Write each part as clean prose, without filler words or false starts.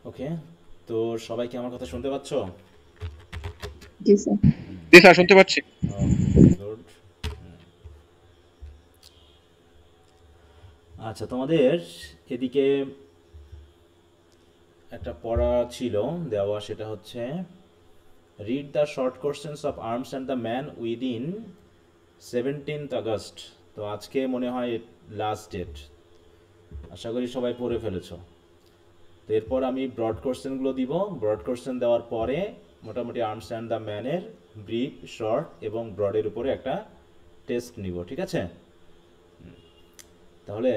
ওকে, তো সবাই কি আমার কথা শুনতে পাচ্ছ? জি স্যার। জি স্যার, শুনতে পাচ্ছি। ওকে, গুড। আচ্ছা, তোমাদের এদিকে একটা পড়া ছিল দেওয়া, সেটা হচ্ছে read the short questions of arms and the man within 17th August. তো আজকে মনে হয় লাস্ট ডেট। আশা করি সবাই পড়ে ফেলেছো। তো এরপর আমি ব্রড কোশ্চেনগুলো দিব। ব্রড কোশ্চেন দেওয়ার পরে মোটামুটি আর্মস অ্যান্ড দ্য ম্যানের ব্রিফ, শর্ট এবং ব্রডের উপরে একটা টেস্ট নিব, ঠিক আছে? তাহলে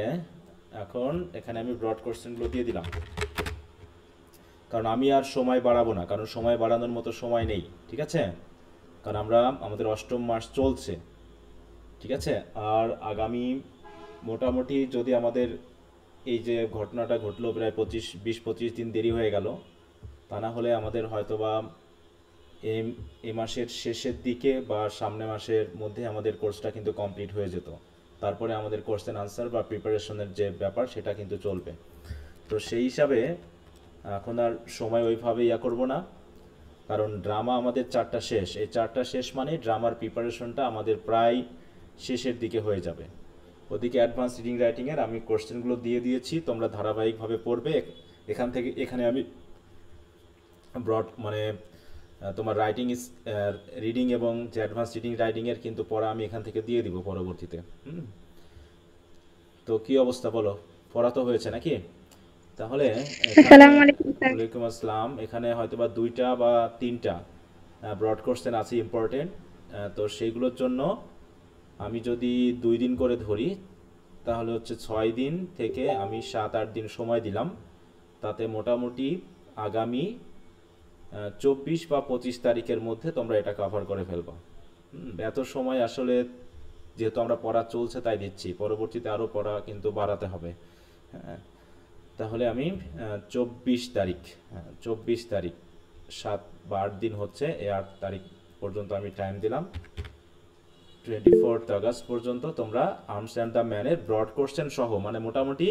এখন এখানে আমি ব্রড কোশ্চেনগুলো দিয়ে দিলাম, কারণ আমি আর সময় বাড়াবো না, কারণ সময় বাড়ানোর মতো সময় নেই, ঠিক আছে? কারণ আমাদের অষ্টম মাস চলছে, ঠিক আছে? আর আগামী মোটামুটি যদি আমাদের এই যে ঘটনাটা ঘটলো প্রায় 20-25 দিন দেরি হয়ে গেল, তা না হলে আমাদের হয়তোবা এই এই মাসের শেষের দিকে বা সামনে মাসের মধ্যে আমাদের কোর্সটা কিন্তু কমপ্লিট হয়ে যেত। তারপরে আমাদের কোশ্চেন আনসার বা প্রিপারেশনের যে ব্যাপার সেটা কিন্তু চলবে। তো সেই হিসাবে এখন আর সময় ওইভাবে করব না, কারণ ড্রামা আমাদের 4টা শেষ। এই 4টা শেষ মানে ড্রামার প্রিপারেশনটা আমাদের প্রায় শেষের দিকে হয়ে যাবে। ওদিকে অ্যাডভান্স রিডিং রাইটিংয়ের আমি কোশ্চেনগুলো দিয়ে দিয়েছি, তোমরা ধারাবাহিকভাবে পড়বে। এখানে আমি ব্রড মানে তোমার রিডিং এবং যে অ্যাডভান্স রিডিং রাইটিংয়ের কিন্তু পড়া আমি এখান থেকে দিয়ে দিব পরবর্তীতে। তো কি অবস্থা বলো? পড়া তো হয়েছে নাকি? তাহলে এখানে আসসালামু আলাইকুম স্যার। ওয়ালাইকুম আসসালাম। এখানে হয়তো বা 2টা বা 3টা ব্রড কোশ্চেন আছে ইম্পর্টেন্ট। তো সেইগুলোর জন্য আমি যদি 2 দিন করে ধরি, তাহলে হচ্ছে 6 দিন থেকে আমি 7-8 দিন সময় দিলাম। তাতে মোটামুটি আগামী 24 বা 25 তারিখের মধ্যে তোমরা এটা কভার করে ফেলবা। এত সময় আসলে যেহেতু আমরা পড়া চলছে তাই দিচ্ছি, পরবর্তীতে আরও পড়া কিন্তু বাড়াতে হবে। হ্যাঁ, তাহলে আমি 24 তারিখ, 24 তারিখ 7 বা 8 দিন হচ্ছে, এই 8 তারিখ পর্যন্ত আমি টাইম দিলাম। 24th আগস্ট পর্যন্ত তোমরা আর্মস অ্যান্ড দ্য ম্যানের ব্রড কোশ্চেন সহ, মানে মোটামুটি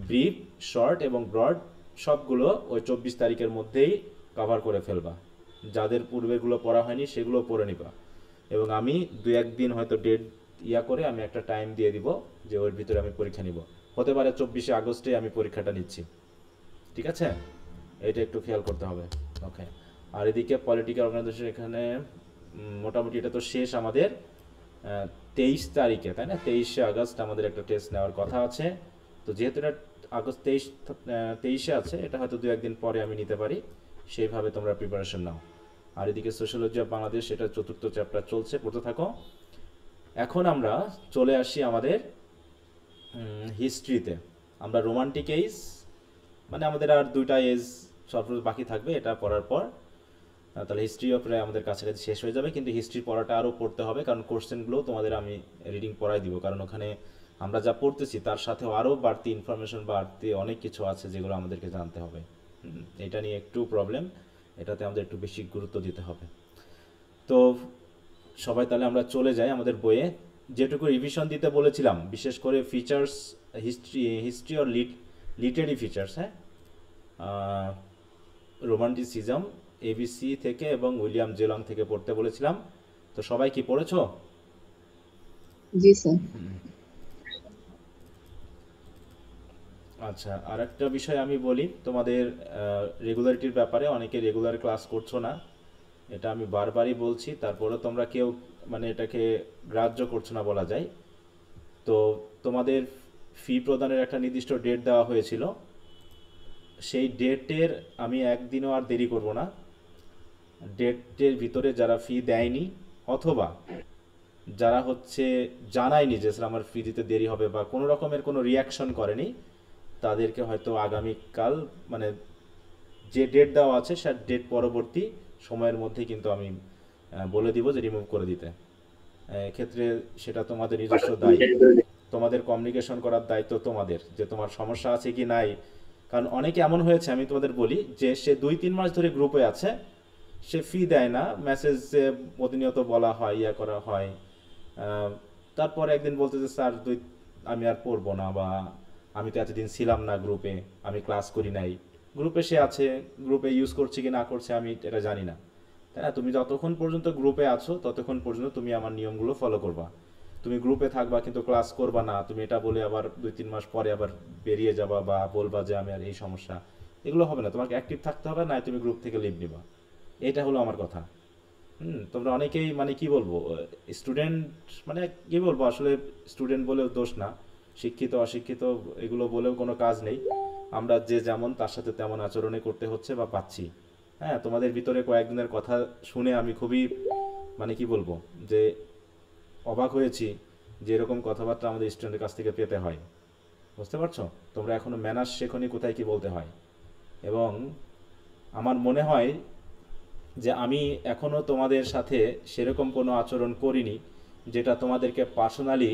ব্রিফ, শর্ট এবং ব্রড সবগুলো ওই 24 তারিখের মধ্যেই কভার করে ফেলবা। যাদের পূর্বেগুলো পড়া হয়নি সেগুলো পড়ে নিবা। এবং আমি 2-1 দিন হয়তো ডেট করে আমি একটা টাইম দিয়ে দিব যে ওর ভিতরে আমি পরীক্ষা নিব। হতে পারে 24শে আগস্টে আমি পরীক্ষাটা নিচ্ছি, ঠিক আছে? এটা একটু খেয়াল করতে হবে। ওকে। আর এদিকে পলিটিক্যাল অর্গানাইজেশন এখানে মোটামুটি এটা তো শেষ আমাদের 23 তারিখে, তাই না? 23শে আগস্ট আমাদের একটা টেস্ট নেওয়ার কথা আছে। তো যেহেতু এটা আগস্ট 23শে আছে, এটা হয়তো 2-1 দিন পরে আমি নিতে পারি। সেইভাবে তোমরা প্রিপারেশন নাও। আর এদিকে সোশ্যালজি অফ বাংলাদেশ, এটা চতুর্থ চ্যাপ্টার চলছে, পড়তে থাকো। এখন আমরা চলে আসি আমাদের হিস্ট্রিতে। আমরা রোমান্টিক এইজ, মানে আমাদের আর 2টা এজ সর্বোচ্চ বাকি থাকবে এটা পড়ার পর। তাহলে হিস্ট্রিও প্রায় আমাদের কাছাকাছি শেষ হয়ে যাবে, কিন্তু হিস্ট্রির পড়াটা আরও পড়তে হবে, কারণ কোশ্চেনগুলো তোমাদের আমি রিডিং পড়াই দিব, কারণ ওখানে আমরা যা পড়তেছি তার সাথেও আরও বাড়তি ইনফরমেশন, বাড়তি অনেক কিছু আছে যেগুলো আমাদেরকে জানতে হবে। এটা নিয়ে একটু প্রবলেম, এটাতে আমাদের একটু বেশি গুরুত্ব দিতে হবে। তো সবাই তাহলে আমরা চলে যাই আমাদের বইয়ে। যেটুকু রিভিশন দিতে বলেছিলাম, বিশেষ করে features, history or literary features, হ্যাঁ, রোমান্টিসিজম, এবিসি থেকে এবং উইলিয়াম জেলং থেকে পড়তে বলেছিলাম। তো সবাই কি পড়েছো? জি স্যার। আচ্ছা, আর একটা বিষয় আমি বলি তোমাদের, রেগুলারিটির ব্যাপারে। অনেকে রেগুলার ক্লাস করছো না, এটা আমি বারবারই বলছি, তারপরেও তোমরা কেউ মানে এটাকে গ্রাহ্য করছো না বলা যায়। তো তোমাদের ফি প্রদানের একটা নির্দিষ্ট ডেট দেওয়া হয়েছিল, সেই ডেটের আমি একদিনও আর দেরি করব না। ডেটের ভিতরে যারা ফি দেয়নি, অথবা যারা হচ্ছে জানায়নি যে স্যার আমার ফি দিতে দেরি হবে, বা কোনো রকমের কোনো রিয়াকশন করেনি, তাদেরকে হয়তো আগামীকাল, মানে যে ডেট দেওয়া আছে সে ডেট পরবর্তী সময়ের মধ্যে কিন্তু আমি বলে দিব যে রিমুভ করে দিতে। এক্ষেত্রে সেটা তোমাদের নিজস্ব দায়, তোমাদের কমিউনিকেশন করার দায়িত্ব তোমাদের, যে তোমার সমস্যা আছে কি নাই। কারণ অনেকে এমন হয়েছে, আমি তোমাদের বলি, যে সে 2-3 মাস ধরে গ্রুপে আছে, সে ফি দেয় না, মেসেজে প্রতিনিয়ত বলা হয়, করা হয়। তারপর একদিন বলতে যে স্যার আমি আর পড়বো না, বা আমি তো এতদিন ছিলাম না গ্রুপে, আমি ক্লাস করি নাই। গ্রুপে সে আছে, গ্রুপে ইউজ করছে কি না করছে আমি এটা জানি না, তাই না? তুমি যতক্ষণ পর্যন্ত গ্রুপে আছো ততক্ষণ পর্যন্ত তুমি আমার নিয়মগুলো ফলো করবা। তুমি গ্রুপে থাকবা কিন্তু ক্লাস করবা না, তুমি এটা বলে আবার 2-3 মাস পরে আবার বেরিয়ে যাবা বা বলবা যে আমি আর এই সমস্যা, এগুলো হবে না। তোমাকে অ্যাক্টিভ থাকতে হবে, না তুমি গ্রুপ থেকে লিভ নিবা। এটা হলো আমার কথা। তোমরা অনেকেই মানে কি বলবো, স্টুডেন্ট মানে কি বলবো আসলে, স্টুডেন্ট বলেও দোষ না, শিক্ষিত অশিক্ষিত এগুলো বলেও কোনো কাজ নেই। আমরা যে যেমন তার সাথে তেমন আচরণে করতে হচ্ছে বা পাচ্ছি। হ্যাঁ, তোমাদের ভিতরে কয়েকদিনের কথা শুনে আমি খুবই মানে কি বলবো যে অবাক হয়েছি যে এরকম কথাবার্তা আমাদের স্টুডেন্টের কাছ থেকে পেতে হয়। বুঝতে পারছো? তোমরা এখনো ম্যানার্স শেখনি কোথায় কি বলতে হয়। এবং আমার মনে হয় যে আমি এখনো তোমাদের সাথে সেরকম কোনো আচরণ করিনি যেটা তোমাদেরকে পার্সোনালি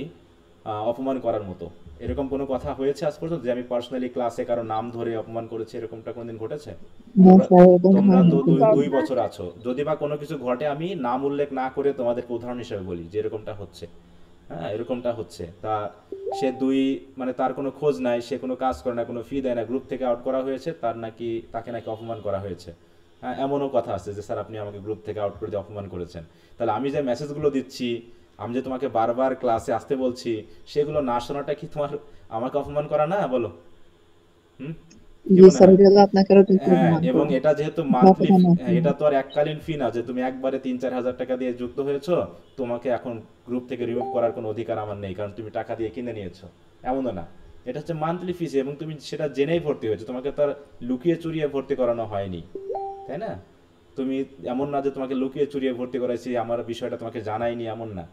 অপমান করার মতো। এরকম কোনো কথা হয়েছে আজ পর্যন্ত যে আমি পার্সোনালি ক্লাসে কারো নাম ধরে অপমান করেছি, এরকমটা কোনোদিন ঘটেছে? না তোমরা স্যার, এরকম তোমরা হয়নি তো দুই কিন্তু। দুই বছর আছো, যদি বা কোনো কিছু ঘটে আমি নাম উল্লেখ না করে তোমাদেরকে উদাহরণ হিসেবে বলি যে এরকমটা হচ্ছে। হ্যাঁ, এরকমটা হচ্ছে তা সে মানে তার কোনো খোঁজ নাই, সে কোনো কাজ করে না, কোনো ফি দেয় না, গ্রুপ থেকে আউট করা হয়েছে, তাকে নাকি অপমান করা হয়েছে। হ্যাঁ, এমনও কথা আছে যে স্যার আপনি আমাকে গ্রুপ থেকে আউট করে দিয়ে অপমান করেছেন। তাহলে আমি যে মেসেজগুলো দিচ্ছি, আমি যে তোমাকে বারবার ক্লাসে আসতে বলছি, সেগুলো না শোনাটা কি তোমার আমাকে অপমান করা না, বলো? হুম, কি জি মনে স্যার, হয়? এটা হলো আপনাকে আরো বেশি হ্যাঁ, অপমান এবং করা। এটা যেহেতু আপনার মান্থলি, কথা না শুনে। এটা তো আর এককালীন ফি না যে তুমি একবারে 3-4 হাজার টাকা দিয়ে যুক্ত হয়েছো, তোমাকে এখন গ্রুপ থেকে রিমুভ করার কোনো অধিকার আমার নেই কারণ তুমি টাকা দিয়ে কিনে নিয়েছো, এমনও না। এটা হচ্ছে মান্থলি ফিস এবং তুমি সেটা জেনেই ভর্তি হয়েছো, তোমাকে তো আর লুকিয়ে চুরিয়ে ভর্তি করানো হয়নি, তাই না? তুমি এমন না যে তোমাকে লুকিয়ে চুরিয়ে ভর্তি করাইছি, আমার বিষয়টা তোমাকে জানাইনি, এমন না।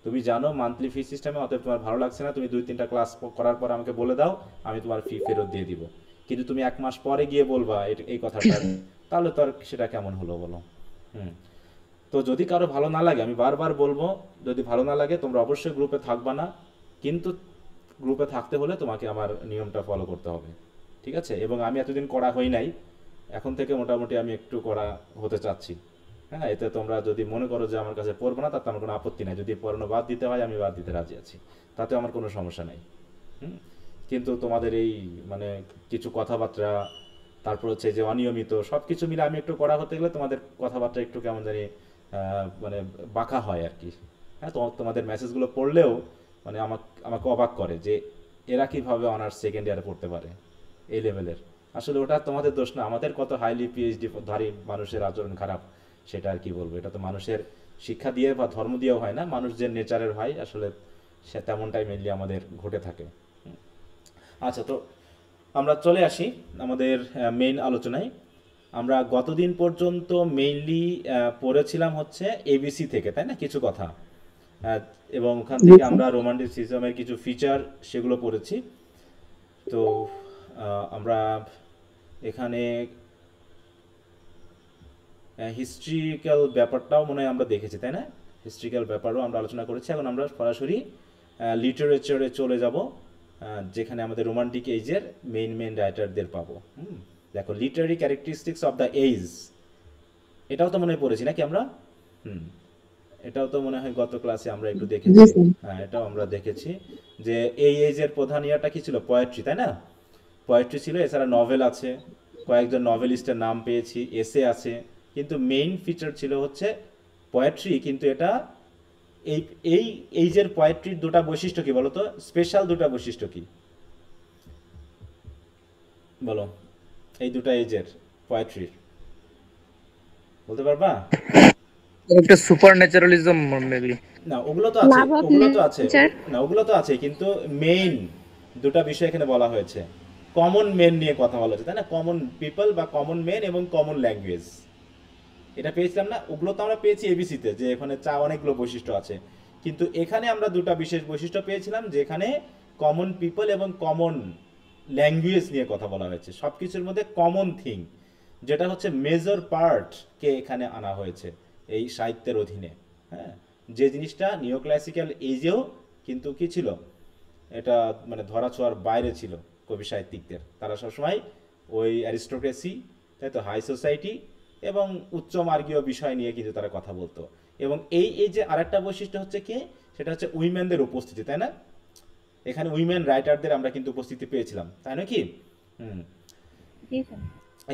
তুমি জানো মান্থলি ফি সিস্টেমে, অতএব তোমার ভালো লাগছে না, তুমি 2-3টা ক্লাস করার পর আমাকে বলে দাও, আমি তোমার ফি ফেরত দিয়ে দিব। কিন্তু তুমি 1 মাস পরে গিয়ে বলবা এই কথাটা, তাহলে তো আর সেটা কেমন হলো বলো? হুম। তো যদি কারো ভালো না লাগে, আমি বারবার বলবো, যদি ভালো না লাগে তোমরা অবশ্যই গ্রুপে থাকবা না, কিন্তু গ্রুপে থাকতে হলে তোমাকে আমার নিয়মটা ফলো করতে হবে, ঠিক আছে? এবং আমি এতদিন করা হই নাই, এখন থেকে মোটামুটি আমি একটু করা হতে চাচ্ছি। হ্যাঁ, এতে তোমরা যদি মনে করো যে আমার কাছে পড়বো না, তাতে আমার কোনো আপত্তি নাই, যদি পড়ানো বাদ দিতে হয় আমি বাদ দিতে রাজি আছি, তাতে আমার কোনো সমস্যা নাই। হুম। কিন্তু তোমাদের এই মানে কিছু কথাবার্তা, তারপর হচ্ছে যে অনিয়মিত সব কিছু মিলে আমি একটু করা হতে গেলে তোমাদের কথাবার্তা একটু কেমন জানি মানে বাঁকা হয় আর কি। হ্যাঁ, তোমাদের মেসেজগুলো পড়লেও মানে আমাকে অবাক করে যে এরা কিভাবে অনার্স সেকেন্ড ইয়ারে পড়তে পারে এই লেভেলের। আসলে ওটা তোমাদের দোষ না, আমাদের কত হাইলি পিএইচডি ধারী মানুষের আচরণ খারাপ, সেটা আর কি বলবো। এটা তো মানুষের শিক্ষা দিয়ে বা ধর্ম দিয়েও হয় না, মানুষ যে নেচারের হয় আসলে সে তেমনটাই মেনলি আমাদের ঘটে থাকে। আচ্ছা, তো আমরা চলে আসি আমাদের মেইন আলোচনায়। আমরা গতদিন পর্যন্ত মেইনলি পড়েছিলাম হচ্ছে এবিসি থেকে, তাই না, কিছু কথা। আহ, এবং ওখান জি থেকে স্যার। আমরা রোমান্টিসিজমের কিছু ফিচার সেগুলো পড়েছি। তো আমরা এখানে হিস্ট্রিক্যাল ব্যাপারটাও মনে হয় আমরা দেখেছি, তাই না? হিস্ট্রিক্যাল ব্যাপারও আমরা আলোচনা করেছি। এখন আমরা সরাসরি লিটারেচারে চলে যাব, যেখানে আমাদের রোমান্টিক এইজের মেইন রাইটারদের পাবো। দেখো, Literary characteristics of the age, এটাও তো মনে হয় পড়েছি নাকি আমরা? হুম, এটাও তো মনে হয় গত ক্লাসে আমরা একটু জি দেখেছি। স্যার। হ্যাঁ, এটাও আমরা দেখেছি যে এই এজের প্রধান ইয়াটা কি ছিল, পোয়েট্রি, তাই না? পোয়েট্রি ছিল, এছাড়া নভেল আছে, কয়েকজন নভেলিস্টের নাম পেয়েছি, এসে আছে, কিন্তু মেইন ফিচার ছিল হচ্ছে পোয়েট্রি। কিন্তু এটা এই এই এইজের পোয়েট্রির দুটা বৈশিষ্ট্য কি বলো তো, স্পেশাল দুটা বৈশিষ্ট্য কি বলো, এই দুটা এজের পোয়েট্রির, বলতে পারবা? একটা সুপার ন্যাচারালিজম মেবি। না, ওগুলো তো আছে, লাভ অফ ওগুলো তো আছে, নেচার। না ওগুলো তো আছে, কিন্তু মেইন দুটা বিষয় এখানে বলা হয়েছে। কমন মেন নিয়ে কথা বলা হয়েছে, তাই না? কমন পিপল বা কমন মেন এবং কমন ল্যাঙ্গুয়েজ, এটা পেয়েছিলাম না? ওগুলো তো আমরা পেয়েছি এবিসিতে, যে এখানে অনেকগুলো বৈশিষ্ট্য আছে, কিন্তু এখানে আমরা দুটা বিশেষ বৈশিষ্ট্য পেয়েছিলাম যেখানে কমন পিপল এবং কমন ল্যাঙ্গুয়েজ নিয়ে কথা বলা হয়েছে। সব কিছুর মধ্যে কমন থিং, যেটা হচ্ছে মেজর পার্টকে এখানে আনা হয়েছে এই সাহিত্যের অধীনে। হ্যাঁ, যে জিনিসটা নিও ক্লাসিক্যাল এজেও কিন্তু কি ছিল, এটা মানে ধরাছোঁয়ার বাইরে ছিল কবি সাহিত্যিকদের। তারা সবসময় ওই অ্যারিস্টোক্রেসি, তাই তো, হাই সোসাইটি এবং উচ্চ মার্গীয় বিষয় নিয়ে কিন্তু তারা কথা বলতো। এবং এই যে আরেকটা বৈশিষ্ট্য হচ্ছে কি, সেটা হচ্ছে উইমেনদের উপস্থিতি, তাই না? এখানে উইমেন রাইটারদের আমরা কিন্তু উপস্থিতি পেয়েছিলাম, তাই না কি? হুম। জি স্যার।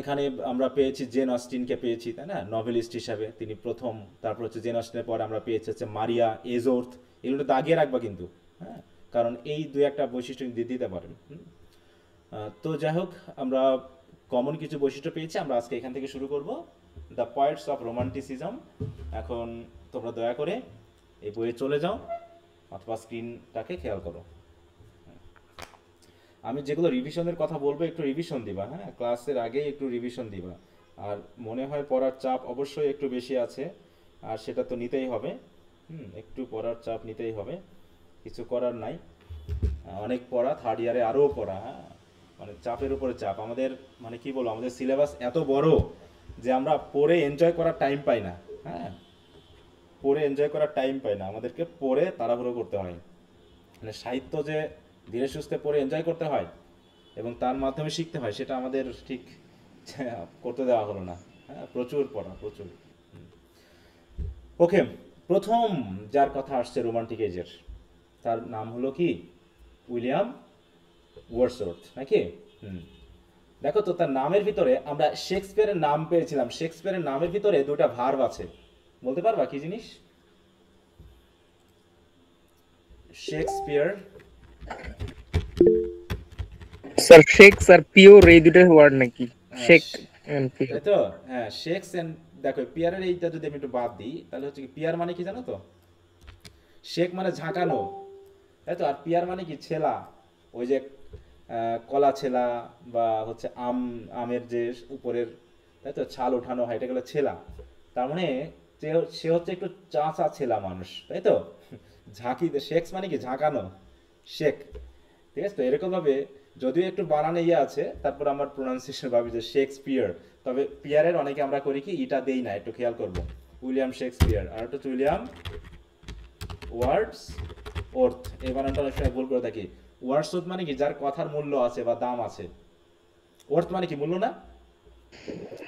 এখানে আমরা পেয়েছি জেন অস্টিনকে পেয়েছি, তাই না, নভেলিস্ট হিসাবে তিনি প্রথম। তারপর হচ্ছে জেন অস্টিনের পর আমরা পেয়েছি হচ্ছে মারিয়া এজোর্থ। এগুলো দাগিয়ে রাখবা কিন্তু, হ্যাঁ, কারণ এই দুই একটা বৈশিষ্ট্য দিয়ে দিতে পারেন। তো যাই হোক, আমরা কমন কিছু বৈশিষ্ট্য পেয়েছি। আমরা আজকে এখান থেকে শুরু করব, দ্য পয়েটস অফ রোমান্টিসিজম। এখন তোমরা দয়া করে এই বইয়ে চলে যাও অথবা স্ক্রিনটাকে খেয়াল করো। আমি যেগুলো রিভিশনের কথা বলবো একটু রিভিশন দিবা, হ্যাঁ, ক্লাসের আগেই একটু রিভিশন দিবা। আর মনে হয় পড়ার চাপ অবশ্যই একটু বেশি আছে, আর সেটা তো নিতেই হবে। একটু পড়ার চাপ নিতেই হবে, কিছু করার নাই। অনেক পড়া, থার্ড ইয়ারে আরও পড়া, হ্যাঁ, মানে চাপের উপরে চাপ। আমাদের মানে কি বলবো, আমাদের সিলেবাস এত বড় যে আমরা পড়ে এনজয় করার টাইম পাই না। হ্যাঁ, পড়ে এনজয় করার টাইম পাই না, আমাদেরকে পড়ে তাড়াহুড়ো করতে হয়। মানে সাহিত্য যে ধীরে সুস্থে পড়ে এনজয় করতে হয় এবং তার মাধ্যমে শিখতে হয়, সেটা আমাদের ঠিক করতে দেওয়া হলো না। হ্যাঁ, প্রচুর পড়া, প্রচুর। ওকে, প্রথম যার কথা আসছে রোমান্টিক এজের, তার নাম হলো কি উইলিয়াম ওয়ার্ডসওয়ার্থ, নাকি? দেখো তো, তার নামের ভিতরে আমরা শেক্সপিয়ারের নাম পেয়েছিলাম। শেক্সপিয়ারের নামের ভিতরে দুটা ভার্ব আছে, বলতে পারবা কি জিনিস? শেক্সপিয়ার, স্যার শেক্স আর পিওর এই দুটো ওয়ার্ড নাকি? Shake and pure. তাই তো, হ্যাঁ, শেক্স এন্ড, দেখো পিয়ারের এইটা যদি আমি একটু বাদ দিই তাহলে হচ্ছে কি, পিয়ার মানে কি জানো তো? শেক মানে ঝাঁকানো, তাই তো। আর পিয়ার মানে কি, ছেলা। ওই যে কলা ছেলা, বা হচ্ছে আমের যে উপরের, তাই তো, ছাল ওঠানো হয়, এটা গেলো ছেলা। তার মানে সে হচ্ছে একটু চাচা ছেলা মানুষ, তাই তো। ঝাঁকি, শেক্স মানে কি ঝাঁকানো, শেক। ঠিক আছে, তো এরকম ভাবে যদিও একটু বানানো ইয়ে আছে, তারপর আমার প্রোনাউন্সিয়েশন ভাবি যে শেক্সপিয়ার। তবে পিয়ারের অনেকে আমরা করি কি, এটা দেই না, একটু খেয়াল করবো। উইলিয়াম শেক্সপিয়ার, আর একটা হচ্ছে উইলিয়াম ওয়ার্ডস ওর্থ। এই বানানটা অনেক সময় ভুল করে থাকি। ওয়ার্ডস ওর্থ মানে কি, যার কথার মূল্য আছে বা দাম আছে। ওর্থ মানে কি, মূল্য না?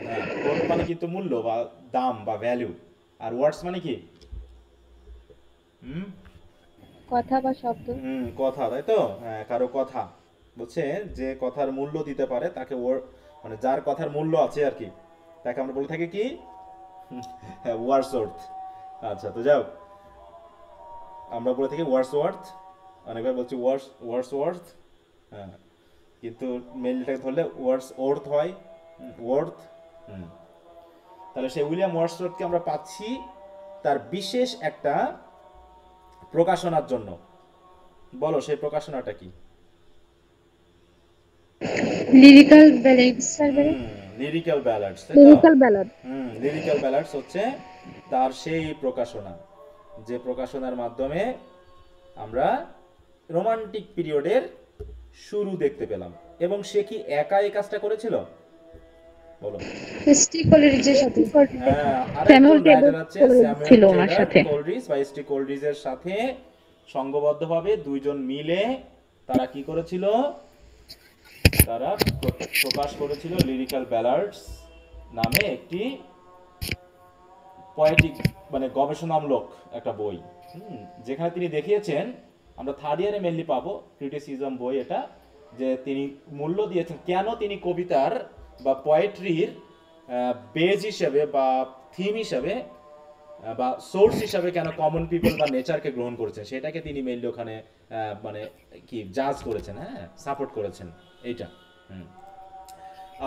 হ্যাঁ, ওর্থ মানে কিন্তু মূল্য বা দাম বা ভ্যালু। আর ওয়ার্ডস মানে কি? কথা বা শব্দ। কথা, তাই তো। হ্যাঁ, কারো কথা বলছে যে কথার মূল্য দিতে পারে তাকে মানে যার কথার মূল্য আছে আর কি, তাকে আমরা বলে থাকি কি, ওয়ার্ডসওয়ার্থ। আচ্ছা, তো যাও, আমরা বলে থাকি ওয়ার্ডসওয়ার্থ, অনেকবার বলছি ওয়ার্ডসওয়ার্থ। হ্যাঁ, কিন্তু মেইনটাকে ধরলে ওয়ার্ডসওয়ার্থ হয়, ওয়ার্থ। তাহলে সেই উইলিয়াম ওয়ার্ডসওয়ার্থকে আমরা পাচ্ছি তার বিশেষ একটা প্রকাশনার জন্য। বলো সেই প্রকাশনাটা কি? Lyrical balance sir. লিরিক্যাল ব্যালাডস, তাই তো। Lyrical ballad. লিরিক্যাল ব্যালাডস হচ্ছে তার সেই প্রকাশনা, যে প্রকাশনার মাধ্যমে আমরা রোমান্টিক পিরিয়ডের শুরু দেখতে পেলাম। এবং সে কি একা এই কাজটা করেছিল? বলো। এসটি কলেজের সাথে। হ্যাঁ, স্যামুয়েল আরেকজন রাইটার আছে, ছিল স্যামুয়েল ওনার টেলর সাথে। কোলরিজ বা এসটি কোলরিজের সাথে সংঘবদ্ধভাবে দুইজন মিলে তারা কি করেছিল? তারা প্রকাশ করেছিল লিরিক্যাল ব্যালাডস নামে একটি পোয়েটিক, মানে গবেষণামূলক একটা বই। যেখানে তিনি দেখিয়েছেন, আমরা থার্ড ইয়ারে মেনলি পাবো ক্রিটিসিজম বই এটা, যে তিনি মূল্য দিয়েছেন কেন তিনি কবিতার বা পোয়েট্রির বেজ হিসেবে বা থিম হিসেবে বা সোর্স হিসাবে কেন কমন পিপল বা নেচারকে গ্রহণ করেছেন, সেটাকে তিনি মেনলি ওখানে মানে কি জাজ করেছেন, হ্যাঁ, সাপোর্ট করেছেন এইটা।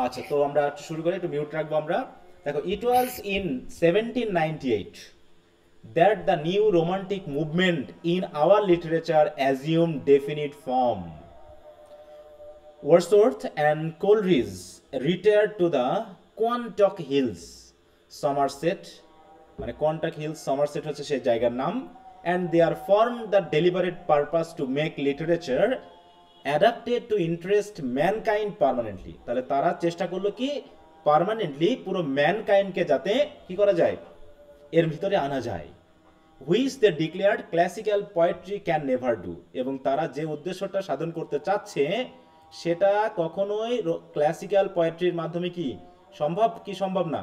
আচ্ছা, তো আমরা শুরু করি, একটু মিউট রাখবো আমরা। দেখো, ইট was in 1798 that the new romantic movement in our literature assumed definite form. Wordsworth and Coleridge retired to the Quantock Hills, Somerset, মানে Quantock Hills, Somerset হচ্ছে সেই জায়গার নাম, and they are formed the deliberate purpose to make literature adapted to interest mankind permanently. তাহলে তারা চেষ্টা করলো কি, পার্মানেন্টলি পুরো ম্যানকাইন্ডকে যাতে কি করা যায়, এর ভিতরে আনা যায়। Which they declared classical poetry can never do. এবং তারা যে উদ্দেশ্যটা সাধন করতে চাচ্ছে সেটা কখনোই ক্লাসিক্যাল পোয়েট্রির মাধ্যমে কি সম্ভব, কি সম্ভব না।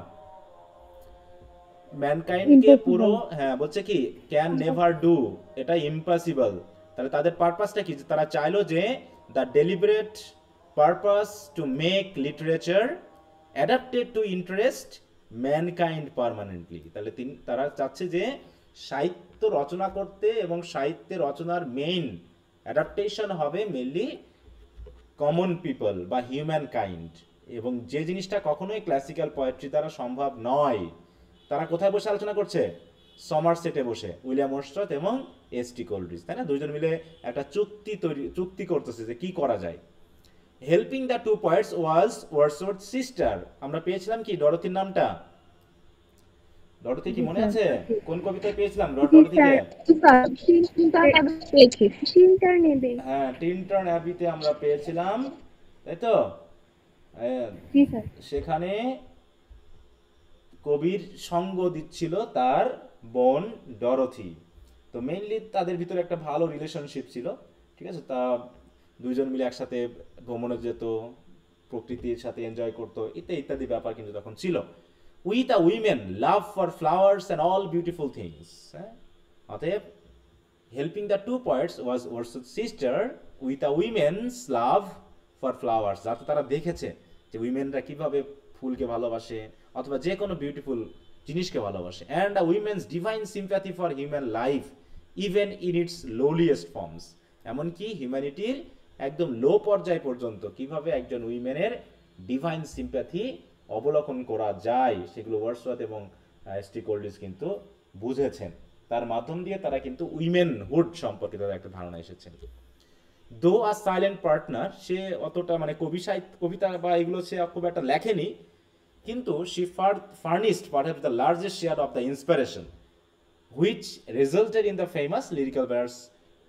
ম্যানকাইন্ডকে পুরো, হ্যাঁ, বলছে কি ক্যান নেভার ডু, এটা ইম্পসিবল। তাহলে তাদের পারপাসটা কি, তারা চাইলো যে the deliberate purpose to make literature adapted to interest mankind permanently. তাহলে তারা চাচ্ছে যে সাহিত্য রচনা করতে এবং সাহিত্য রচনার মেইন অ্যাডাপ্টেশন হবে মেনলি কমন পিপল বা হিউম্যান কাইন্ড, এবং যে জিনিসটা কখনোই ক্লাসিক্যাল পোয়েট্রি দ্বারা সম্ভব নয়। তারা কোথায় বসে আলোচনা করছে? সমারসেটে বসে, উইলিয়াম ওয়ার্ডসওয়ার্থ এবং এস.টি. কোলরিজ, তাই না? দুইজন মিলে একটা চুক্তি করতেছে যে কি করা যায়। Helping the two poets was Wordsworth sister. আমরা পেয়েছিলাম কি ডরথির নামটা? ডরথি কি মনে আছে? কোন কবিতায় পেয়েছিলাম ডরথিকে? হ্যাঁ, টিনটন অ্যাবিতে আমরা পেয়েছিলাম, তাই তো? সেখানে কবির সঙ্গ দিচ্ছিল তার বোন ডরথি। তো মেইনলি তাদের ভিতরে একটা ভালো রিলেশনশিপ ছিল, ঠিক আছে? তা দুইজন মিলে একসাথে ভ্রমণে যেত, প্রকৃতির সাথে এনজয় করতো, ইত্যাদি ব্যাপার কিন্তু তখন ছিল। With a women love for flowers and all beautiful things. অতএব helping the two poets was Wordsworth sister with a women's love for flowers, যাতে তারা দেখেছে যে উইমেনরা কিভাবে ফুলকে ভালোবাসে অথবা যে কোনো বিউটিফুল জিনিসকে ভালোবাসে। And a women's divine sympathy for human life even in its lowliest forms. এমনকি হিউম্যানিটির একদম লো পর্যায় পর্যন্ত কিভাবে একজন উইমেনের ডিভাইন সিম্প্যাথি অবলোকন করা যায় সেগুলো ওয়ার্ডসওয়ার্থ এবং এস.টি. কোলরিজ কিন্তু বুঝেছেন। তার মাধ্যম দিয়ে তারা কিন্তু উইমেনহুড সম্পর্কে তাদের একটা ধারণা এসেছে। দো আ সাইলেন্ট পার্টনার, সে অতটা মানে কবিতা বা এগুলো সে খুব একটা লেখেনি, কিন্তু she furnished perhaps the largest share of the inspiration which resulted in the famous lyrical verse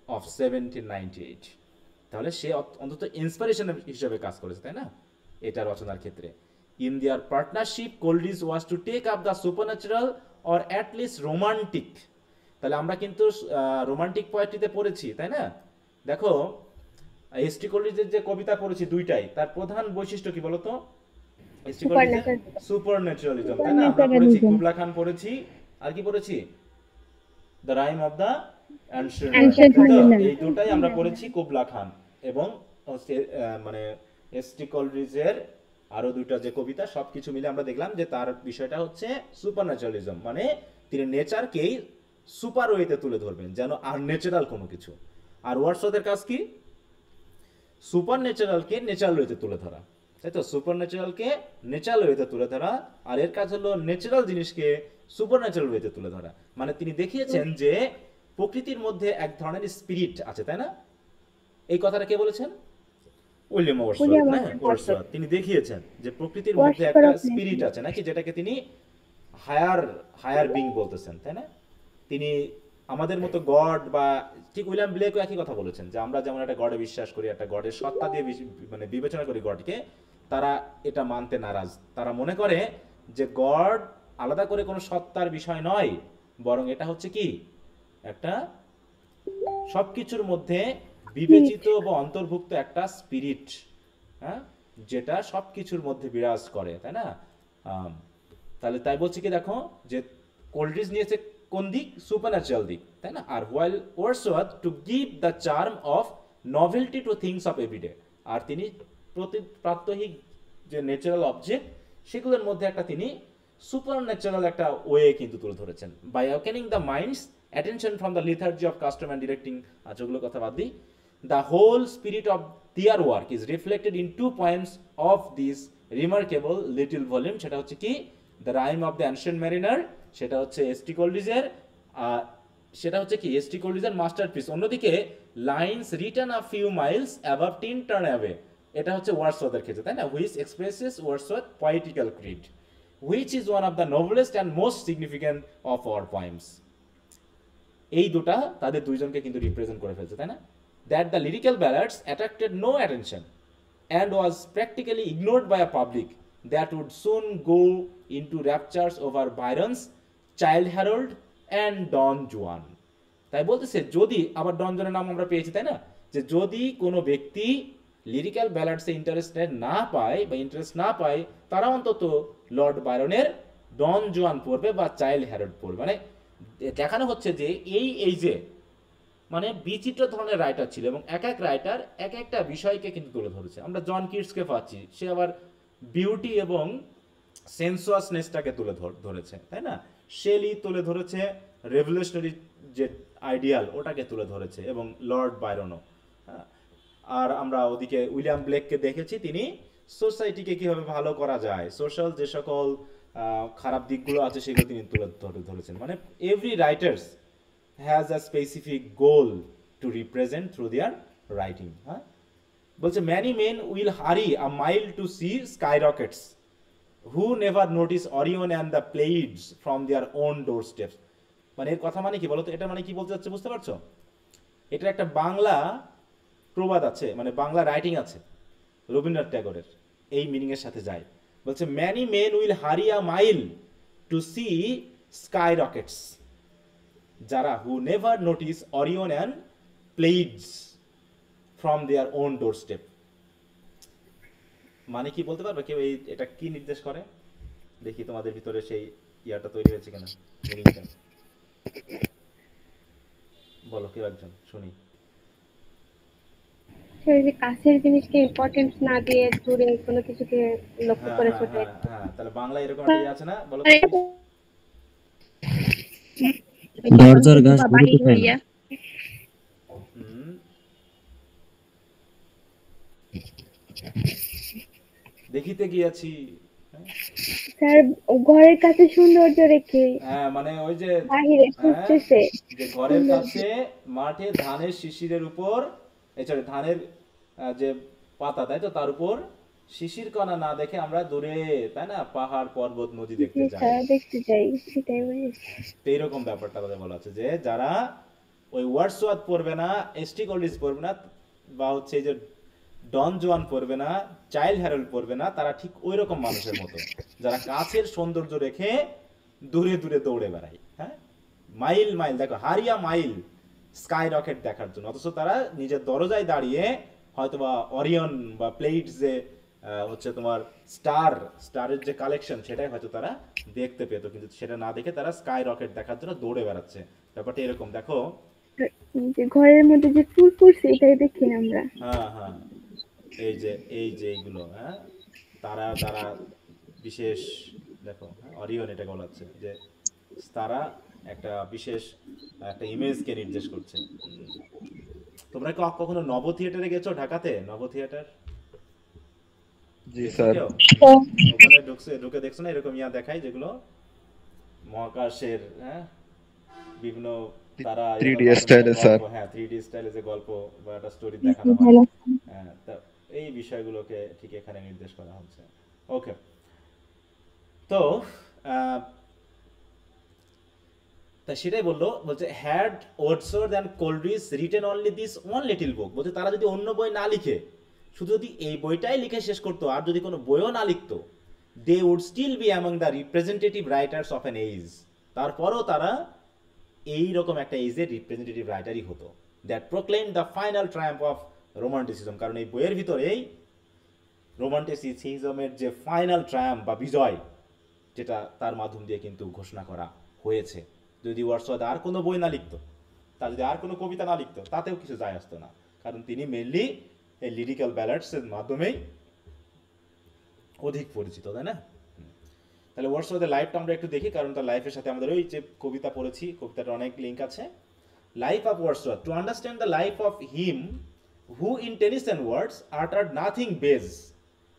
of 1798. তাহলে সে অন্তত ইন্সপিরেশন হিসেবে কাজ করেছে, তাই না, এটা রচনার ক্ষেত্রে। In their partnership, Coleridge was to take up the supernatural or at least romantic. তাহলে আমরা কিন্তু রোমান্টিক পোয়েট্রিতে পড়েছি, তাই না? দেখো এস.টি. কোলরিজের যে কবিতা পড়েছি দুইটাই, তার প্রধান বৈশিষ্ট্য কি বলতো? সুপারন্যাচুরালিজম, তাই না? আমরা পড়েছি কুবলা খান পড়েছি, আর কি পড়েছি? The rhyme of the ancient world. এই দুটাই আমরা পড়েছি, কুবলা খান এবং মানে এস.টি. কোলরিজের আরো দুইটা যে কবিতা, সবকিছু মিলে আমরা দেখলাম যে তার বিষয়টা হচ্ছে সুপারন্যাচুরালিজম, মানে তিনি নেচারকেই সুপার ওয়েতে তুলে ধরবেন, যেন আনন্যাচারাল কোনো কিছু। আর ওয়ার্ডসওয়ার্থের কাজ কি? সুপারন্যাচারালকে ন্যাচারাল ওয়েতে তুলে ধরা, তাই তো? সুপারন্যাচারালকে ন্যাচারাল ওয়েতে তুলে ধরা, আর এর কাজ হলো ন্যাচারাল জিনিসকে সুপারন্যাচারাল ওয়েতে তুলে ধরা। মানে তিনি দেখিয়েছেন যে প্রকৃতির মধ্যে এক ধরনের স্পিরিট আছে, তাই না? এই কথাটা কে বলেছেন? William Wordsworth. তিনি দেখিয়েছেন যে প্রকৃতির মধ্যে একটা স্পিরিট আছে নাকি, যেটাকে তিনি হায়ার বিং বলতেছেন, তাই না? তিনি আমাদের মতো গড বা ঠিক উইলিয়াম ব্লেকও একই কথা বলেছেন যে আমরা যেমন একটা গডে বিশ্বাস করি, একটা গডের সত্তা দিয়ে মানে বিবেচনা করি গডকে, তারা এটা মানতে নারাজ। তারা মনে করে যে গড আলাদা করে কোনো সত্তার বিষয় নয়, বরং এটা হচ্ছে কি একটা সবকিছুর মধ্যে বিবেচিত বা অন্তর্ভুক্ত একটা স্পিরিট, হ্যাঁ, যেটা সবকিছুর মধ্যে বিরাজ করে, তাই না? তাহলে তাই বলছি কি, দেখো যে কোলরিজ নিয়েছে কোন দিক? সুপারন্যাচুরাল দিক, তাই না? আর while Wordsworth to give the charm of novelty to things of everyday, আর তিনি প্রাত্যহিক যে ন্যাচারাল অবজেক্ট সেগুলোর মধ্যে একটা তিনি সুপারন্যাচারাল একটা ওয়ে কিন্তু তুলে ধরেছেন। By awakening the mind's attention from the lethargy of custom and directing, যেগুলো কথা বাদ দিই, the whole spirit of their work is reflected in 2 poems of this remarkable little volume. সেটা হচ্ছে কি? The rhyme of the ancient mariner, সেটা হচ্ছে S T. কোলরিজের, সেটা হচ্ছে কি এস.টি. কোলরিজের মাস্টারপিস। অন্যদিকে lines written a few miles above Tintern away, এটা হচ্ছে ওয়ার্ডসওয়ার্থের ক্ষেত্রে, তাই না? Which expresses Wordsworth poetical creed, which is one of the noblest and most significant of our poems. এই দুটা তাদের দুইজনকে কিন্তু রিপ্রেজেন্ট করে ফেলছে, তাই না? That the lyrical ballads attracted no attention and was practically ignored by a public that would soon go into raptures over Byron's Childe Harold and Don Juan. তাই বলতেছে যদি আবার ডন জনের নাম আমরা পেয়েছি, তাই না? যে যদি কোনো ব্যক্তি লিরিক্যাল ব্যালাডসে ইন্টারেস্ট না পায় তারা অন্তত লর্ড বাইরনের ডন জুয়ান পড়বে বা চাইল্ড হ্যারল্ড পড়বে। মানে দেখানো হচ্ছে যে এই যে মানে বিচিত্র ধরনের রাইটার ছিল এবং এক এক রাইটার এক একটা বিষয়কে কিন্তু তুলে ধরেছে। আমরা জন কিটসকে পাচ্ছি, সে আবার বিউটি এবং সেন্সুয়াসনেসটাকে তুলে ধরেছে, তাই না? শেলি তুলে ধরেছে রেভলিউশনারি যে আইডিয়াল ওটাকে তুলে ধরেছে, এবং লর্ড বাইরনও। হ্যাঁ, আর আমরা ওদিকে উইলিয়াম ব্লেককে দেখেছি, তিনি সোসাইটিকে কিভাবে ভালো করা যায়, সোশ্যাল যে সকল খারাপ দিকগুলো আছে সেগুলো তিনি তুলে ধরেছেন। মানে every writers has a specific goal to represent through their writing. হ্যাঁ, বলছে many men will hurry a mile to see sky rockets who never notice Orion and the Pleiades from their own door steps. মানে এর কথা মানে কি বলতো, এটা মানে কি বলতে চাচ্ছে বুঝতে পারছো? এটা একটা বাংলা প্রবাদ আছে, মানে বাংলা রাইটিং আছে রবীন্দ্রনাথ ট্যাগরের, এই মিনিংয়ের সাথে যায়। বলছে many men will hurry a mile to see sky rockets, যারা who never notice Orion and Pleiades from their own door step. মানে কি বলতে পারবে কেউ এটা কি নির্দেশ করে? দেখি তোমাদের ভিতরে সেই ইয়াটা তৈরি হয়েছে কিনা, মিনিংটা বলো কেউ একজন, শুনি। সেই যে কাছের জিনিসকে ইম্পর্টেন্স না দিয়ে দূরে কোনো কিছুকে লক্ষ্য হ্যাঁ করে হ্যাঁ ছোট হ্যাঁ হ্যাঁ, তাহলে বাংলা এরকম একটা ইয়ে আছে না, বলো তো? দরজার ঘাস ঘুরতে চায় না। হুম, দেখিতে গিয়াছি। স্যার ঘরের কাছে সৌন্দর্য রেখে হ্যাঁ, মানে ওই যে বাহিরে খুঁজতেছে যে ঘরের কাছে মাঠে ধানের শিশিরের উপর, এছাড়া ধানের যে পাতা, তাই তো, তার উপর শিশির কণা না দেখে আমরা দূরে, তাই না, পাহাড় পর্বত নদী দেখতে যাই। স্যার দেখতে চাই, সেটাই বলেছি। তো এইরকম ব্যাপারটা আমাদের বলা আছে যে যারা ওই ওয়ার্ডসওয়ার্থ পড়বে না, এসটি কলিজ পড়বে না, বা হচ্ছে এই যে ডন জোয়ান পড়বে না, চাইল্ড হ্যারল্ড পড়বে না, তারা ঠিক ওই রকম মানুষের মতো যারা কাছের সৌন্দর্য রেখে দূরে দূরে দৌড়ে বেড়ায়। হ্যাঁ, মাইল মাইল, দেখো হারিয়া মাইল স্কাই রকেট দেখার জন্য, অথচ তারা নিজের দরজায় দাঁড়িয়ে হয়তোবা অরিয়ন বা প্লেইডস যে হচ্ছে তোমার স্টারের যে কালেকশন সেটাই হয়তো তারা দেখতে পেতো, কিন্তু সেটা না দেখে তারা স্কাই রকেট দেখার জন্য দৌড়ে বেড়াচ্ছে। ব্যাপারটা এরকম, দেখো। যে ঘরের মধ্যে যে ফুল ফুটছে এটাই দেখি না আমরা। হ্যাঁ হ্যাঁ, এই যে এইগুলো, হ্যাঁ, তারা তারা বিশেষ, দেখো অরিয়ন এটা বলা হচ্ছে যে তারা একটা বিশেষ একটা ইমেজকে নির্দেশ করছে। তোমরা কি কখনো নব থিয়েটারে গেছো? ঢাকাতে নব থিয়েটার জি স্যার। ওখানে ঢুকে দেখছো না এরকম ইয়া দেখায় যেগুলো মহাকাশের, হ্যাঁ, বিভিন্ন তারা 3D স্টাইলে স্যার। হ্যাঁ 3D স্টাইলে যে গল্প বা একটা স্টোরি দেখানো হয়। হ্যাঁ, তা এই বিষয়গুলোকে ঠিক এখানে নির্দেশ করা হচ্ছে। ওকে, তো তা সেটাই বলছে had Wordsworth and Coleridge written only this one little book, বলছে তারা যদি অন্য বই না লিখে, শুধু যদি এই বইটাই লিখে শেষ করতো আর যদি কোনো বইও না লিখতো, they would still be among the representative writers of an age, তারপরও তারা এই রকম একটা এজের রিপ্রেজেন্টেটিভ রাইটারই হতো। That proclaim the final triumph of romanticism, কারণ এই বইয়ের ভিতরেই রোমান্টিসিজমের যে ফাইনাল ট্রায়াম্প বা বিজয়, যেটা তার মাধ্যম দিয়ে কিন্তু ঘোষণা করা হয়েছে। যদি ওয়ার্ডসওয়ার্থ আর কোনো বই না লিখতো, তার যদি আর কোনো কবিতা না লিখতো, তাতেও কিছু যায় আসতো না, কারণ তিনি মেনলি এই লিরিক্যাল ব্যালাডসের মাধ্যমেই অধিক পরিচিত, তাই না? তাহলে ওয়ার্ডসওয়ার্থের লাইফটা আমরা একটু দেখি, কারণ তার লাইফের সাথে আমাদের ওই যে কবিতা পড়েছি, কবিতাটা অনেক লিঙ্ক আছে। Life of Wordsworth, to understand the life of him who in Tennyson words uttered nothing base,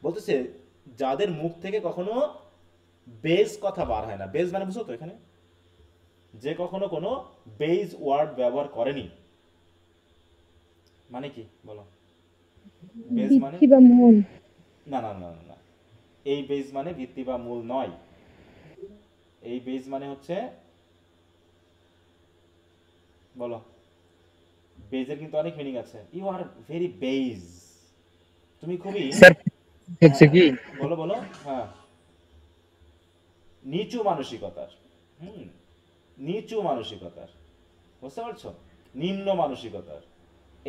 বলতেছে যাদের মুখ থেকে কখনো বেজ কথা বার হয় না। বেজ মানে বুঝো তো এখানে, যে কখনো কোনো বেজ ওয়ার্ড ব্যবহার করেনি, মানে কি বলো? বেজ মানে না না না না, এই বেজ মানে ভিত্তি বা মূল নয়। এই বেজ মানে হচ্ছে, বলো, বেজের কিন্তু অনেক মিনিং আছে। ইউ আর ভেরি বেজ, তুমি খুবই, স্যার হচ্ছে কি, বলো বলো, হ্যাঁ, নিচু মানসিকতার, নিচু মানসিকতার, বুঝতে পারছো? নিম্ন মানসিকতার,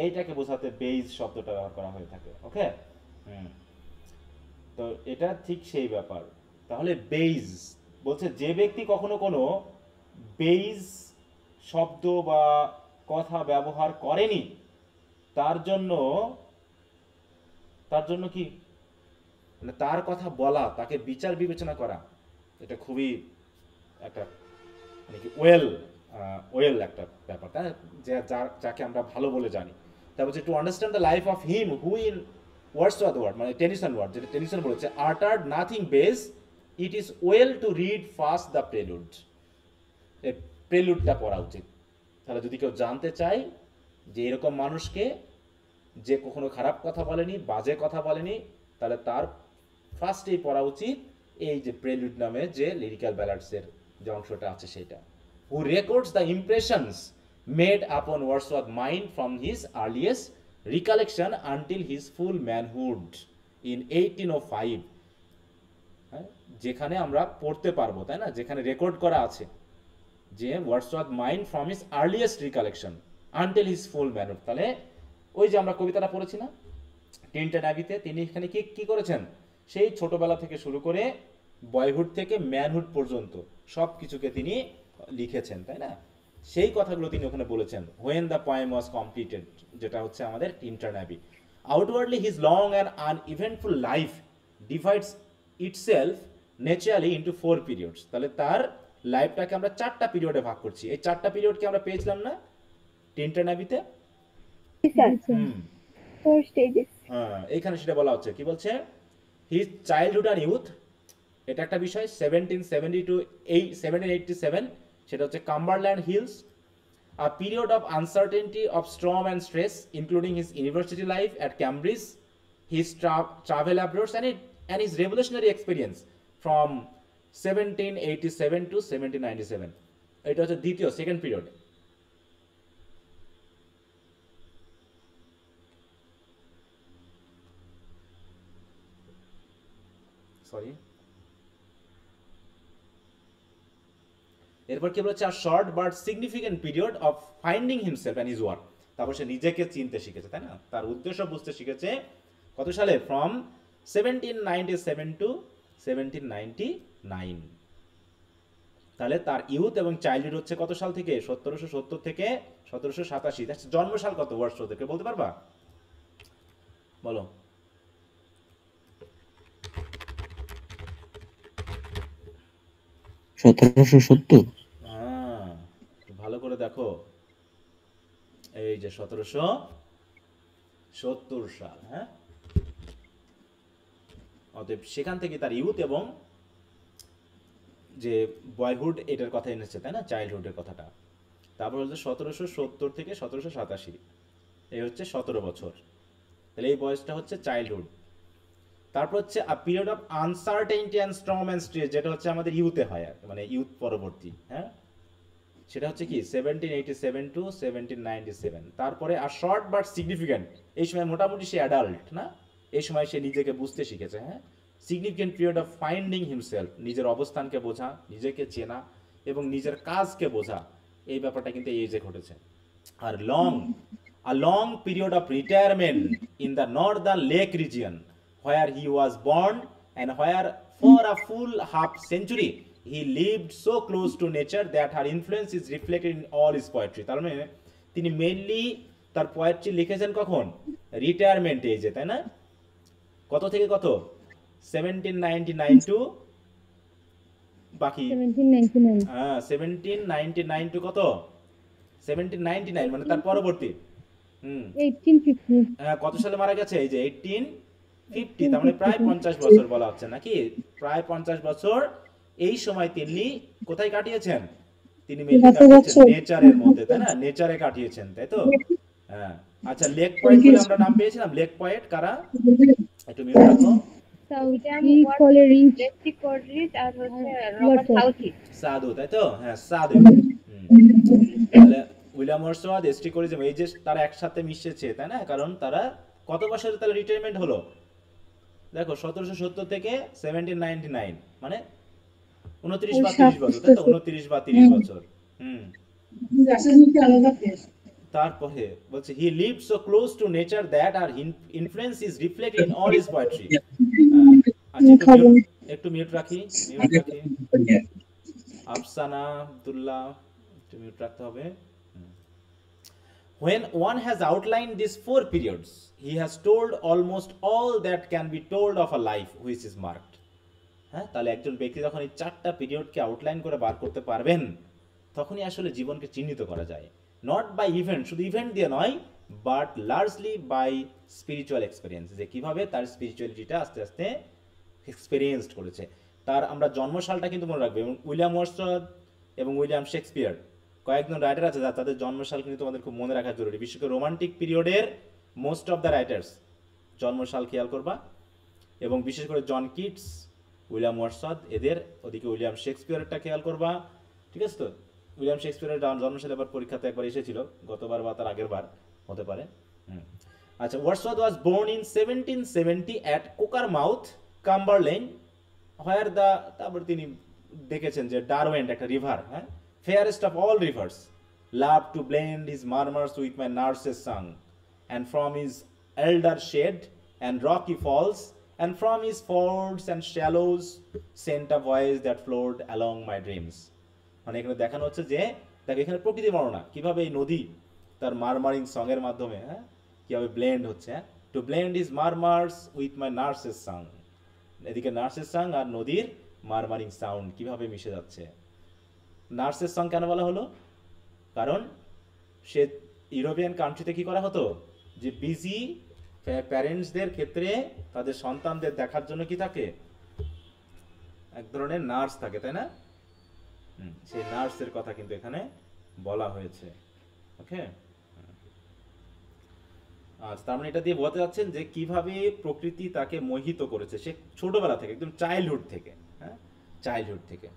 এইটাকে বোঝাতে বেজ শব্দটা ব্যবহার করা হয়ে থাকে। ওকে, তো এটা ঠিক সেই ব্যাপার। তাহলে বেজ বলছে যে ব্যক্তি কখনো কোনো বেজ শব্দ বা কথা ব্যবহার করেনি তার জন্য কি মানে তার কথা বলা, তাকে বিচার বিবেচনা করা, এটা খুবই একটা মানে কি ওয়েল একটা ব্যাপার, তাই না? যাকে আমরা ভালো বলে জানি। তারপর to understand the life of him who in words of the word, মানে টেনিসন ওয়ার্ড, যেটা টেনিসন বলেছে, uttered nothing base, it is well to read first the prelude. এই প্রেলুডটা পড়া উচিত। তাহলে যদি কেউ জানতে চায় যে এরকম মানুষকে যে কখনো খারাপ কথা বলেনি, বাজে কথা বলেনি, তাহলে তার ফার্স্টেই পড়া উচিত এই যে প্রেলুড নামে যে লিরিক্যাল ব্যালাডসের যে অংশটা আছে সেটা। হু রেকর্ডস দ্য ইমপ্রেশনস মেড আপন Wordsworth mind from his earliest recollection until his full manhood in 1805। হ্যাঁ, যেখানে আমরা পড়তে পারবো, তাই না, যেখানে রেকর্ড করা আছে যে Wordsworth mind from his earliest recollection until his full manhood. তাহলে ওই যে আমরা কবিতাটা পড়েছি না টিনটন অ্যাবিতে, তিনি এখানে কি করেছেন, সেই ছোটবেলা থেকে শুরু করে বয়হুড থেকে ম্যানহুড পর্যন্ত সব কিছুকে তিনি লিখেছেন, তাই না? সেই কথাগুলো তিনি ওখানে বলেছেন। When the poem was completed, যেটা হচ্ছে আমাদের Tintern Abbey. Outwardly his long and uneventful life divides itself naturally into 4 periods. তাহলে তার লাইফটাকে আমরা 4টা পিরিয়ডে ভাগ করছি। এই 4টা পিরিয়ডকে আমরা পেয়েছিলাম না টিনটন অ্যাবিতে? Four stages. হ্যাঁ, এইখানে সেটা বলা হচ্ছে। কি বলছে? হিজ চাইল্ডহুড অ্যান্ড ইউথ, এটা একটা বিষয়। 1770 to 1787, সেটা হচ্ছে Cumberland hills. A period of uncertainty of storm and stress including his university life at Cambridge, his travel abroads and his revolutionary experience from 1787 to 1797। এটা হচ্ছে দ্বিতীয়, সেকেন্ড পিরিয়ড। সরি, এরপর কি বলেছে? আর short but significant period of finding himself and his work. তারপর সে নিজেকে চিনতে শিখেছে, তাই না, তার উদ্দেশ্য বুঝতে শিখেছে। কত সালে? From 1797 to 1799। তাহলে তার ইউথ এবং চাইল্ডহুড হচ্ছে কত সাল থেকে? 1770 থেকে 1787। জন্মসাল কত ওয়ার্ডসওয়ার্থের বলতে পারবা? বলো। ভালো করে দেখো, এই যে 1770 সাল। হ্যাঁ, অতএব সেখান থেকে তার ইউথ এবং যে বয়হুড এটার কথা এনেছে, তাই না, চাইল্ডহুডের কথাটা। তারপর হচ্ছে 1770 থেকে 1787, এই হচ্ছে 17 বছর। তাহলে এই বয়সটা হচ্ছে চাইল্ডহুড। তারপর হচ্ছে আ period of uncertainty and Sturm and stress, যেটা হচ্ছে আমাদের ইউথে হয়, মানে ইউথ পরবর্তী। হ্যাঁ, সেটা হচ্ছে কি 1787 to 1797। তারপরে আর শর্ট বাট সিগনিফিক্যান্ট, এই সময় মোটামুটি সে অ্যাডাল্ট, না, এই সময় সে নিজেকে বুঝতে শিখেছে। হ্যাঁ, significant period of finding himself, নিজের অবস্থানকে বোঝা, নিজেকে চেনা এবং নিজের কাজকে বোঝা, এই ব্যাপারটা কিন্তু এই যে ঘটেছে। আর a long period of retirement in the northern lake region where he was born and where for a full half century he lived so close to nature that her influence is reflected in all his poetry। তার মানে তিনি mainly তার poetry লিখেছেন কখন? Retirement এজে, তাই না? কত থেকে কত? 1799 টু বাকি 1799। হ্যাঁ, 1799 টু কত? 1799, মানে তার পরবর্তী। 1850। হ্যাঁ, কত সালে মারা গেছে? এই যে 1850, তার মানে প্রায় 50 বছর বলা হচ্ছে নাকি? প্রায় 50 বছর এই সময় তিনি কোথায় কাটিয়েছেন? তিনি নেচারের মধ্যে, তাই না, নেচারে কাটিয়েছেন, তাই তো? হ্যাঁ, আচ্ছা, লেক পয়েন্ট বলে আমরা নাম পেয়েছিলাম। লেক পয়েন্ট কারা? একটু মিউট রাখো। সাধু, তাই তো? হ্যাঁ, সাধু। তাহলে উইলিয়াম ওয়ার্ডসওয়ার্থ, এসটি করিজম, এই যে তারা একসাথে মিশেছে, তাই না? কারণ তারা কত বছরে তাহলে রিটায়ারমেন্ট হলো? দেখো 1770 থেকে 1799, মানে 29 বা 30 বছর, তাই তো? 29 বা 30 বছর। তারপরে বলছে he lived so close to nature that our influence is reflected in all his poetry. আচ্ছা, একটু মিউট রাখি। আফসানা আব্দুল্লাহ, একটু মিউট রাখতে হবে। When one has outlined these 4 periods, he has told almost all that can be told of a life which is marked. হ্যাঁ, তাহলে একজন ব্যক্তি যখন এই 4টা পিরিয়ডকে আউটলাইন করে বার করতে পারবেন, তখনই আসলে জীবনকে চিহ্নিত করা যায়। নট বাই ইভেন্ট, শুধু ইভেন্ট দিয়ে নয়, but largely by spiritual experience, যে কিভাবে তার স্পিরিচুয়ালিটিটা আস্তে আস্তে এক্সপিরিয়েন্সড করেছে। তার আমরা জন্মসালটা কিন্তু মনে রাখবো। এবং উইলিয়াম ওয়ার্ডসওয়ার্থ এবং উইলিয়াম শেক্সপিয়ার, কয়েকজন রাইটার আছে যার তাদের জন্মসাল কিন্তু তোমাদের খুব মনে রাখা জরুরি। বিশেষ করে রোমান্টিক পিরিয়ডের মোস্ট অফ দ্য রাইটার্স জন্মসাল খেয়াল করবা। এবং বিশেষ করে জন কিটস, উইলিয়াম ওয়ার্ডসওয়ার্থ, এদের, ওদিকে উইলিয়াম শেক্সপিয়ারটা খেয়াল করবা। ঠিক আছে তো? উইলিয়াম শেক্সপিয়ারের জন্মসাল এবার পরীক্ষাতে একবার এসেছিল, গতবার বা তার আগের বার হতে পারে। আচ্ছা, Wordsworth was born in 1770 at Cockermouth, Cumberland, where the, তারপর তিনি দেখেছেন যে ডারওয়েন্ট একটা রিভার, হ্যাঁ, fairest of all rivers, loved to blend his murmurs with my nurse's song, and from his elder shade and rocky falls, and from his folds and shallows, sent a voice that flowed along my dreams. মানে এখানে দেখানো হচ্ছে যে, দেখো এখানে প্রকৃতি বর্ণনা, কিভাবে এই নদী তার মারমারিং সং এর মাধ্যমে, হ্যাঁ, কিভাবে ব্লেন্ড হচ্ছে, হ্যাঁ, to blend his murmurs with my nurse's song. এদিকে নার্সেস সং আর নদীর মারমারিং সাউন্ড কিভাবে মিশে যাচ্ছে। নার্সের সং কেন বলা হলো? কারণ সে ইউরোপিয়ান কান্ট্রিতে কি করা হতো, যে বিজি প্যারেন্টসদের ক্ষেত্রে তাদের সন্তানদের দেখার জন্য কি থাকে, এক ধরনের নার্স থাকে, তাই না? সেই নার্সের কথা কিন্তু এখানে বলা হয়েছে। ওকে, আচ্ছা, তার মানে এটা দিয়ে বলতে যাচ্ছেন যে কিভাবে প্রকৃতি তাকে মোহিত করেছে সে ছোটবেলা থেকে, একদম চাইল্ডহুড থেকে, হ্যাঁ, চাইল্ডহুড থেকে।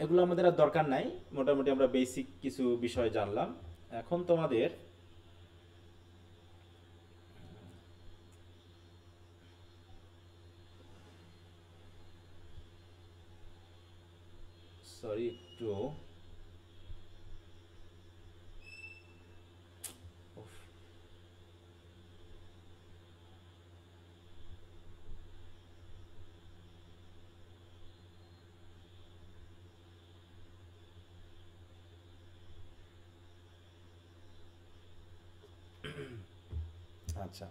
এগুলো আমাদের আর দরকার নাই, মোটামুটি আমরা বেসিক কিছু বিষয় জানলাম। এখন তোমাদের সরি একটু আচ্ছা,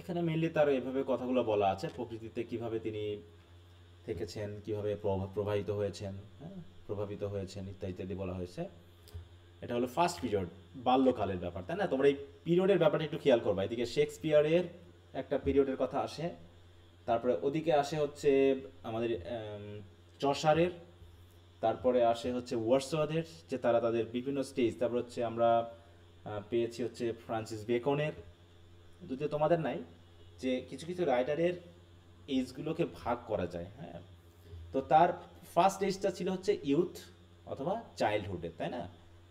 এখানে মেইনলি তার এভাবে কথাগুলো বলা আছে, প্রকৃতিতে কিভাবে তিনি থেকেছেন, কিভাবে প্রভাবিত হয়েছেন, হ্যাঁ, প্রভাবিত হয়েছেন ইত্যাদি ইত্যাদি বলা হয়েছে। এটা হলো ফার্স্ট পিরিয়ড, বাল্যকালের ব্যাপার, তাই না? তোমরা এই পিরিয়ডের ব্যাপারটা একটু খেয়াল করবা। এদিকে শেক্সপিয়ারের একটা পিরিয়ডের কথা আসে, তারপরে ওদিকে আসে হচ্ছে আমাদের চসারের, তারপরে আসে হচ্ছে ওয়ার্ডসওয়ার্থের, যে তারা তাদের বিভিন্ন স্টেজ, তারপর হচ্ছে আমরা পেয়েছি হচ্ছে ফ্রান্সিস বেকনের। যদিও তোমাদের নাই, যে কিছু কিছু রাইটারের এজগুলোকে ভাগ করা যায়, হ্যাঁ। তো তার ফার্স্ট এজটা ছিল হচ্ছে ইউথ অথবা চাইল্ডহুডের, তাই না?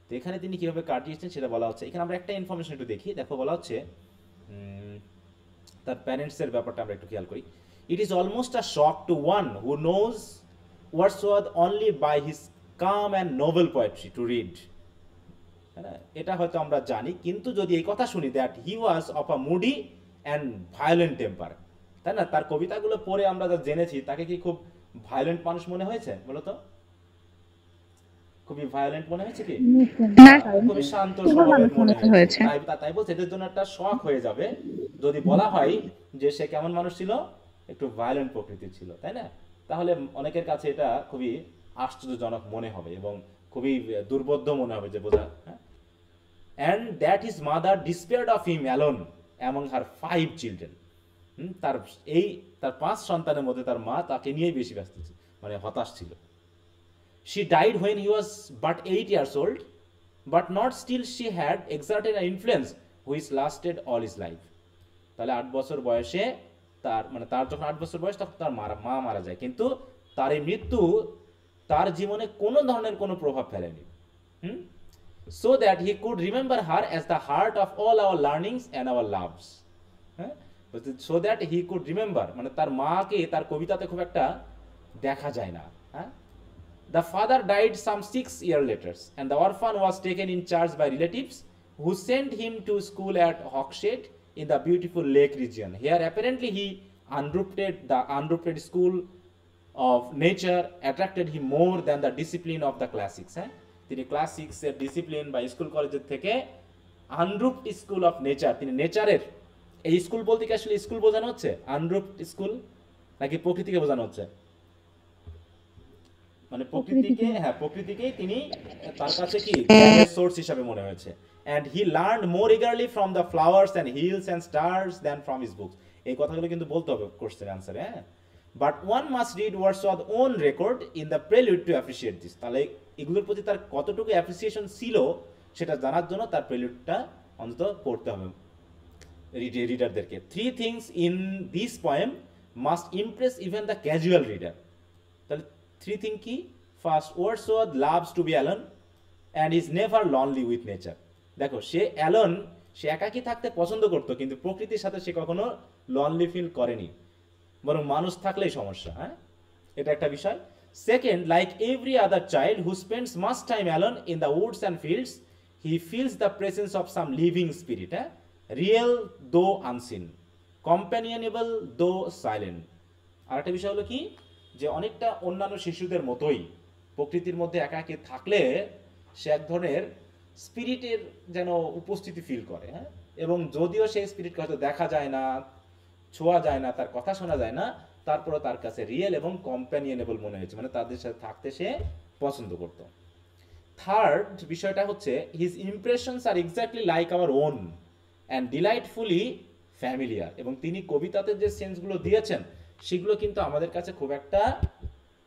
তো এখানে তিনি কীভাবে কাটিয়েছেন সেটা বলা হচ্ছে। এখানে আমরা একটা ইনফরমেশন একটু দেখি, দেখো বলা হচ্ছে তার প্যারেন্টসের ব্যাপারটা আমরা একটু খেয়াল করি। It is almost a shock to one who knows Wordsworth only by his calm and noble poetry to read. এটা হয়তো আমরা জানি, কিন্তু যদি এই কথা শুনি that he was of a moody and violent temper, তাই না? তার কবিতাগুলো পড়ে আমরা যা জেনেছি, তাকে কি খুব ভায়োলেন্ট মানুষ মনে হয়েছে বলো তো? খুবই ভায়োলেন্ট মনে হয়েছে কি? খুবই শান্ত স্বভাবের মনে হয়েছে। তাই বলছে এদের জন্য একটা শক হয়ে যাবে যদি বলা হয় যে সে কেমন মানুষ ছিল, একটু ভায়োলেন্ট প্রকৃতির ছিল, তাই না? তাহলে অনেকের কাছে এটা খুবই আশ্চর্যজনক মনে হবে এবং খুবই দুর্বোধ্য মনে হবে যে বোঝা। And that his mother despaired of him alone among her 5 children. তার 5 সন্তানের মধ্যে তার মা তাকে নিয়েই বেশি ব্যস্ত ছিল, মানে হতাশ ছিল। She died when he was but 8 years old, but not still she had exerted an influence which lasted all his life. তাহলে 8 বছর বয়সে তার যখন 8 বছর বয়স, তখন তার মা মারা যায়, কিন্তু তার এই মৃত্যু তার জীবনে কোনো ধরনের কোনো প্রভাব ফেলেনি। So that he could remember her as the heart of all our learnings and our loves. So that he could remember, মানে তার মাকে তার কবিতাতে খুব একটা দেখা যায় না, হ্যাঁ। The father died some 6 years later, and the orphan was taken in charge by relatives who sent him to school at Hawkshead in the beautiful lake region. Here apparently he the unrooted school of nature attracted him more than the discipline of the classics. হ্যাঁ, তিনি class 6 এর discipline বা school কলেজের থেকে আনরুপড school of nature, তিনি নেচারের, এই school বলতে কি আসলে স্কুল বোঝানো হচ্ছে, আনরুপড স্কুল নাকি প্রকৃতিকে বোঝানো হচ্ছে? মানে প্রকৃতিকে, হ্যাঁ প্রকৃতিকেই তিনি তার কাছে কি জ্ঞানের সোর্স হিসাবে মনে হয়েছে। and he learned more eagerly from the flowers and hills and stars than from his books। এই কথাগুলো কিন্তু বলতে হবে কোশ্চেন অ্যানসারে, হ্যাঁ। but one must read Wordsworth's own record in the prelude to appreciate this। তাহলে এগুলোর প্রতি তার কতটুকু অ্যাপ্রিসিয়েশন ছিল সেটা জানার জন্য তার প্রেলিউডটা অন্তত পড়তে হবে রিডারদেরকে। 3 things in this poem must impress even the casual reader। তাহলে 3 thing কি? First, Wordsworth loves to be alone and is never lonely with nature। দেখো সে অ্যালন, সে একাকী থাকতে পছন্দ করতো, কিন্তু প্রকৃতির সাথে সে কখনো লনলি ফিল করেনি, বরং মানুষ থাকলেই সমস্যা, হ্যাঁ, এটা একটা বিষয়। Second, like every other child who spends much time alone in the woods and fields, he feels the presence of some living spirit, হ্যাঁ, real though unseen, companionable though silent. আর একটা বিষয় হলো কি, যে অনেকটা অন্যান্য শিশুদের মতোই প্রকৃতির মধ্যে একাকী থাকলে সে এক ধরনের স্পিরিটের যেন উপস্থিতি ফিল করে, হ্যাঁ, এবং যদিও সেই স্পিরিটকে হয়তো দেখা যায় না, ছোঁয়া যায় না, তার কথা শোনা যায় না, তারপরে তার কাছে রিয়েল এবং কম্প্যানিয়নেবল মনে হয়েছে, মানে তাদের সাথে থাকতে সে পছন্দ করত। থার্ড বিষয়টা হচ্ছে, his impressions are exactly like our own and delightfully familiar. এবং তিনি কবিতাতে যে সেন্সগুলো দিয়েছেন সেগুলো কিন্তু আমাদের কাছে খুব একটা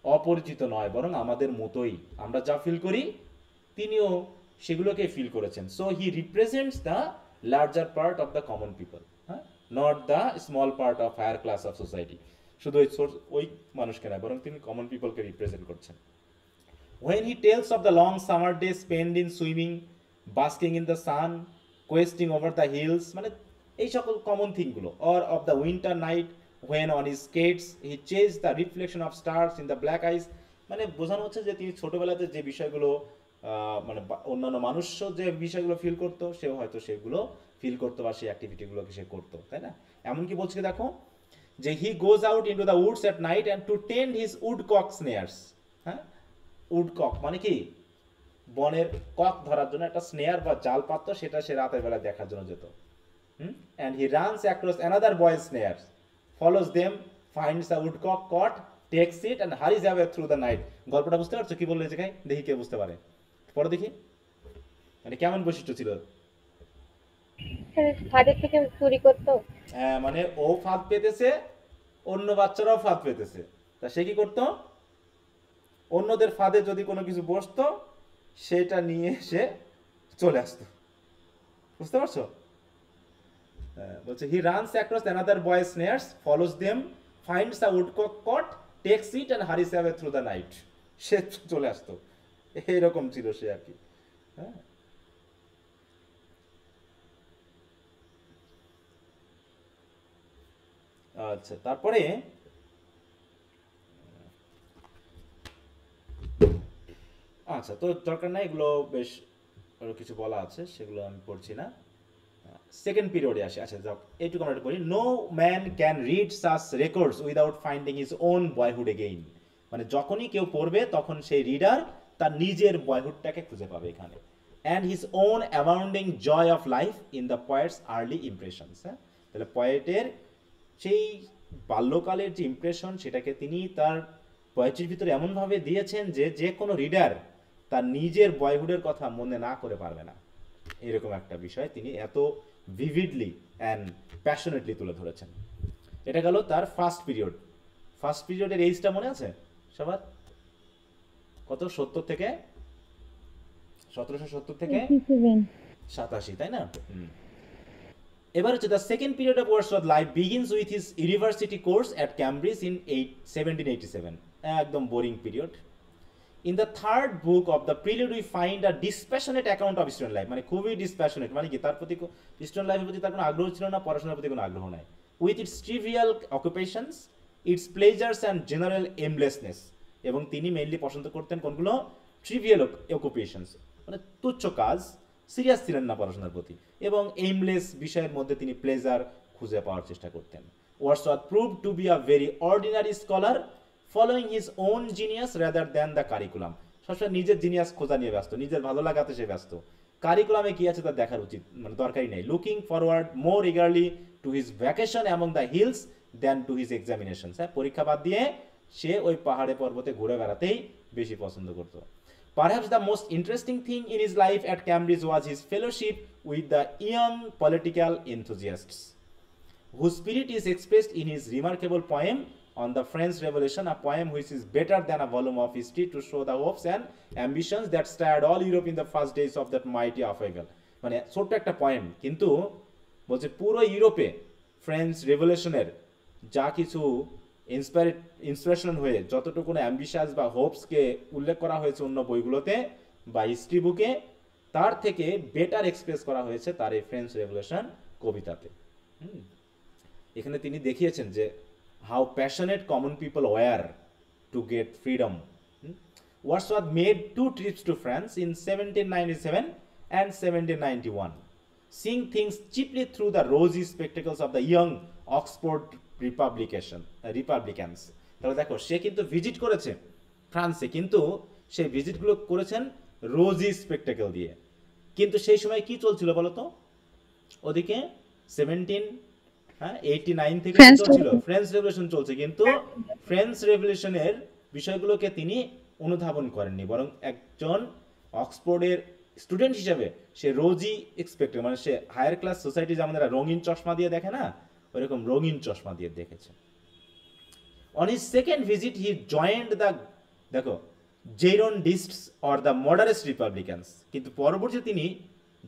অপরিচিত নয়, বরং আমাদের মতোই, আমরা যা ফিল করি তিনিও সেগুলোকে ফিল করেছেন। So he represents the larger part of the common people, হ্যাঁ, not the small part of higher class of society. শুধু ওই মানুষকে নয়, বরং তিনি কমন পিপলকে রিপ্রেজেন্ট করছেন। When he tells of the long summer days spent in swimming, basking in the sun, questing over the hills, মানে এই সকল common থিংগুলো, or of the winter night when on his skates he chased the reflection of stars in the black ice, মানে বোঝানো হচ্ছে যে তিনি ছোটবেলাতে যে বিষয়গুলো মানে অন্যান্য মানুষও যে বিষয়গুলো ফিল করতো, সেও হয়তো সেগুলো ফিল করতো বা সেই অ্যাক্টিভিটিগুলোকে সে করতো, তাই না? এমনকি বলছে দেখো যে he goes out into the woods at night and to tend his woodcock snares, হ্যাঁ, উডকক মানে কি, বনের কক ধরার জন্য একটা স্নেয়ার বা জাল পাততো, সেটা সে রাতের বেলা দেখার জন্য যেত। And he runs across another boy's snares, follows them, finds the woodcock caught, takes it and hurries away through the night. গল্পটা বুঝতে পারছো কি বললে জায়গায়? দেখি কে বুঝতে পারে, পরে দেখি। মানে কেমন বৈশিষ্ট্য ছিল? ফাঁদের থেকে চুরি করতো। হ্যাঁ, মানে ও ফাঁদ পেতেছে, অন্য বাচ্চারাও ফাঁদ পেতেছে, তা সে কি করতো, অন্যদের ফাঁদে যদি কোনো কিছু বসতো সেটা নিয়ে সে চলে আসতো, বুঝতে পারছো? বলছে he runs across another boy's snares, follows them, finds a woodcock caught, takes it and hurries away through the night. সে চলে আসতো, এইরকম ছিল সে আর কি, হ্যাঁ। আচ্ছা, তারপরে আচ্ছা, তো দরকার নাই, এগুলো বেশ আরো কিছু বলা আছে, সেগুলো আমি পড়ছি না। সেকেন্ড পিরিয়ডে আসে। আচ্ছা যাও, এইটুকু আমরা বলি, no man can read such records without finding his own boyhood again. মানে যখনই কেউ পড়বে তখন সেই রিডার তার নিজের বয়হুডটাকে খুঁজে পাবে এখানে। And his own abounding joy of life in the poet's early impressions. হ্যাঁ, তাহলে পয়েটের সেই বাল্যকালের যে ইমপ্রেশন সেটাকে তিনি তার পয়েট্রির ভিতরে এমনভাবে দিয়েছেন যে যে কোনো রিডার তার নিজের বয়হুডের কথা মনে না করে পারবে না, এরকম একটা বিষয় তিনি এত ভিভিডলি অ্যান্ড প্যাশনেটলি তুলে ধরেছেন। এটা গেল তার ফার্স্ট পিরিয়ড। ফার্স্ট পিরিয়ডের এইজটা মনে আছে সবার? কত? 70 থেকে 1770 থেকে 87, তাই না? এবার হচ্ছে the second period of Wordsworth life begins with his university course at Cambridge in 1787। একদম boring period. In the third book of the prelude we find a dispassionate account of student life, মানে খুবই ডিসপ্যাশনেট, মানে কি তার প্রতি student লাইফের প্রতি তার কোনো আগ্রহ ছিল না, পড়াশোনার প্রতি কোনো আগ্রহ নাই। With its trivial occupations, its pleasures and general aimlessness. এবং তিনি মেইনলি পছন্দ করতেন কোনগুলো? ট্রিভিয়াল অকুপেশনস, মানে তুচ্ছ কাজ, সিরিয়াস ছিলেন না পড়াশোনার প্রতি, এবং এইমলেস বিষয়ের মধ্যে তিনি প্লেজার খুঁজে পাওয়ার চেষ্টা করতেন। Wordsworth proved to be a very ordinary scholar, following his own genius rather than the curriculum. সবসময় নিজের জিনিয়াস খোঁজা নিয়ে ব্যস্ত, নিজের ভালো লাগাতে সে ব্যস্ত, কারিকুলামে কি আছে তা দেখার উচিত মানে দরকারই নেই। Looking forward more eagerly to his vacation among the hills than to his examinations. হ্যাঁ, পরীক্ষা বাদ দিয়ে সে ওই পাহাড়ে পর্বতে ঘুরে বেড়াতেই বেশি পছন্দ করতো। Perhaps the most interesting thing in his life at Cambridge was his fellowship with the young political enthusiasts, whose spirit is expressed in his remarkable poem on the French Revolution, a poem which is better than a volume of history to show the hopes and ambitions that stirred all Europe in the first days of that mighty upheaval. মানে ছোট্ট একটা poem, কিন্তু বলছে পুরো ইউরোপে French রেভলিউশনের যা কিছু inspiration হয়ে যতটুকু অ্যাম্বিশাস বা হোপসকে উল্লেখ করা হয়েছে অন্য বইগুলোতে বা হিস্ট্রি বুকে, তার থেকে বেটার এক্সপ্রেস করা হয়েছে তার এই ফ্রেঞ্চ রেভলিউশন কবিতাতে। এখানে তিনি দেখিয়েছেন যে how passionate common people were to get freedom. Wordsworth made 2 trips to France in 1797 and 1791, seeing things chiefly through the rosy spectacles of the young Oxford Republicans. তাহলে দেখো সে কিন্তু ভিজিট করেছে ফ্রান্সে, কিন্তু সেই ভিজিটগুলো করেছেন রোজি স্পেকটেকল দিয়ে। কিন্তু সেই সময় কি চলছিল বলতো, ওদিকে 1789 থেকে চলছিল ফ্রেঞ্চ রেভলিউশন চলছে, কিন্তু ফ্রেঞ্চ রেভলিউশনের বিষয়গুলোকে তিনি অনুধাবন করেননি, বরং একজন অক্সফোর্ডের স্টুডেন্ট হিসেবে সে রোজি এক্সপেক্টেড মানে সে হায়ার ক্লাস সোসাইটি যে আমাদের রঙিন চশমা দিয়ে দেখে না, ওইরকম রঙিন চশমা দিয়ে দেখেছে। On his second visit he joined the দেখো জেরন্ডিস্টস অর দ্য মডারেট রিপাবলিকানস, কিন্তু পরবর্তীতে তিনি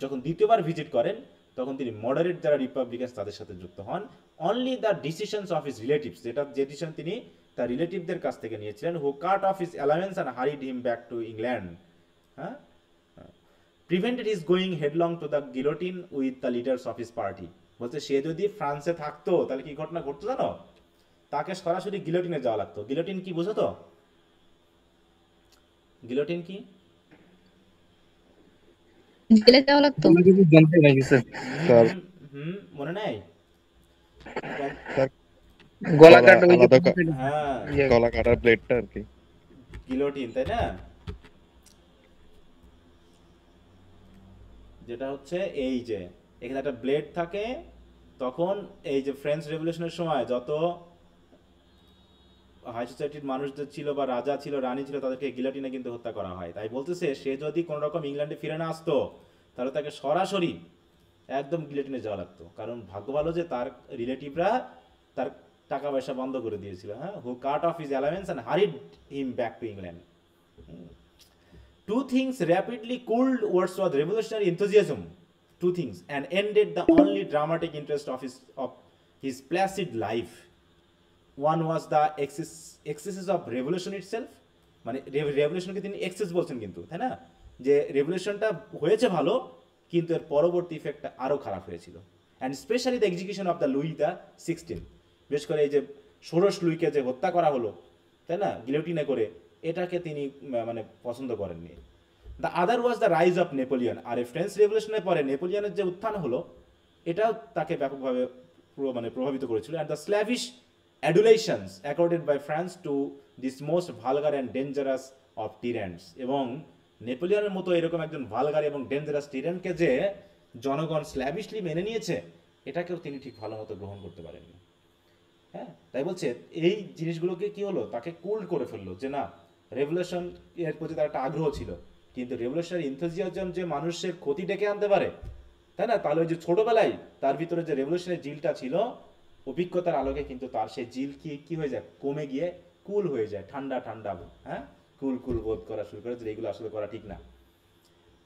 যখন দ্বিতীয়বার ভিজিট করেন তখন তিনি মডারেট যারা রিপাবলিকানস তাদের সাথে যুক্ত হন। Only the decisions of his relatives, যে ডিসিশন তিনি তার রিলেটিভদের কাছ থেকে নিয়েছিলেন, who cut off his allowance and hurried him back to England, হ্যাঁ, prevented his going headlong to the guillotine with the leaders of his party. বলছে সে যদি ফ্রান্সে থাকতো তাহলে কি ঘটনা ঘটতো জানো, তাকে সরাসরি গিলোটিনে যাওয়া লাগতো। গিলোটিন কি বুঝো তো, গিলোটিন কি জেলে যাওয়া লাগতো? জানতে নাই স্যার, মনে নাই? গলা কাটা ওই যে হ্যাঁ, গলা কাটার ব্লেডটা আর কি গিলোটিন, তাই না? যেটা হচ্ছে এই যে এখানে একটা ব্লেড থাকে, তখন এই যে ফ্রেঞ্চ রেভলিউশনের সময় যত হাই সোসাইটির মানুষদের ছিল বা রাজা ছিল রানী ছিল তাদেরকে গিলোটিনে কিন্তু হত্যা করা হয়। তাই বলতেছে সে যদি কোনো রকম ইংল্যান্ডে ফিরে না আসতো তাহলে তাকে সরাসরি একদম গিলোটিনে যাওয়া লাগতো, কারণ ভাগ্য ভালো যে তার রিলেটিভরা তার টাকা পয়সা বন্ধ করে দিয়েছিল। হ্যাঁ, who cut off his allowance and hurried him back to England. Two things rapidly cooled Wordsworth's revolutionary enthusiasm. Two things, and ended the only dramatic interest of his placid life. One was the excesses of revolution itself. মানে রেভলিউশনকে তিনি access বলছেন কিন্তু, তাই না, যে রেভলিউশনটা হয়েছে ভালো কিন্তু এর পরবর্তী ইফেক্টটা আরও খারাপ হয়েছিল। And specially the execution of the Louis the 16, বিশেষ করে এই যে ষোড়শ লুইকে যে হত্যা করা হলো, তাই না, গিলোটিনে করে, এটাকে তিনি মানে পছন্দ করেননি। The other was the rise of Napoleon. আর এই ফ্রেঞ্চ রেভলিউশনের পরে নেপোলিয়নের যে উত্থান হলো এটাও তাকে ব্যাপকভাবে মানে প্রভাবিত করেছিল। And the slavish adulations accorded by France to this most vulgar and dangerous of tyrants. এবং নেপোলিয়নের মতো এরকম একজন ভালগার এবং ডেঞ্জারাস টিরেন্টকে যে জনগণ স্ল্যাভিশলি মেনে নিয়েছে, এটাকেও তিনি ঠিক ভালো মতো গ্রহণ করতে পারেননি। হ্যাঁ, তাই বলছে এই জিনিসগুলোকে কি হলো, তাকে কুল্ড করে ফেললো, যে না রেভলিউশন এর প্রতি তার একটা আগ্রহ ছিল, কিন্তু রেভলিউশনারি এনথুজিয়াজম যে মানুষের ক্ষতি ডেকে আনতে পারে, তাই না, তাহলে ওই যে ছোটবেলায় তার ভিতরে যে রেভলিউশনারি জিলটা ছিল, অভিজ্ঞতার আলোকে কিন্তু তার সেই জিল কি হয়ে যায়, কমে গিয়ে কুল হয়ে যায়, ঠান্ডা ঠান্ডা, হ্যাঁ, কুল বোধ করা শুরু করে, যে এগুলো আসলে করা ঠিক না।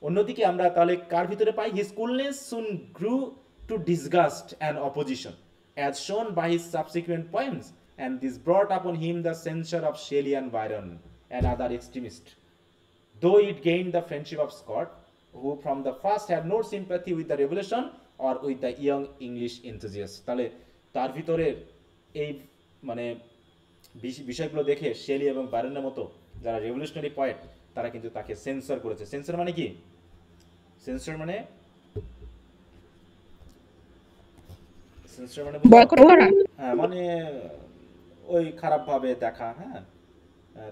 অন্যদিকে আমরা তাহলে কার ভিতরে পাই, his coolness soon grew to disgust and opposition as shown by his subsequent poems, and this brought upon him the censure of Shelley and Byron and other extremists, though it gained the friendship of Scott, who from the first had no sympathy with the revolution or with the young English enthusiasts. তাহলে তার ভিতরে এই মানে বিষয়গুলো দেখে Shelley এবং বায়রনের মতো যারা রেভলিউশনারি পয়েন্ট তারা কিন্তু তাকে সেন্সর করেছে। সেন্সর মানে কি, সিনসিয়ার মানে বয়কট করা। হ্যাঁ মানে ওই খারাপভাবে দেখা, হ্যাঁ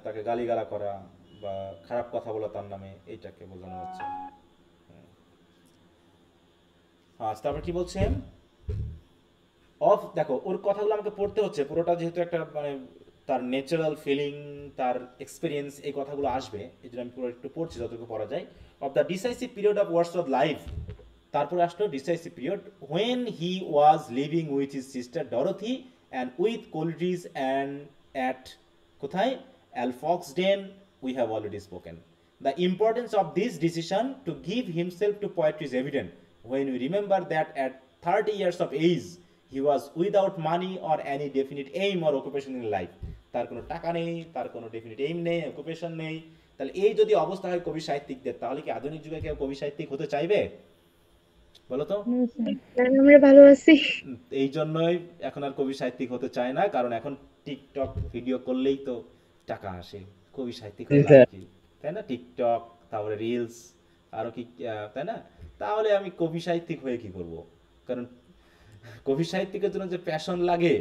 তাকে গালিগালা করা বা খারাপ কথা বলা তার নামে, এইটাকে বোঝানো হচ্ছে। আচ্ছা তারপর কি বলছেন, অফ দেখো ওর কথাগুলো আমাকে পড়তে হচ্ছে পুরোটা, যেহেতু একটা মানে তার ন্যাচারাল ফিলিং, তার এক্সপিরিয়েন্স, এই কথাগুলো আসবে, এই জন্য আমি পুরো একটু পড়ছি যতটুকু পড়া যায়। Of the decisive period of wars of life, তারপরে আসলো decisive period, when he was living with his sister Dorothy and with Coleridge and at কোথায় Alfoxden, we have already spoken. The importance of this decision to give himself to poetry is evident when we remember that at 30 years of age he was without money or any definite aim or occupation in life. তার কোনো টাকা নেই, তার কোনো definite aim নেই, occupation নেই। তাহলে এই যদি অবস্থা হয় কবি সাহিত্যিকদের, তাহলে কি আধুনিক যুগে কেউ কবি সাহিত্যিক হতে চাইবে বলো তো? আমরা ভালো আছি। এই জন্যই এখন আর কবি সাহিত্যিক হতে চায় না, কারণ এখন টিকটক ভিডিও করলেই তো টাকা আসে, কবি সাহিত্যিক হয়ে লাভ কি, তাই না? টিকটক, তারপরে রিলস, আরও কি, তাই না? তাহলে আমি কবি সাহিত্যিক হয়ে কি করব? কারণ কবি সাহিত্যিকের জন্য যে প্যাশন লাগে,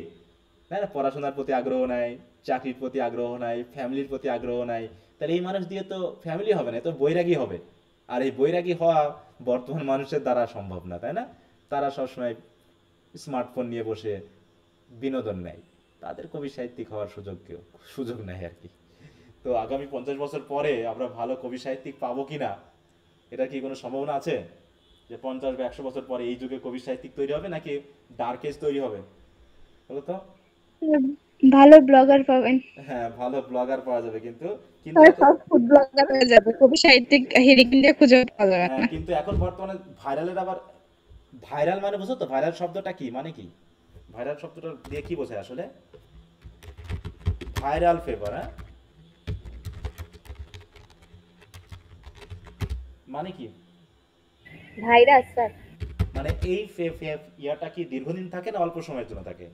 তাই না? পড়াশোনার প্রতি আগ্রহ নাই, চাকরির প্রতি আগ্রহ নাই, ফ্যামিলির প্রতি আগ্রহ নাই, তাহলে এই মানুষ দিয়ে তো ফ্যামিলি হবে না, তো বৈরাগী হবে। আর এই বৈরাগী হওয়া বর্তমান মানুষের দ্বারা সম্ভব না, তাই না? তারা সবসময় স্মার্টফোন নিয়ে বসে বিনোদন নেয়, তাদের কবি সাহিত্যিক হওয়ার সুযোগ নেই আর কি। তো আগামী 50 বছর পরে আমরা ভালো কবি সাহিত্যিক পাবো কিনা, এটা কি কোনো সম্ভাবনা আছে যে 50 বা 100 বছর পরে এই যুগে কবি সাহিত্যিক তৈরি হবে, নাকি ডার্ক এজ তৈরি হবে বলো তো? ভালো ব্লগার পাবেন। হ্যাঁ ভালো ব্লগার পাওয়া যাবে, কিন্তু কিন্তু আর সব ফুড ব্লগার হয়ে যাবে, কবি সাহিত্যিক হেরিকেন দিয়ে খুঁজে পাওয়া যাবে হ্যাঁ না। কিন্তু এখন বর্তমানে ভাইরালের আবার, ভাইরাল মানে বুঝো তো, ভাইরাল শব্দটা কি মানে কি, ভাইরাল শব্দটা দিয়ে কি বোঝায় আসলে? ভাইরাল ফেভার, হ্যাঁ মানে কি? Virus sir. মানে এই ইয়াটা কি দীর্ঘদিন থাকে না অল্প সময়ের জন্য থাকে?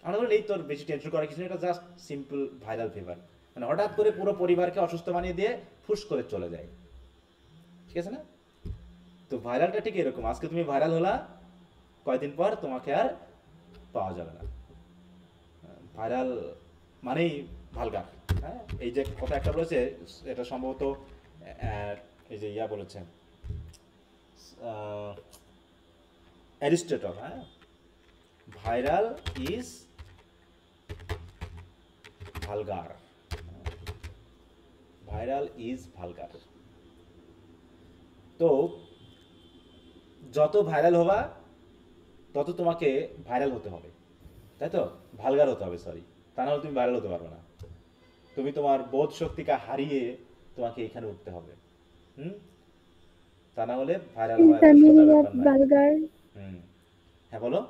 আমরা বলি এই তোর বেশি টেনশন করার কিছু নেই, এটা জাস্ট সিম্পল ভাইরাল ফিভার, মানে হঠাৎ করে পুরো পরিবারকে অসুস্থ বানিয়ে দিয়ে ফুস করে চলে যায়, ঠিক আছে না? তো ভাইরালটা ঠিক এরকম, আজকে তুমি ভাইরাল হলা, কয়দিন পর তোমাকে আর পাওয়া যাবে না। ভাইরাল মানেই ভালগার, হ্যাঁ এই যে কথা একটা বলেছে, এটা সম্ভবত এই যে ইয়া বলেছেন অ্যারিস্টটল, হ্যাঁ viral is vulgar, viral is vulgar. তো যত ভাইরাল হবা তত তোমাকে ভাইরাল হতে হবে, তাই তো? ভালগার হতে হবে, সরি, তা নাহলে তুমি ভাইরাল হতে পারবে না। তুমি তোমার বোধ শক্তিকে হারিয়ে তোমাকে এখানে উঠতে হবে, তা না হলে ভাইরাল হওয়ার মিনিং সোজা অফ ব্যাপার নয়। বালগার। হ্যাঁ বলো।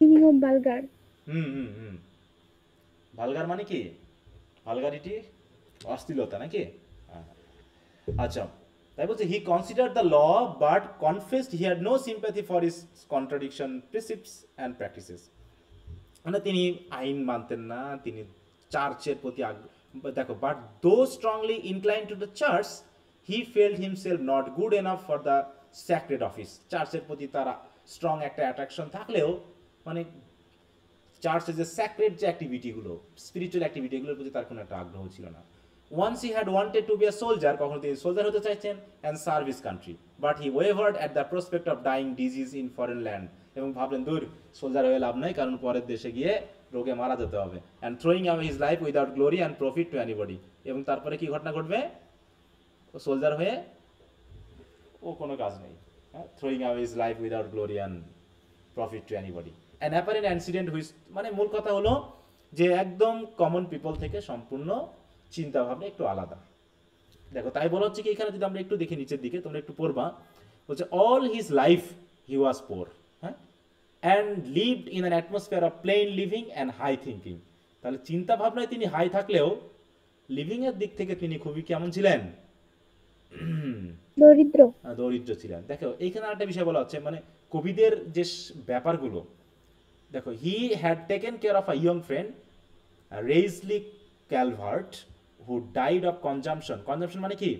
Meaning of বালগার। ভালগার মানে কি? ভালগারিটি অশ্লীলতা নাকি? আচ্ছা তাই বলছে, he consider the law but confessed he had no sympathy for his contradiction precepts and practices. মানে তিনি আইন মানতেন না, তিনি চার্চের প্রতি দেখো, but though strongly incline to the church he felt himself not good enough for the sacred office. চার্চের প্রতি তার স্ট্রং একটা অ্যাট্রাকশন থাকলেও, মানে চার্চের যে স্যাক্রেড যে অ্যাক্টিভিটিগুলো, স্পিরিচুয়াল অ্যাক্টিভিটিগুলোর প্রতি তার কোনো একটা আগ্রহ ছিল না। Once he had wanted to be a soldier, কখনো তিনি সোলজার হতে চাইছেন, and serve his country, but he wavered at the prospect of dying disease in foreign land. এবং ভাবলেন দূর, সোলজার হয়ে লাভ নাই, কারণ পরের দেশে গিয়ে রোগে মারা যেতে হবে। And throwing away his life without glory and profit two anybody. এবং তারপরে কি ঘটনা ঘটবে? ও সোলজার হয়ে ও কোনো কাজ নেই, throwing away his life without glory and profit two anybody. An apparent incident which, মানে মূল কথা হলো যে একদম কমন পিপল থেকে সম্পূর্ণ চিন্তা ভাবনা একটু আলাদা। দেখো তাই বলা হচ্ছে কি, এখানে যদি আমরা একটু দেখি নিচের দিকে, তোমরা একটু পড়বা, বলছে all his life he was poor, হ্যাঁ, and lived in an atmosphere of plain living and high thinking. তাহলে চিন্তা ভাবনায় তিনি হাই থাকলেও লিভিং এর দিক থেকে তিনি খুবই কেমন ছিলেন? দরিদ্র ছিলেন। দেখো এইখানে একটা বিষয় বলা হচ্ছে, মানে কবিদের যে ব্যাপারগুলো, দেখো he had taken care of a young friend Raisley Calvert who died of consumption. Consumption মানে কি?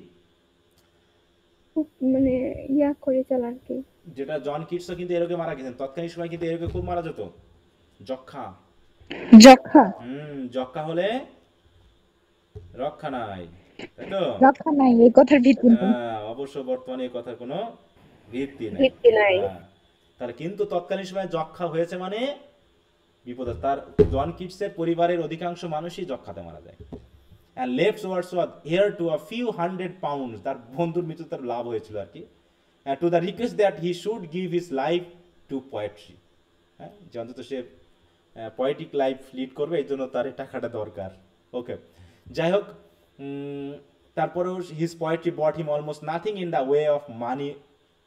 খুব মানে ইয়া করে চলে আর কি। যেটা জন কিটসও কিন্তু এর আগে মারা গেছেন, তৎকালীন সময় কিন্তু এর আগে খুব মারা যেত যক্ষা। যক্ষা যক্ষা হলে রক্ষা নাই, তাই তো? যক্ষা নাই এই কথার ভিত্তি নেই। অবশ্য বর্তমানে এই কথার কোনো ভিত্তি নেই। ভিত্তি নাই। হ্যাঁ, তার কিন্তু তৎকালীন সময় যক্ষা হয়েছে মানে বিপদ। তার জন কিটসের পরিবারের অধিকাংশ মানুষই যক্ষাতে মারা যায়। and left Wordsworth heir to a few hundred pounds, তার বন্ধুর মৃত্যু তার লাভ হয়েছিল আর কি, to the request that he should give his life to poetry, হ্যাঁ, যে অন্তত সে পোয়েটিক লাইফ লিড করবে, এই জন্য তার এই টাকাটা দরকার। ওকে, যাই হোক, তারপরেও his poetry brought him almost nothing in the way of money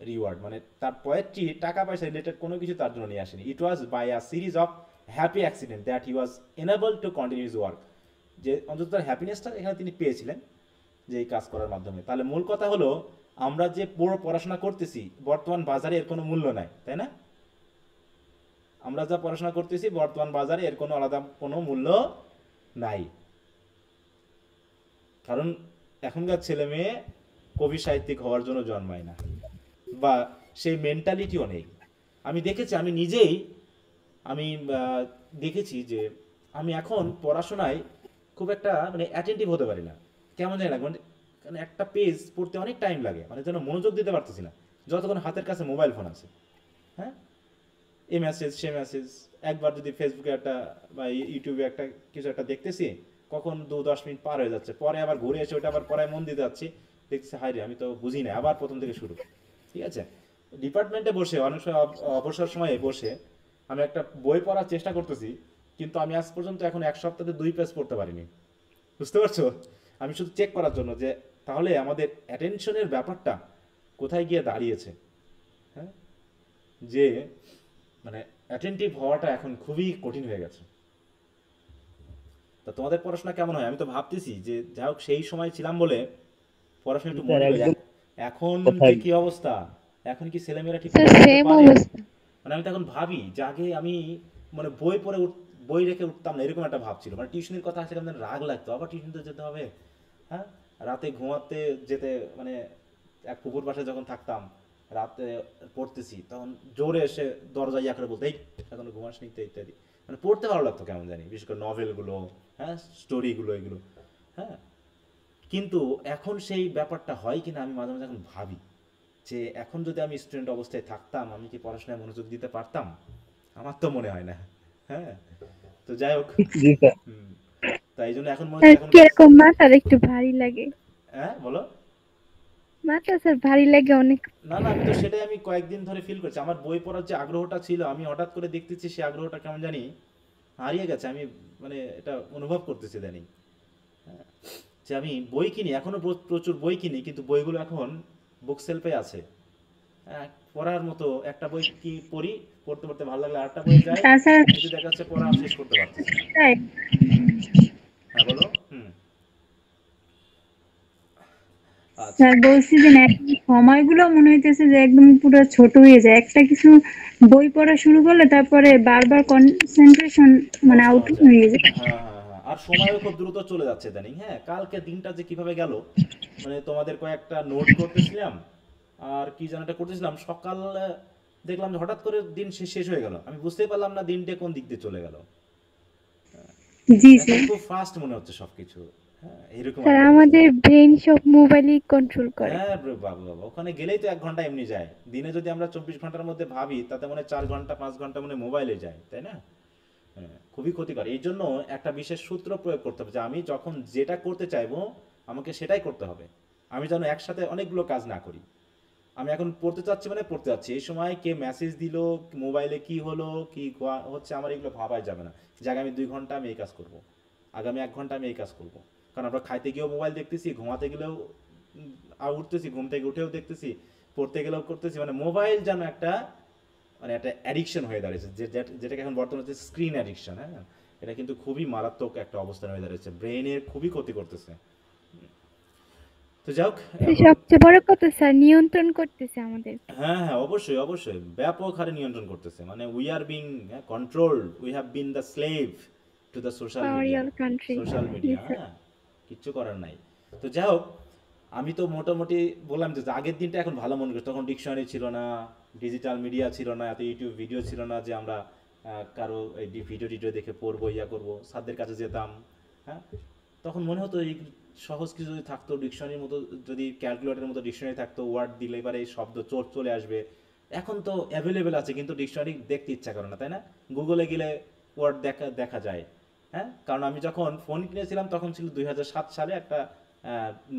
reward, মানে তার পোয়েট্রি টাকা পয়সা রিলেটেড কোনো কিছু তার জন্য নিয়ে আসেনি। It was by a series of happy accident that he was enable to continue his work, যে অন্তত তার হ্যাপিনেসটা এখানে তিনি পেয়েছিলেন যে এই কাজ করার মাধ্যমে। তাহলে মূল কথা হলো, আমরা যে পুরো পড়াশোনা করতেছি বর্তমান বাজারে এর কোনো মূল্য নাই, তাই না? আমরা যা পড়াশোনা করতেছি বর্তমান বাজারে এর কোনো আলাদা কোনো মূল্য নাই, কারণ এখনকার ছেলে মেয়ে কবি সাহিত্যিক হওয়ার জন্য জন্মায় না, বা সেই মেন্টালিটিও নেই। আমি দেখেছি, আমি নিজেই দেখেছি যে আমি এখন পড়াশোনায় খুব একটা মানে অ্যাটেন্টিভ হতে পারি না, কেমন জানি লাগে, মানে একটা পেজ পড়তে অনেক টাইম লাগে, মানে যেন মনোযোগ দিতে পারতেছি না যতক্ষণ হাতের কাছে মোবাইল ফোন আছে। হ্যাঁ, এ মেসেজ সে মেসেজ, একবার যদি ফেসবুকে একটা বা ইউটিউবে একটা কিছু একটা দেখতেছি, কখন 2-10 মিনিট পার হয়ে যাচ্ছে, পরে আবার ঘুরে এসে ওটা আবার পড়ায় মন দিতে যাচ্ছি, দেখছি হাই রে আমি তো বুঝি না, আবার প্রথম থেকে শুরু। ঠিক আছে, ডিপার্টমেন্টে বসে অনেক সময় অবসর সময়ে বসে আমি একটা বই পড়ার চেষ্টা করতেছি, কিন্তু আমি আজ পর্যন্ত এখন 1 সপ্তাহে 2 পেজ পড়তে পারিনি। বুঝতে পারছো? আমি শুধু চেক করার জন্য যে তাহলে আমাদের অ্যাটেনশনের ব্যাপারটা কোথায় গিয়ে দাঁড়িয়েছে। হ্যাঁ, যে মানে অ্যাটেন্টিভ হওয়াটা এখন খুবই কঠিন হয়ে গেছে। তা তোমাদের পড়াশোনা কেমন হয়? আমি তো ভাবতেছি যে যাই হোক সেই সময় ছিলাম বলে পড়াশোনা একটু মনে করি। এখন যে কি অবস্থা, এখন কি ছেলেমেয়েরা ঠিক স্যার পড়তে সেম পারে? অবস্থা। মানে আমি তো এখন ভাবি যে আগে আমি মানে বই পড়ে বই রেখে উঠতাম না, এরকম একটা ভাব ছিল। মানে টিউশনের কথা আসলে আমাদের রাগ লাগতো, আবার টিউশন যেতে হবে। হ্যাঁ, রাতে ঘুমাতে যেতে মানে এক পুকুর পাশে যখন থাকতাম, রাতে পড়তেছি, তখন জোরে এসে দরজা ইয়া করে বলতে, এই এখন ঘুমাস নি তো, ইত্যাদি। মানে পড়তে ভালো লাগতো কেমন জানি, বিশেষ করে নভেলগুলো, হ্যাঁ, স্টোরিগুলো, এগুলো। হ্যাঁ, কিন্তু এখন সেই ব্যাপারটা হয় কিনা আমি মাঝে মাঝে এখন ভাবি যে এখন যদি আমি স্টুডেন্ট অবস্থায় থাকতাম, আমি কি পড়াশোনায় মনোযোগ দিতে পারতাম? আমার তো মনে হয় না। হ্যাঁ, তো যাই হোক, জি স্যার। তাই এই জন্য এখন মনে স্যার হচ্ছে এখন কিরকম মাথার একটু ভারী লাগে, হ্যাঁ বলো। মাথা স্যার ভারী লাগে অনেক। না না, আমি তো সেটাই আমি কয়েকদিন ধরে ফিল করছি, আমার বই পড়ার যে আগ্রহটা ছিল আমি হঠাৎ করে দেখতেছি সেই আগ্রহটা কেমন জানি হারিয়ে গেছে। আমি মানে এটা অনুভব করতেছি জানি যে আমি বই কিনি, এখনো প্রচুর বই কিনি, কিন্তু বইগুলো এখন বুক সেলফে আছে। হ্যাঁ, পড়ার মতো একটা বই কি পড়ি, পড়তে পড়তে ভালো লাগলে আরেকটা বই যায়, স্যার কিন্তু দেখা যাচ্ছে পড়া শেষ করতে পারতেছি না। তাই হ্যাঁ বলো। আচ্ছা, স্যার বলছি যে না, এখন সময়গুলো মনে হইতেছে যে একদম পুরো ছোট হয়ে যায়। একটা কিছু বই পড়া শুরু করলে তারপরে বারবার কনসেন্ট্রেশন মানে নষ্ট আউট হয়ে যায়। হয়ে যায়। হ্যাঁ হ্যাঁ হ্যাঁ, আর সময়ও খুব দ্রুত চলে যাচ্ছে জানি। হ্যাঁ, কালকে দিনটা যে কিভাবে গেল, মানে তোমাদের কয়েকটা নোট করতেছিলাম আর কি যেন একটা করতেছিলাম, সকাল দেখলাম যে হঠাৎ করে দিন শেষ হয়ে গেল, আমি বুঝতেই পারলাম না দিনটা কোন দিক দিয়ে চলে গেল। জি এখন স্যার। খুব ফাস্ট মনে হচ্ছে সবকিছু। হ্যাঁ, এরকম স্যার একটা অবস্থা। আমাদের ব্রেন সব মোবাইলই কন্ট্রোল করে। হ্যাঁ বাবা বাবা, ওখানে গেলেই তো 1 ঘন্টা এমনি যায়। দিনে যদি আমরা 24 ঘন্টার মধ্যে ভাবি, তাতে মনে হয় 4 ঘন্টা 5 ঘন্টা মনে হয় মোবাইলে যায়, তাই না? হ্যাঁ, খুবই ক্ষতিকর। এই জন্য একটা বিশেষ সূত্র প্রয়োগ করতে হবে যে আমি যখন যেটা করতে চাইবো আমাকে সেটাই করতে হবে। আমি যেন একসাথে অনেকগুলো কাজ না করি। আমি এখন পড়তে চাচ্ছি মানে পড়তে যাচ্ছি, এই সময় কে মেসেজ দিল, মোবাইলে কি হলো, কি হচ্ছে, আমার এগুলো ভাবাই যাবে না যে আগামী 2 ঘন্টা আমি এই কাজ করব, আগামী 1 ঘন্টা আমি এই কাজ করব। কারণ আমরা খাইতে গিয়েও মোবাইল দেখতেছি, ঘুমাতে গেলেও উঠতেছি, ঘুম থেকে উঠেও দেখতেছি, পড়তে গেলেও করতেছি। মানে মোবাইল যেন একটা মানে একটা অ্যাডিকশন হয়ে দাঁড়িয়েছে, যেটাকে এখন বর্তমানে হচ্ছে স্ক্রিন অ্যাডিকশন। হ্যাঁ, এটা কিন্তু খুবই মারাত্মক একটা অবস্থান হয়ে দাঁড়িয়েছে, ব্রেনের খুবই ক্ষতি করতেছে। তো যাই হোক, এখন সবচেয়ে বড় কথা স্যার নিয়ন্ত্রণ করতেছে আমাদের। হ্যাঁ হ্যাঁ, অবশ্যই অবশ্যই ব্যাপক হারে নিয়ন্ত্রণ করতেছে। মানে we are being controlled, we have been the slave to the social media. Powerful country. Social media, হ্যাঁ, কিচ্ছু করার নাই। তো যাই হোক, আমি তো মোটামুটি বললাম যে আগের দিনটা এখন ভালো মনে করি, তখন ডিকশনারি ছিল না, ডিজিটাল মিডিয়া ছিল না, এত ইউটিউব ভিডিও ছিল না যে আমরা কারো এই ভিডিও টিডিও দেখে পড়বো, ইয়া করবো, স্যারদের কাছে যেতাম। হ্যাঁ, তখন মনে হতো এই সহজ কিছু যদি থাকতো, ডিকশনারির মতো, যদি ক্যালকুলেটরের মতো ডিকশনারি থাকতো, ওয়ার্ড দিলে এবারে এই শব্দ চলে আসবে। এখন তো অ্যাভেলেবেল আছে, কিন্তু ডিকশনারি দেখতে ইচ্ছা করে না, তাই না? গুগলে গেলে ওয়ার্ড দেখা যায়। হ্যাঁ, কারণ আমি যখন ফোন কিনেছিলাম তখন ছিল 2007 সালে একটা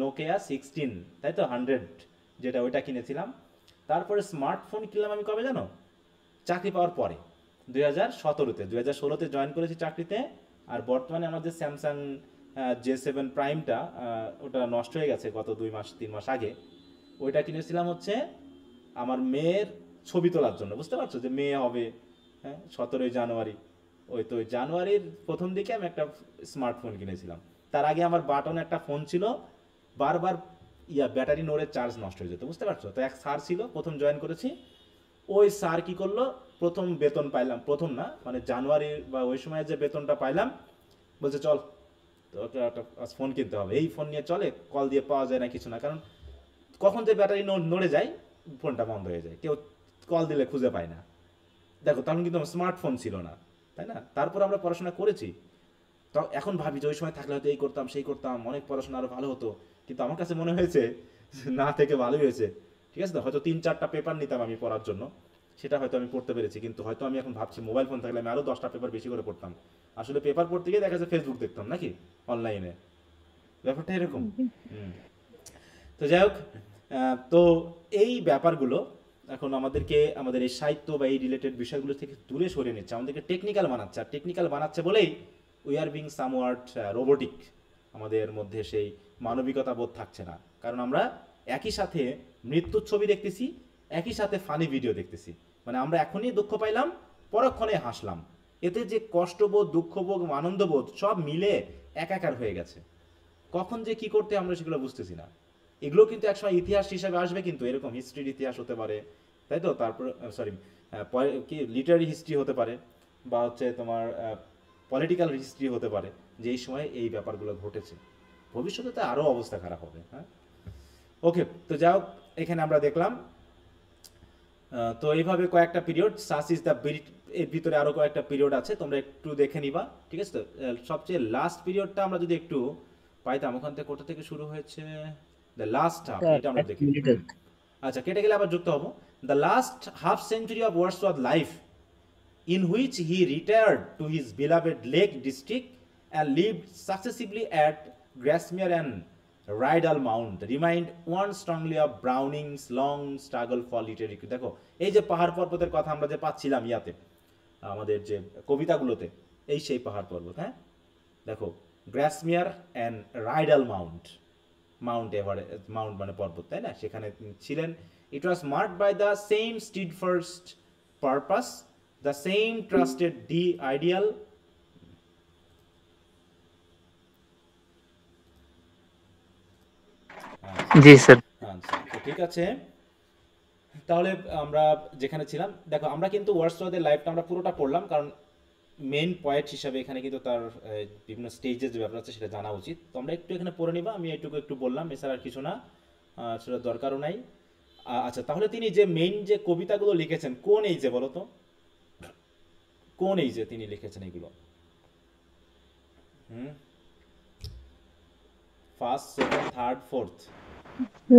নোকিয়া 16, তাই তো 100, যেটা ওইটা কিনেছিলাম। তারপরে স্মার্টফোন কিনলাম আমি কবে জানো? চাকরি পাওয়ার পরে, 2017-তে, 2016-তে জয়েন করেছি চাকরিতে। আর বর্তমানে আমাদের স্যামসাং J7 প্রাইমটা, ওটা নষ্ট হয়ে গেছে গত 2-3 মাস আগে। ওইটা কিনেছিলাম হচ্ছে আমার মেয়ের ছবি তোলার জন্য, বুঝতে পারছো যে মেয়ে হবে। হ্যাঁ, 17ই জানুয়ারি, ওই তো ওই জানুয়ারির প্রথম দিকে আমি একটা স্মার্টফোন কিনেছিলাম। তার আগে আমার বাটন একটা ফোন ছিল, বারবার ব্যাটারি নড়ে চার্জ নষ্ট হয়ে যেত, বুঝতে পারছো? তো এক স্যার ছিল, প্রথম জয়েন করেছি, ওই স্যার কি করলো, প্রথম বেতন পাইলাম, প্রথম না মানে জানুয়ারি বা ওই সময় যে বেতনটা পাইলাম, বলছে চল তোকে একটা ফোন কিনতে হবে, এই ফোন নিয়ে চলে, কল দিয়ে পাওয়া যায় না, কিছু না, কারণ কখন যে ব্যাটারি নড়ে যায় ফোনটা বন্ধ হয়ে যায়, কেউ কল দিলে খুঁজে পায় না। দেখো, তখন কিন্তু স্মার্টফোন ছিল না, তাই না? তারপর আমরা পড়াশোনা করেছি। তো এখন ভাবি যে ওই সময় থাকলে হয়তো এই করতাম সেই করতাম, অনেক পড়াশোনা আরো ভালো হতো। কিন্তু আমার কাছে মনে হয়েছে না থেকে ভালোই হয়েছে। ঠিক আছে, তো হয়তো 3-4টা পেপার নিতাম আমি পড়ার জন্য, সেটা হয়তো আমি পড়তে পেরেছি, কিন্তু হয়তো আমি এখন ভাবছি মোবাইল ফোন থাকলে আমি আরো 10টা পেপার বেশি করে পড়তাম। আসলে পেপার পড়তে গিয়ে দেখা যাচ্ছে ফেসবুক দেখতাম নাকি অনলাইনে, ব্যাপারটা এরকম। তো যাই হোক, তো এই ব্যাপারগুলো এখন আমাদেরকে আমাদের এই সাহিত্য বা এই রিলেটেড বিষয়গুলো থেকে দূরে সরিয়ে নিচ্ছে, আমাদেরকে টেকনিক্যাল বানাচ্ছে। আর টেকনিক্যাল বানাচ্ছে বলেই we are being somewhat robotic, আমাদের মধ্যে সেই মানবিকতা বোধ থাকছে না। কারণ আমরা একই সাথে মৃত্যুর ছবি দেখতেছি, একই সাথে ফানি ভিডিও দেখতেছি, মানে আমরা এখনই দুঃখ পাইলাম, পরক্ষণে হাসলাম। এতে যে কষ্টবোধ, দুঃখবোধ, আনন্দবোধ সব মিলে একাকার হয়ে গেছে। কখন যে কি করতে আমরা সেগুলো বুঝতেছি না। এগুলো কিন্তু একসময় ইতিহাস হিসাবে আসবে, কিন্তু এরকম হিস্ট্রির ইতিহাস হতে পারে, তাই তো? তারপর সরি, কি লিটারি হিস্ট্রি হতে পারে, বা হচ্ছে তোমার পলিটিক্যাল হিস্ট্রি হতে পারে, যে এই সময় এই ব্যাপারগুলো ঘটেছে। ভবিষ্যতে তো আরও অবস্থা খারাপ হবে। হ্যাঁ, ওকে, তো যাই হোক, এখানে আমরা দেখলাম তো এইভাবে কয়েকটা পিরিয়ড, সাস ইজ দ্য বিট, এর ভিতরে আরও কয়েকটা পিরিয়ড আছে, তোমরা একটু দেখে নিবা। ঠিক আছে, তো সবচেয়ে লাস্ট পিরিয়ডটা আমরা যদি একটু পাইতাম, ওখান থেকে কোথা থেকে শুরু হয়েছে, দ্য লাস্ট হাফ, এটা আমরা দেখি। আচ্ছা, কেটে গেলে আবার যুক্ত হবো। The last half century of Wordsworth life, in which he retired to his beloved Lake District and lived successively at Grasmere and Rydal Mount, remind one strongly of Browning's long struggle for literary. দেখো, এই যে পাহাড় পর্বতের কথা আমরা যে পাচ্ছিলাম ইয়াতে, আমাদের যে কবিতাগুলোতে, এই সেই পাহাড় পর্বত। হ্যাঁ, দেখো, Grasmere and Rydal Mount, Mount Everest, Mount মানে পর্বত, তাই না? সেখানে ছিলেন। It was marked by the same steadfast purpose, the same trusted the ideal, জি স্যার। আচ্ছা, তো ঠিক আছে, তাহলে আমরা যেখানে ছিলাম, দেখো আমরা কিন্তু ওয়ার্ডসওয়ার্থের লাইফটা আমরা পুরোটা পড়লাম, কারণ মেইন পয়েন্ট হিসাবে এখানে কিন্তু তার বিভিন্ন স্টেজের যে ব্যাপার আছে সেটা জানা উচিত। তো আমরা একটু এখানে পড়ে নিবা, আমি এইটুকু একটু বললাম, এছাড়া আর কিছু না, সেটা দরকারও নাই। আচ্ছা, তাহলে তিনি যে মেইন যে কবিতাগুলো লিখেছেন, কোন এই যে বলো তো, কোন এই যে তিনি লিখেছেন এগুলো? First, second, third, fourth,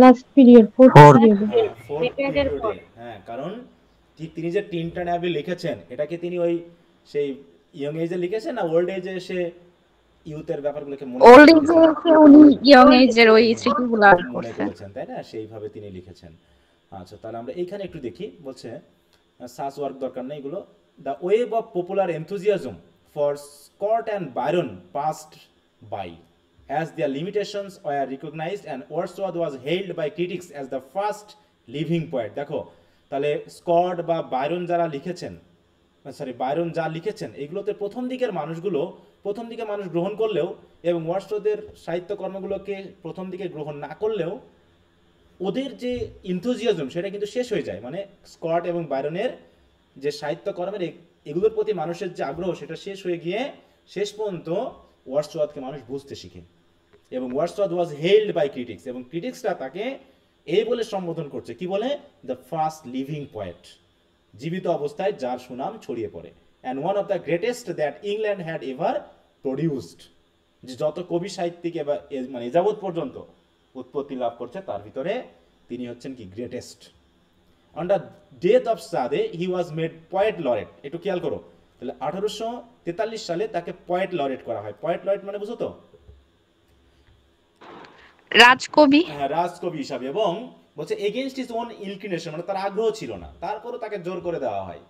last period, fourth period. Fourth পিরিয়ডে। হ্যাঁ, কারণ তিনি যে তিনটা নাবি লিখেছেন, এটা কি তিনি ওই সেই ইয়ং এজে লিখেছেন, না ওল্ড এজে এসে ইউথের ব্যাপারগুলোকে ওল্ড এজে এসে উনি ইয়ং এজের ওই স্মৃতিগুলো আর মনে করছেন, করেছেন, তাই না? সেইভাবে তিনি লিখেছেন। আচ্ছা, তাহলে আমরা এইখানে একটু দেখি, বলছে সাস ওয়ার্ক দরকার নেই এগুলো। The wave of popular enthusiasm for Scott and Byron passed by, as their limitations were recognized, and Wordsworth was hailed by critics as the first living poet. দেখো, তাহলে স্কট বা বাইরন যারা লিখেছেন, বাইরন যা লিখেছেন, এগুলোতে প্রথম দিকের মানুষ গ্রহণ করলেও, এবং ওয়ার্ডসওয়ার্থের সাহিত্যকর্মগুলোকে প্রথম দিকে গ্রহণ না করলেও, ওদের যে ইনথুজিয়াজম সেটা কিন্তু শেষ হয়ে যায়। মানে স্কট এবং বাইরনের যে সাহিত্যকর্মের এগুলোর প্রতি মানুষের যে আগ্রহ, সেটা শেষ হয়ে গিয়ে শেষ পর্যন্ত ওয়ার্ডসওয়ার্থকে মানুষ বুঝতে শিখে। এবং Wordsworth was held by critics, এবং ক্রিটিক্সরা তাকে এই বলে সম্বোধন করছে, কি বলে? দ্য ফার্স্ট লিভিং পোয়েট, জীবিত অবস্থায় যার সুনাম ছড়িয়ে পড়ে, and one of the greatest that England had ever produced, যে যত কবি সাহিত্যিক এবার মানে এযাবৎ পর্যন্ত উৎপত্তি লাভ করছে তার ভিতরে তিনি হচ্ছেন কি greatest. On the death of Sade he was made poet laureate. একটু খেয়াল করো, তাহলে 1843 সালে তাকে পয়েট লরেট করা হয়। পয়েট লরেট মানে বুঝো তো? রাজকবি। হ্যাঁ, রাজকবি হিসাবে, এবং বলছে এগেইনস্ট হিজ ওন ইনক্লিনেশন, মানে তার আগ্রহ ছিল না, তারপরও তাকে জোর করে দেওয়া হয়।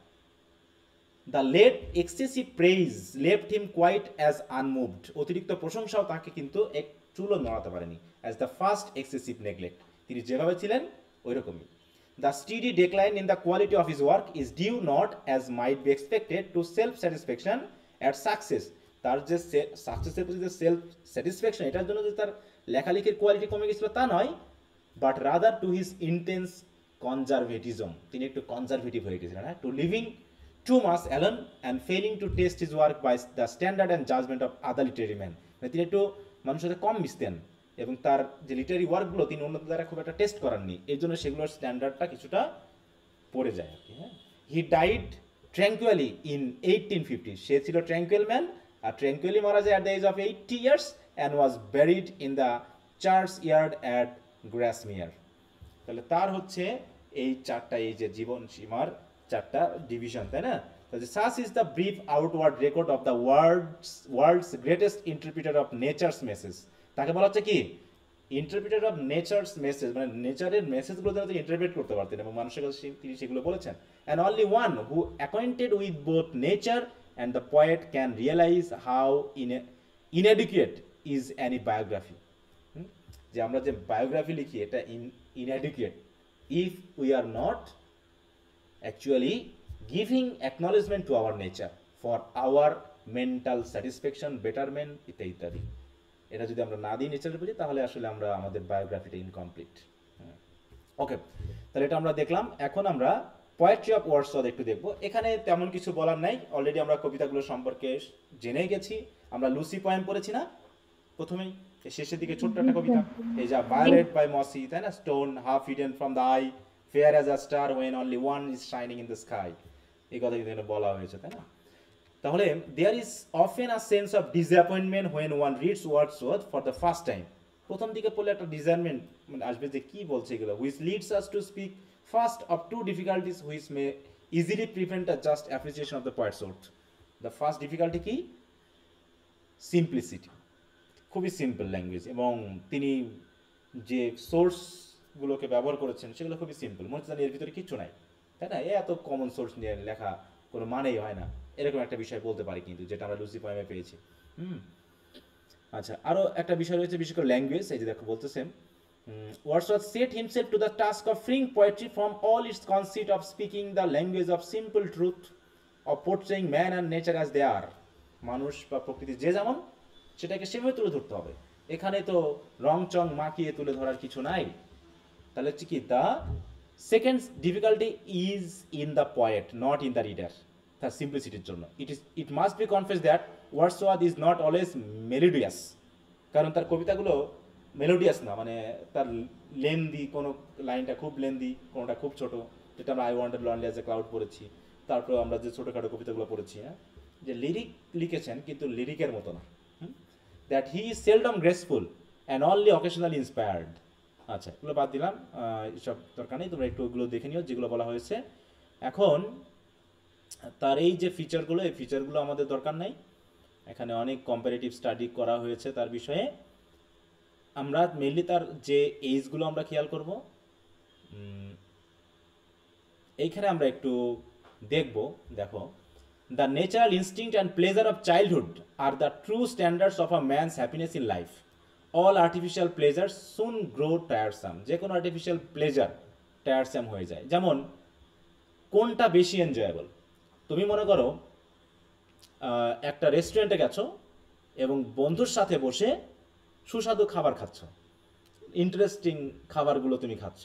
The late excessive praise left him quite as unmoved, অতিরিক্ত প্রশংসাও তাকে কিন্তু এক চুলও নড়াতে পারেনি। As the first excessive neglect, তিনি যেভাবে ছিলেন ওই রকমই। The steady decline in the quality of his work is due not as might be expected to self satisfaction at success, তার যে সাকসেসের প্রতি যে সেলফ স্যাটিসফ্যাকশন, এটার জন্য যে তার লেখালেখির কোয়ালিটি কমে গেছিল তা নয়, but rather to his intense conservatism, তিনি একটু কনজারভেটিভ হয়ে গেছিলেন, হ্যাঁ, to living too much alone and failing to test his work by the standard and judgment of other literary man, তিনি একটু মানুষের সাথে কম মিশতেন এবং তার যে লিটারি ওয়ার্কগুলো তিনি অন্যদের দ্বারা খুব একটা টেস্ট করাননি, এই জন্য সেগুলোর স্ট্যান্ডার্ডটা কিছুটা পড়ে যায় আর কি। হ্যাঁ, হি ডাইড ট্র্যাঙ্কুয়ালি ইন 1850, সে ছিল ট্র্যাঙ্কুয়াল ম্যান, আর ট্র্যাঙ্কুয়ালি মারা যায় at the age of 80 years and was buried in the church yard at Grasmere. তাহলে তার হচ্ছে এই চারটা, এই যে জীবন সীমার চারটা ডিভিশন, তাই না? তাহলে such is the brief outward record of the world's greatest interpreter of nature's message. তাকে বলা হচ্ছে কি ইন্টারপ্রিটার অফ নেচার্স মেসেজ, মানে নেচারের মেসেজগুলো যেন তিনি ইন্টারপ্রেট করতে পারতেন এবং মানুষের কাছে তিনি সেগুলো বলেছেন। And only one who acquainted with both nature and the poet can realise how inadequate is any biography, যে আমরা যে বায়োগ্রাফি লিখি এটা inadequate if we are not actually giving acknowledgement to our nature for our mental satisfaction, betterment ইত্যাদি ইত্যাদি। এটা যদি আমরা না দিই নেচারের প্রতি, তাহলে আসলে আমরা আমাদের বায়োগ্রাফিটা ইনকমপ্লিট। ওকে, তাহলে এটা আমরা দেখলাম। এখন আমরা পোয়েট্রি অফ ওয়ার্ডসওয়ার্থ একটু দেখবো। এখানে তেমন কিছু বলার নাই, অলরেডি আমরা কবিতাগুলো সম্পর্কে জেনে গেছি। আমরা লুসি পোয়েম পড়েছি না প্রথমেই, শেষের দিকে ছোট্ট একটা কবিতা, এই যা ভায়োলেট বাই মসি, তাই না? Stone half hidden from the eye, fair as a star when only one is shining in the sky, এই কথা কিন্তু এখানে বলা হয়েছে, তাই না? তাহলে there is often a sense of disappointment when one reads Wordsworth for the first time. প্রথম দিকে পড়লে একটা ডিসঅ্যাপয়েন্টমেন্ট মানে আসবে যে কি বলছে এগুলো, which leads us to speak first of two difficulties which may easily prevent a just appreciation of the poet's worth. The first difficulty কি? সিম্পলিসিটি, খুবই সিম্পল ল্যাঙ্গুয়েজ, এবং তিনি যে সোর্সগুলোকে ব্যবহার করেছেন সেগুলো খুবই সিম্পল, মনে হচ্ছে এর ভিতরে কিচ্ছু নাই, তাই না? এত কমন সোর্স নিয়ে লেখা কোনো মানেই হয় না, এরকম একটা বিষয় বলতে পারি কিন্তু, যেটা আমরা লুসি পোয়েমে পেয়েছি। আচ্ছা, আরও একটা বিষয় রয়েছে, বিশেষ করে ল্যাঙ্গুয়েজ। এই যে দেখো বলতেছেন, Wordsworth set himself to the task of freeing poetry from all its conceit of speaking the language of simple truth of portraying man and nature as they are. মানুষ বা প্রকৃতি যে যেমন সেটাকে সেভাবে তুলে ধরতে হবে, এখানে তো রং চং মাখিয়ে তুলে ধরার কিছু নাই। তাহলে হচ্ছে কি, the second difficulty is in the poet not in the reader, তার সিম্পলিসিটির জন্য। It must be confess that Wordsworth is not always melodious, কারণ তার কবিতাগুলো মেলোডিয়াস না, মানে তার লেন্দি, কোনো লাইনটা খুব লেন্দি, কোনোটা খুব ছোট, যেটা আমরা I wonder lonely as a cloud পড়েছি, তারপর আমরা যে ছোটোখাটো কবিতাগুলো পড়েছি, হ্যাঁ, যে লিরিক লিখেছেন কিন্তু লিরিকের মতো না। That he is seldom graceful and only occasionally inspired. আচ্ছা, এগুলো বাদ দিলাম, এসব দরকার নেই, তোমরা একটু ওগুলো দেখে নিও যেগুলো বলা হয়েছে। এখন তার এই যে ফিচারগুলো, এই ফিচারগুলো আমাদের দরকার নাই, এখানে অনেক কম্পারেটিভ স্টাডি করা হয়েছে তার বিষয়ে। আমরা মেনলি তার যে এইজগুলো আমরা খেয়াল করব, এইখানে আমরা একটু দেখব। দেখো, the natural instinct and pleasure of childhood are the true standards of a man's happiness in life. All artificial pleasure soon grow tiresome. যে কোনো আর্টিফিশিয়াল প্লেজার টায়ারসাম হয়ে যায়। যেমন কোনটা বেশি এনজয়েবল? তুমি মনে করো একটা রেস্টুরেন্টে গেছো এবং বন্ধুর সাথে বসে সুস্বাদু খাবার খাচ্ছ, ইন্টারেস্টিং খাবারগুলো তুমি খাচ্ছ,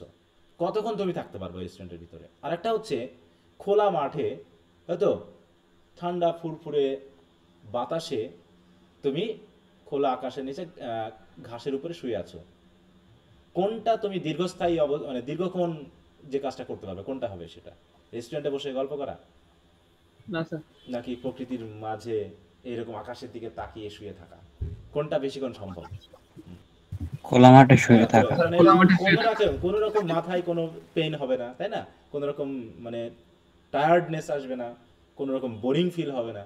কতক্ষণ তুমি থাকতে পারবে রেস্টুরেন্টের ভিতরে? আর একটা হচ্ছে খোলা মাঠে, হয়তো ঠান্ডা ফুরফুরে বাতাসে তুমি খোলা আকাশের নিচে ঘাসের উপরে শুয়ে আছো, কোনটা তুমি দীর্ঘস্থায়ী মানে দীর্ঘক্ষণ যে কাজটা করতে পারবে, কোনটা হবে সেটা? রেস্টুরেন্টে বসে গল্প করা, না স্যার, নাকি প্রকৃতির মাঝে এরকম আকাশের দিকে তাকিয়ে শুয়ে থাকা? কোনটা বেশিক্ষণ সম্ভব? খোলা মাঠে শুয়ে থাকা। কোনো রকম মাথায় কোনো পেইন হবে না, তাই না? কোনো রকম মানে টায়ার্ডনেস আসবে না, কোনো রকম বোরিং ফিল হবে না।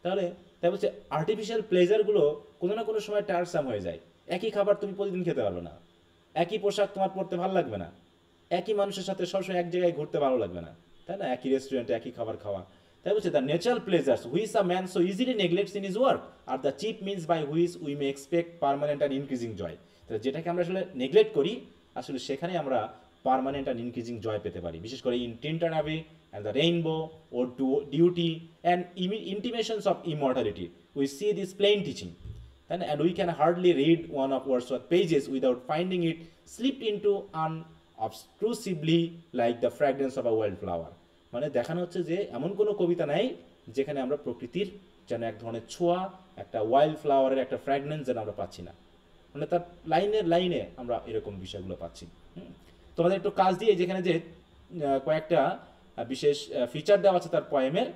তাহলে তাই বলছে আর্টিফিশিয়াল প্লেজারগুলো কোনো না কোনো সময় টায়ারসাম হয়ে যায়। একই খাবার তুমি প্রতিদিন খেতে পারবে না, একই পোশাক তোমার পরতে ভালো লাগবে না, একই মানুষের সাথে সবসময় এক জায়গায় ঘুরতে ভালো লাগবে না, তাই না? একই রেস্টুরেন্টে একই খাবার খাওয়া। তাই বলছে the natural pleasures which a man so easily neglects in his work are the cheap means by which we may expect permanent and increasing joy. তাহলে যেটাকে আমরা আসলে নেগলেক্ট করি, আসলে সেখানে আমরা পার্মানেন্ট অ্যান্ড ইনক্রিজিং জয় পেতে পারি, বিশেষ করে in Tintern Abbey and the rainbow ও duty and intimations of immortality we see this plain teaching, and we can hardly read one of Wordsworth pages without finding it slipped into unobtrusively like the fragrance of a wildflower. মানে দেখানো হচ্ছে যে এমন কোনো কবিতা নাই যেখানে আমরা প্রকৃতির যেন এক ধরনের ছোঁয়া, একটা ওয়াইল্ড ফ্লাওয়ারের একটা ফ্র্যাগনেন্স যেন আমরা পাচ্ছি না। মানে তার লাইনে আমরা এরকম বিষয়গুলো পাচ্ছি। তোমাদের একটু কাজ দিয়ে যেখানে যে কয়েকটা বিশেষ ফিচার দেওয়া আছে তার পয়েমের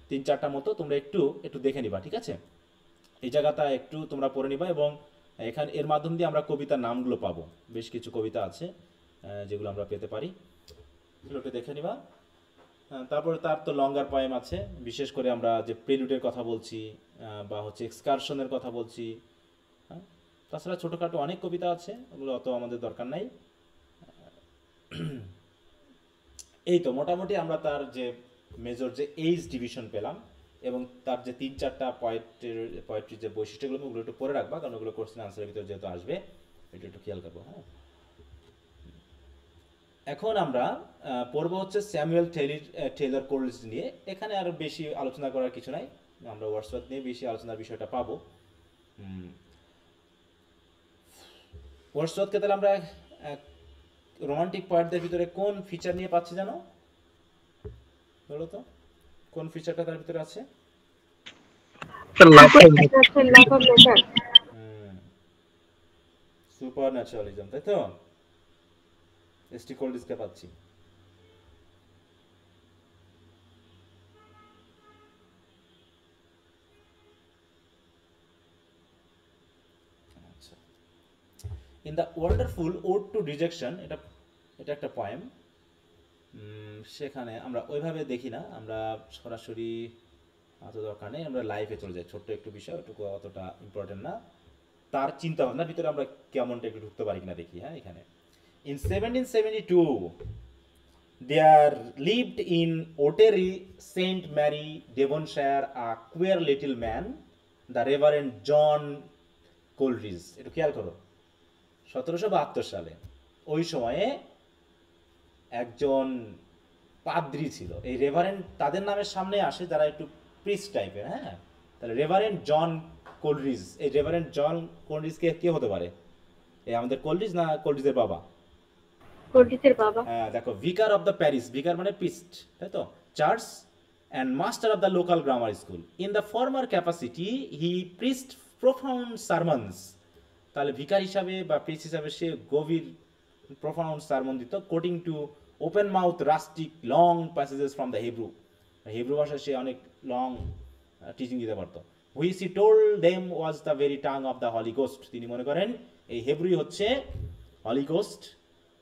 3-4টা মতো, তোমরা একটু দেখে নিবা, ঠিক আছে? এই জায়গাটা একটু তোমরা পড়ে নিবা এবং এখানে এর মাধ্যম দিয়ে আমরা কবিতার নামগুলো পাবো। বেশ কিছু কবিতা আছে যেগুলো আমরা পেতে পারি, এগুলো একটু দেখে নিবা। তারপরে তার তো লঙ্গার পয়েম আছে, বিশেষ করে আমরা যে প্রেলুডের কথা বলছি বা হচ্ছে এক্সকারশনের কথা বলছি। তাছাড়া ছোটোখাটো অনেক কবিতা আছে, ওগুলো অত আমাদের দরকার নাই। এই তো মোটামুটি আমরা তার যে মেজর যে এইজ ডিভিশন পেলাম এবং তার যে 3-4টা পয়েট্রির যে বৈশিষ্ট্যগুলো ওগুলো একটু পরে রাখবা, কারণ ওগুলো কোশ্চেন আনসারের ভিতরে যেহেতু আসবে, এটা একটু খেয়াল করবো। হ্যাঁ, এখন আমরা পড়বো হচ্ছে স্যামুয়েল টেইলর কোলরিজ নিয়ে। এখানে আর বেশি আলোচনা করার কিছু নাই, আমরা ওয়ার্ডসওয়ার্থ নিয়ে বেশি আলোচনার বিষয়টা পাবো। ওয়ার্ডসওয়ার্থকে তাহলে আমরা রোমান্টিক পোয়েটদের ভিতরে কোন ফিচার নিয়ে পাচ্ছি জানো? বলো তো, কোন ফিচারটা তার ভিতরে আছে? সুপার ন্যাচারালিজম, তাই তো? এসটি কোল্ডিসকে পাচ্ছি। আচ্ছা, in the wonderful ode to rejection, এটা একটা পয়েম। সেখানে আমরা ওইভাবে দেখি না, আমরা সরাসরি অত দরকার নেই, আমরা লাইফে চলে যাই। ছোট্ট একটু বিষয়, ওটুকু অতটা ইম্পর্টেন্ট না। তার চিন্তা ভাবনার ভিতরে আমরা কেমনটা একটু ঢুকতে পারি কিনা দেখি। হ্যাঁ, এখানে in 1772 there lived in Ottery, St. Mary, Devonshire, a queer little man, the Reverend John Coleridge. একটু খেয়াল করো, 1772 সালে ওই সময়ে একজন পাদ্রী ছিল। এই রেভারেন্ড তাদের নামের সামনে আসে যারা একটু প্রিস্ট টাইপের। হ্যাঁ, তাহলে রেভারেন্ড জন কোলরিজ, এই রেভারেন্ড জন কোলরিজকে কে হতে পারে? এই আমাদের কোলরিজ না কোলরিজের বাবা? কোলরিজের বাবা। হ্যাঁ, দেখো, vicar of the parish, vicar মানে প্রিস্ট, তাই তো? Church and master of the local grammar school. In the former capacity he preached profound sermons. তাহলে ভিকার হিসাবে বা প্রিস্ট হিসাবে সে গভীর প্রোফাউন্ড সারমন দিত, coating to open mouth rustic long passages from the Hebrew. Hebrew ভাষায় সে অনেক লং টিচিং দিতে পারতো। Which he told them was the very tongue of the Holi ghost. তিনি মনে করেন এই হেব্রুই হচ্ছে হলি গোস্ট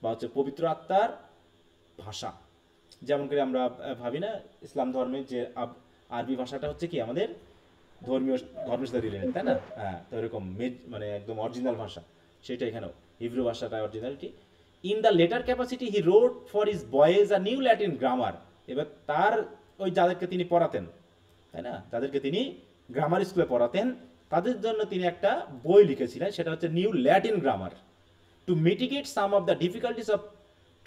বা হচ্ছে পবিত্র আত্মার ভাষা। যেমন করে আমরা ভাবি না ইসলাম ধর্মের যে আরবি ভাষাটা হচ্ছে কি আমাদের ধর্মের সাথে রিলেটেড, তাই না? হ্যাঁ, তো এরকম মানে একদম অরিজিনাল ভাষা, সেটা এখানেও হিব্রু ভাষাটা originality. In the letter capacity he wrote for his boys a new Latin grammar. এবার তার ওই যাদেরকে তিনি পড়াতেন, তাই না, যাদেরকে তিনি গ্রামার স্কুলে পড়াতেন, তাদের জন্য তিনি একটা বই লিখেছিলেন, সেটা হচ্ছে new Latin grammar, to mitigate some of the difficulties of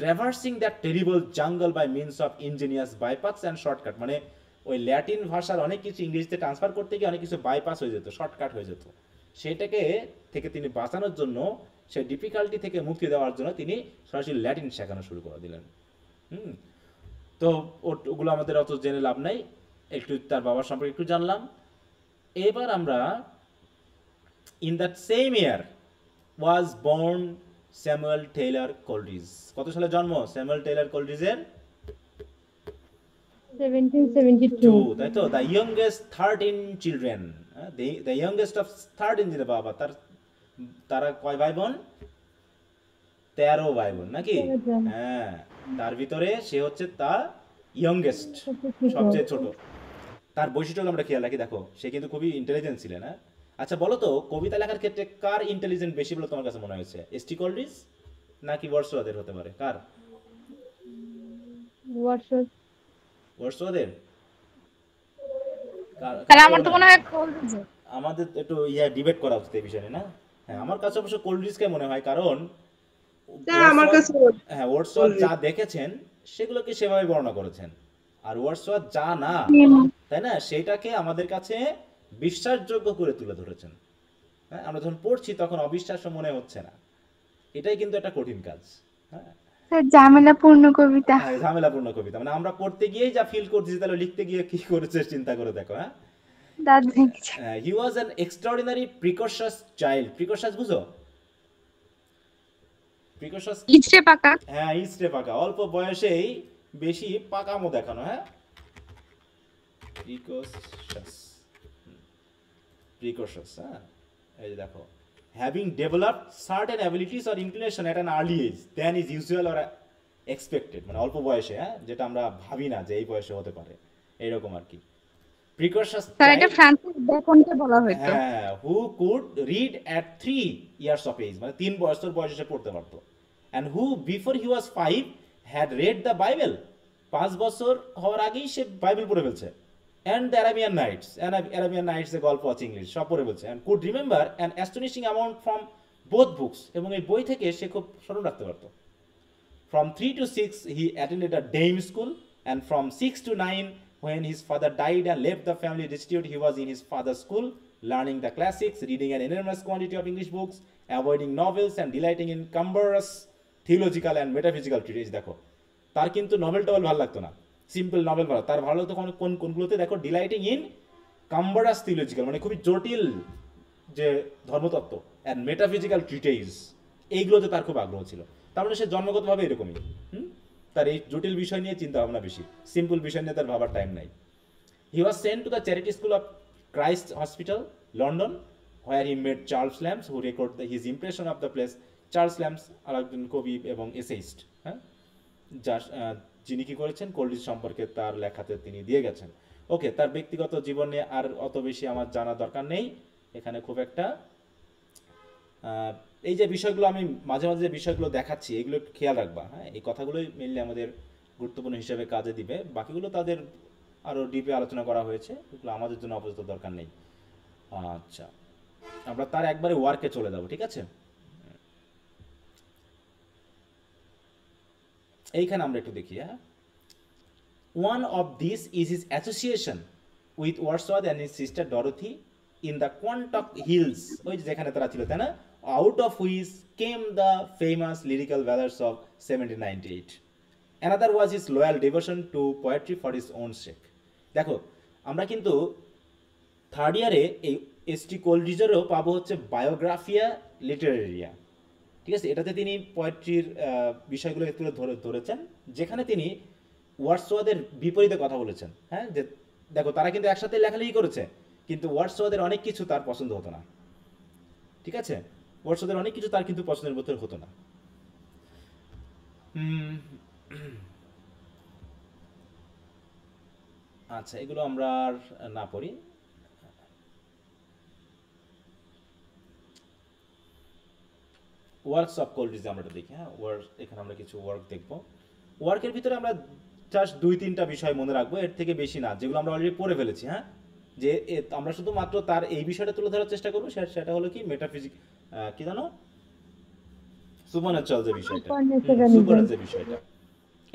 traversing that terrible jungle by means of ingenious bypass and shortcut. মানে ওই ল্যাটিন ভাষার অনেক কিছু ইংরেজিতে ট্রান্সফার করতে গিয়ে অনেক কিছু বাইপাস হয়ে যেত, শর্টকাট হয়ে যেত। সেটাকে থেকে তিনি বাঁচানোর জন্য, সেই ডিফিকাল্টি থেকে মুক্তি দেওয়ার জন্য তিনি সরাসরি ল্যাটিন শেখানো শুরু করে দিলেন। তো ওগুলো আমাদের অত জেনে লাভ নাই, একটু তার বাবার সম্পর্কে একটু জানলাম। এবার আমরা in that same year was born Samuel Taylor Coleridge. কত সালে জন্ম স্যামুয়েল টেইলর কোলরিজের? 1772 তাই তো। The youngest 13 children, the youngest of 13 children. বাবা, তারা কয় ভাই বোন? 13 ভাই বোন নাকি? হ্যাঁ, তার ভিতরে সে হচ্ছে তার ইয়ংগেস্ট, সবচেয়ে ছোট। তার বৈশিষ্ট্যগুলো আমরা খেয়াল রাখি। দেখো, সে কিন্তু খুবই ইন্টেলিজেন্ট ছিলেন। হ্যাঁ, আচ্ছা বলো তো, কবিতা লেখার ক্ষেত্রে কার ইন্টেলিজেন্ট বেশি বলে তোমার কাছে মনে হয়েছে? এসটি কোলরিজ নাকি ওয়ার্ডসওয়ার্থের হতে পারে? কার? ওয়ার্ডসওয়ার্থ। ওয়ার্ডসওয়ার্থের? তাহলে আমার তো মনে হয় কোলরিজ। আমাদের একটু ডিবেট করা উচিত এই বিষয়ে, না? হ্যাঁ, আমার কাছে অবশ্য কোলরিজকে মনে হয়, কারণ আমার কাছে হ্যাঁ, ওয়ার্ডসওয়ার্থ যা দেখেছেন সেগুলোকে সেভাবে বর্ণনা করেছেন, আর ওয়ার্ডসওয়ার্থ যা না, তাই না, সেটাকে আমাদের কাছে বিশ্বাসযোগ্য করে তুলে ধরেছেন। হ্যাঁ, আমরা যখন পড়ছি তখন অবিশ্বাস্য মনে হচ্ছে না। এটাই কিন্তু একটা কঠিন কাজ। হ্যাঁ, ঝামেলাপূর্ণ কবিতা। হ্যাঁ, ঝামেলাপূর্ণ কবিতা, মানে আমরা পড়তে গিয়েই যা ফিল করছি, তাহলে লিখতে গিয়ে কি করেছে চিন্তা করে দেখো। হ্যাঁ, দাঁত ভেঙেছে। হি ওয়াজ অ্যান এক্সট্রাঅর্ডিনারি প্রিকশাস চাইল্ড। প্রিকশাস বুঝো? প্রিকশাস, ইচড়ে পাকা। হ্যাঁ, ইস্টে পাকা, অল্প বয়সেই বেশি পাকামো দেখানো। হ্যাঁ, প্রিকশাস, প্রিকশাস। হ্যাঁ, এই যে দেখো, having developed certain abilities or inclination at an early age than is usual or expected, মানে অল্প বয়সে, হ্যাঁ, যেটা আমরা ভাবি না যে এই বয়সে হতে পারে, এইরকম আর কি। প্রিকশাস স্যার, এটা ফ্রান্সিস বেকনকে বলা হতো। হ্যাঁ, who could read at 3 years of age, মানে 3 বছর বয়সে পড়তে পারতো। And who before he was 5 had read the Bible, 5 বছর হওয়ার আগেই সে বাইবেল পড়ে ফেলছে। And the Arabian Nights, Arabian Nights এ গল্প আছে, ইংলিশ সব পড়ে ফেলছে। And could remember an astonishing amount from both books, এবং এই বই থেকে সে খুব স্মরণ রাখতে পারতো। From 3 to 6, he attended a dame school, and from 6 to 9, when his father died and left the family destitute, he was in his father's school, learning the classics, reading an enormous quantity of English books, avoiding novels, and delighting in cumbrous theological and metaphysical treatises. দেখো, তার কিন্তু novel টভেল ভালো লাগতো না, simple novel ভালো, তার ভালো লাগতো কোনগুলোতে? দেখো, ডিলাইটিং ইন কাম্বারাস থিওলজিক্যাল, মানে খুবই জটিল যে ধর্মতত্ত্ব, অ্যান্ড মেটাফিজিক্যাল ট্রিটেইজ, এইগুলোতে তার খুব আগ্রহ ছিল। তার মানে সে জন্মগতভাবে এরকমই। তার এই জটিল বিষয় নিয়ে চিন্তা ভাবনা বেশি, সিম্পল বিষয় নিয়ে তার ভাবার টাইম নাই। He was sent to the charity school of Christ's Hospital, London, where he met Charles Lambs, who record his impression of the place. Charles Lambs আর একজন কবি এবং এসেইস্ট, হ্যাঁ, যার যিনি কি করেছেন, কোলরিজ সম্পর্কে তার লেখাতে তিনি দিয়ে গেছেন। ওকে, তার ব্যক্তিগত জীবনে আর অত বেশি আমার জানা দরকার নেই এখানে খুব একটা। এই যে বিষয়গুলো আমি মাঝে মাঝে যে বিষয়গুলো দেখাচ্ছি, এগুলো একটু খেয়াল রাখবা। হ্যাঁ, এই কথাগুলোই মেনলি আমাদের গুরুত্বপূর্ণ হিসেবে কাজে দিবে। বাকিগুলো তাদের আরও ডিপে আলোচনা করা হয়েছে, এগুলো আমাদের জন্য আপাতত দরকার নেই। আচ্ছা, আমরা তার একবারে ওয়ার্কে চলে যাবো, ঠিক আছে? এইখানে আমরা একটু দেখি। হ্যাঁ, one of this is his association with Wordsworth and his sister Dorothy in the Quantock Hills, ওই যেখানে তারা ছিল, তাই না? Out of which came the famous lyrical valors of 1798. Another was his loyal devotion to poetry for his own sake. দেখো, আমরা কিন্তু third ইয়ারে এই এসটি কোলরিজেরও পাবো হচ্ছে বায়োগ্রাফিয়া লিটারেরিয়া, ঠিক আছে? এটাতে তিনি পোয়েট্রির বিষয়গুলো তুলে ধরেছেন, যেখানে তিনি ওয়ার্ডসওয়ার্থের বিপরীতে কথা বলেছেন। হ্যাঁ, যে দেখো, তারা কিন্তু একসাথে লেখালেখি করেছে, কিন্তু ওয়ার্ডসওয়ার্থের অনেক কিছু তার পছন্দ হতো না, ঠিক আছে? ওয়ার্ডসওয়ার্থের অনেক কিছু তার কিন্তু পছন্দের মধ্যে হতো না। আচ্ছা, এগুলো আমরা আর না পড়ি। ওয়ার্কস অফ কোলরিজ আমরা দেখি। হ্যাঁ, এখানে আমরা কিছু ওয়ার্ক দেখবো। ওয়ার্কের ভিতরে আমরা জাস্ট 2-3টা বিষয় মনে রাখবো, এর থেকে বেশি না, যেগুলো আমরা অলরেডি পড়ে ফেলেছি। হ্যাঁ, যে আমরা শুধুমাত্র তার এই বিষয়টা তুলে ধরার চেষ্টা করবো, সেটা হলো কি মেটাফিজিক, কি জানো, সুপারন্যাচুরাল যে বিষয়টা, সুপারন্যাচুরাল যে বিষয়টা।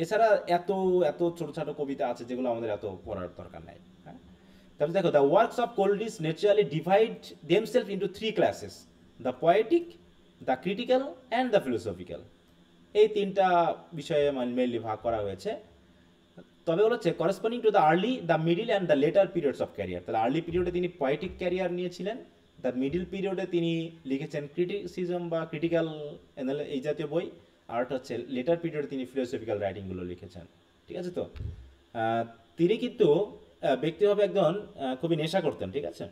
এছাড়া এত এত ছোট ছোট কবিতা আছে যেগুলো আমাদের এত পড়ার দরকার নাই। হ্যাঁ, তারপরে দেখো, the works of Coleridge naturally divide themselves into 3 classes, the poetic, the critical and the philosophical. এই 3টা বিষয়ে মেইনলি ভাগ করা হয়েছে। তবে হচ্ছে corresponding to the early, the middle and the later periods of career. তাহলে আর্লি পিরিয়ডে তিনি পোয়েটিক ক্যারিয়ার নিয়েছিলেন, তার মিডল পিরিয়ডে তিনি লিখেছেন ক্রিটিসিজম বা ক্রিটিক্যাল এই জাতীয় বই, আর একটা হচ্ছে লেটার পিরিয়ডে তিনি ফিলোসফিক্যাল রাইটিংগুলো লিখেছেন। ঠিক আছে? তো তিনি কিন্তু ব্যক্তিভাবে একজন খুবই নেশা করতেন। ঠিক আছে?